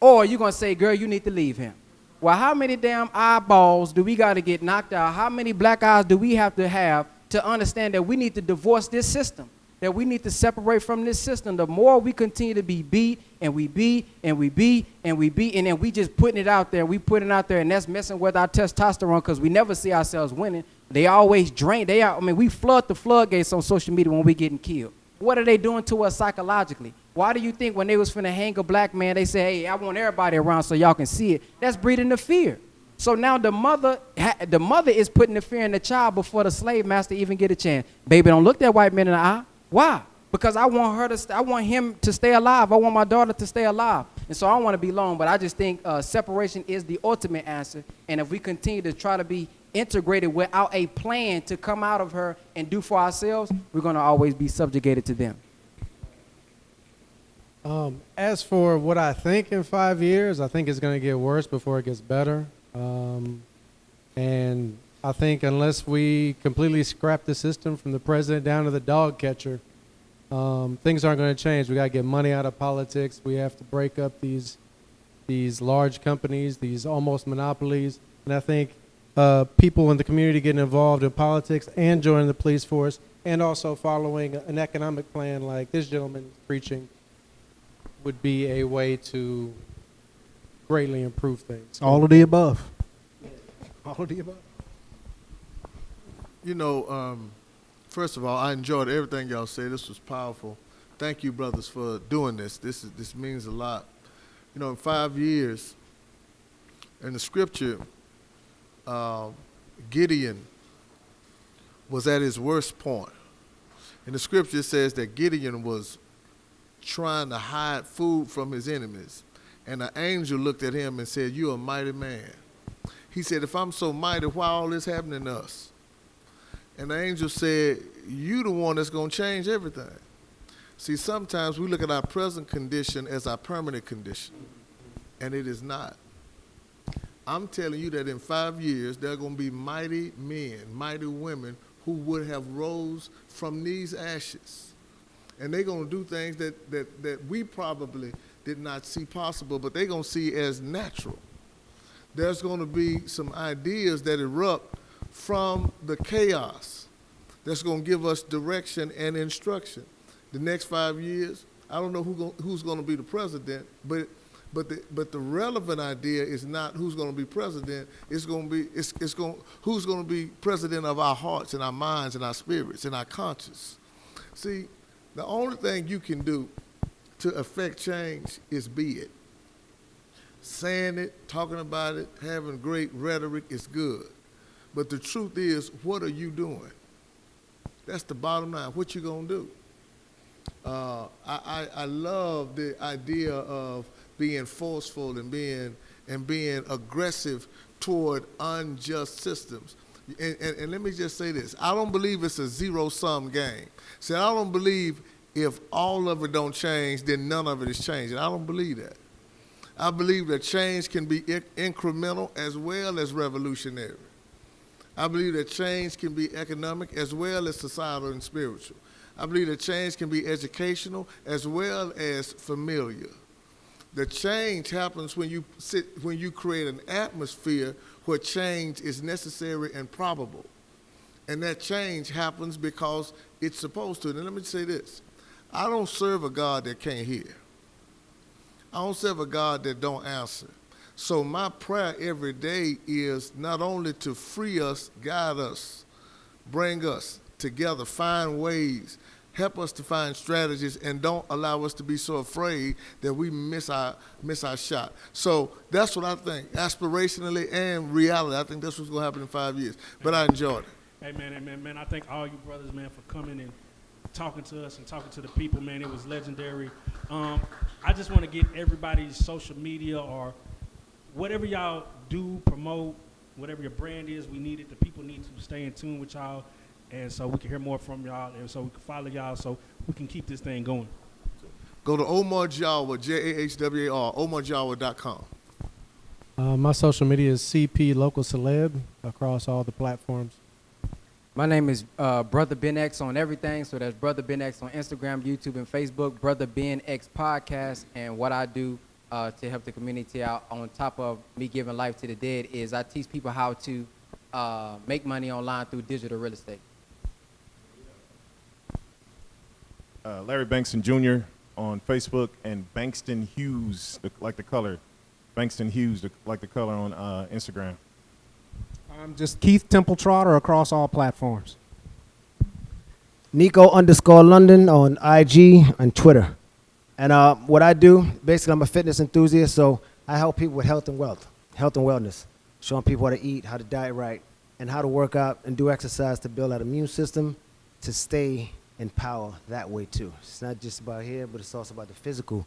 or you're going to say, girl, you need to leave him. Well, how many damn eyeballs do we got to get knocked out? How many black eyes do we have to understand that we need to divorce this system? That we need to separate from this system. The more we continue to be beat and we beat and we beat and we beat, and then we just putting it out there, we put it out there, and that's messing with our testosterone because we never see ourselves winning. They always drain. We flood the floodgates on social media when we getting killed. What are they doing to us psychologically? Why do you think when they was finna hang a black man, they say, hey, I want everybody around so y'all can see it? That's breeding the fear. So now the mother is putting the fear in the child before the slave master even get a chance. Baby, don't look that white man in the eye. Why? Because I want him to stay alive. I want my daughter to stay alive. And so I don't want to be long, but I just think separation is the ultimate answer. And if we continue to try to be integrated without a plan to come out of her and do for ourselves, we're going to always be subjugated to them. As for what I think in 5 years, I think it's going to get worse before it gets better. And I think unless we completely scrap the system from the president down to the dog catcher, things aren't going to change. We got to get money out of politics. We have to break up these large companies, these almost monopolies. And I think people in the community getting involved in politics and joining the police force and also following an economic plan like this gentleman is preaching would be a way to greatly improve things. All of the above. All of the above. You know, first of all, I enjoyed everything y'all said. This was powerful. Thank you, brothers, for doing this. This means a lot. You know, in 5 years, in the scripture, Gideon was at his worst point. In the scripture, it says that Gideon was trying to hide food from his enemies. And an angel looked at him and said, "You're a mighty man." He said, "If I'm so mighty, why all this happening to us?" And the angel said, "You the one that's going to change everything." See, sometimes we look at our present condition as our permanent condition, and it is not. I'm telling you that in 5 years, there are going to be mighty men, mighty women who would have rose from these ashes. And they're going to do things that we probably did not see possible, but they're going to see as natural. There's going to be some ideas that erupt from the chaos that's going to give us direction and instruction. The next 5 years, I don't know who's going to be the president, but the relevant idea is not who's going to be president. It's going to be who's going to be president of our hearts and our minds and our spirits and our conscience. See, the only thing you can do to affect change is be it. Saying it, talking about it, having great rhetoric is good. But the truth is, what are you doing? That's the bottom line. What you gonna do? I love the idea of being forceful and being aggressive toward unjust systems. And let me just say this. I don't believe it's a zero-sum game. See, I don't believe if all of it don't change, then none of it is changing. I don't believe that. I believe that change can be incremental as well as revolutionary. I believe that change can be economic as well as societal and spiritual. I believe that change can be educational as well as familiar. The change happens when you create an atmosphere where change is necessary and probable. And that change happens because it's supposed to. And let me say this. I don't serve a God that can't hear. I don't serve a God that don't answer. So my prayer every day is not only to free us, guide us, bring us together, find ways, help us to find strategies, and don't allow us to be so afraid that we miss our shot. So that's what I think, aspirationally and reality. I think that's what's going to happen in 5 years. But I enjoyed it. Hey, man, I thank all you brothers, man, for coming and talking to us and talking to the people, man. It was legendary. I just want to get everybody's social media or whatever y'all do, promote, whatever your brand is, we need it. The people need to stay in tune with y'all, and so we can hear more from y'all, and so we can follow y'all, so we can keep this thing going. Go to Omar Jawa, Jahwar, OmarJawa.com. My social media is CP Local Celeb across all the platforms. My name is Brother Ben X on everything, so that's Brother Ben X on Instagram, YouTube, and Facebook, Brother Ben X Podcast, and what I do to help the community out on top of me giving life to the dead is I teach people how to make money online through digital real estate. Larry Bankston Jr. on Facebook, and Bankston Hughes, like the color. Bankston Hughes, like the color, on Instagram. I'm just Keith Temple Trotter across all platforms. Nikko_London on IG and Twitter. And what I do, basically, I'm a fitness enthusiast, so I help people with health and wellness, showing people how to eat, how to diet right, and how to work out and do exercise to build that immune system to stay in power that way too. It's not just about here, but it's also about the physical,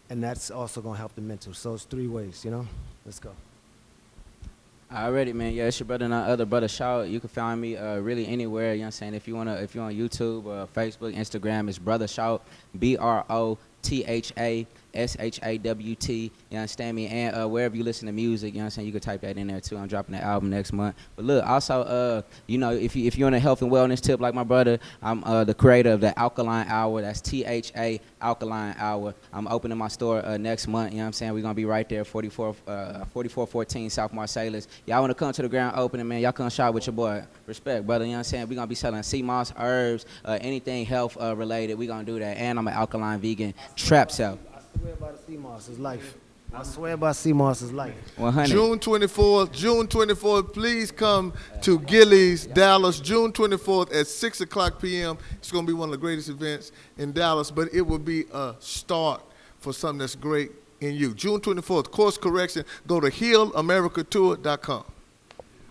and that's also going to help the mental. So it's 3 ways, you know? Let's go. Already, man. Yeah, it's your brother and our other brother Shawt. You can find me really anywhere. You know what I'm saying? If you're on YouTube, Facebook, Instagram, it's Brother Shawt, BROTHASHAWT. You understand me? And wherever you listen to music, you know what I'm saying? You can type that in there too. I'm dropping the album next month. But look, also, you know, if you're on a health and wellness tip like my brother, I'm the creator of the Alkaline Hour. That's THA Alkaline Hour. I'm opening my store next month. You know what I'm saying? We're gonna be right there, 4414 South Marsalis. Y'all wanna come to the grand opening, man? Y'all come shop with your boy. Respect, brother. You know what I'm saying? We're gonna be selling sea moss, herbs, anything health related. We're gonna do that. And I'm an alkaline vegan trap cell. I swear by the sea moss is life. I swear by sea moss is life. 100. June 24th, please come to Gillies, Dallas, June 24th at 6 o'clock p.m. It's going to be one of the greatest events in Dallas, but it will be a start for something that's great in you. June 24th, course correction, go to healamericatour.com.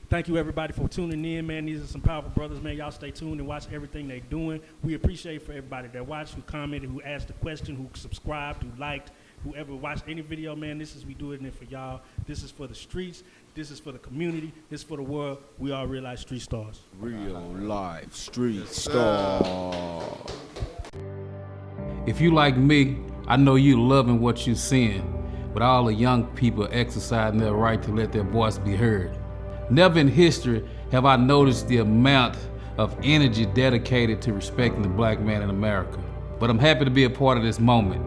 Thank you, everybody, for tuning in, man. These are some powerful brothers, man. Y'all stay tuned and watch everything they're doing. We appreciate for everybody that watched, who commented, who asked the question, who subscribed, who liked, whoever watched any video, man. We doing it for y'all. This is for the streets. This is for the community. This is for the world. We are RealLyfe Street Stars. RealLyfe Street Stars. If you like me, I know you loving what you're seeing, with all the young people exercising their right to let their voice be heard. Never in history have I noticed the amount of energy dedicated to respecting the black man in America. But I'm happy to be a part of this moment.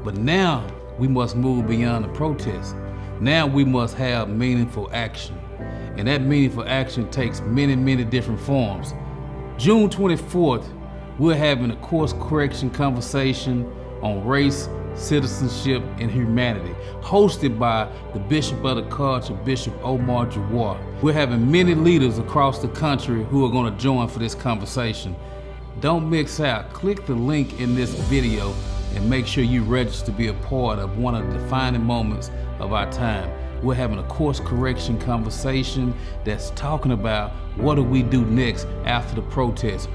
But now we must move beyond the protest. Now we must have meaningful action. And that meaningful action takes many, many different forms. June 24th, we're having a course correction conversation on race, citizenship, and humanity, hosted by the Bishop of the Culture, Bishop Omar Jawa. We're having many leaders across the country who are going to join for this conversation. Don't mix out. Click the link in this video and make sure you register to be a part of one of the defining moments of our time. We're having a course correction conversation that's talking about what do we do next after the protest.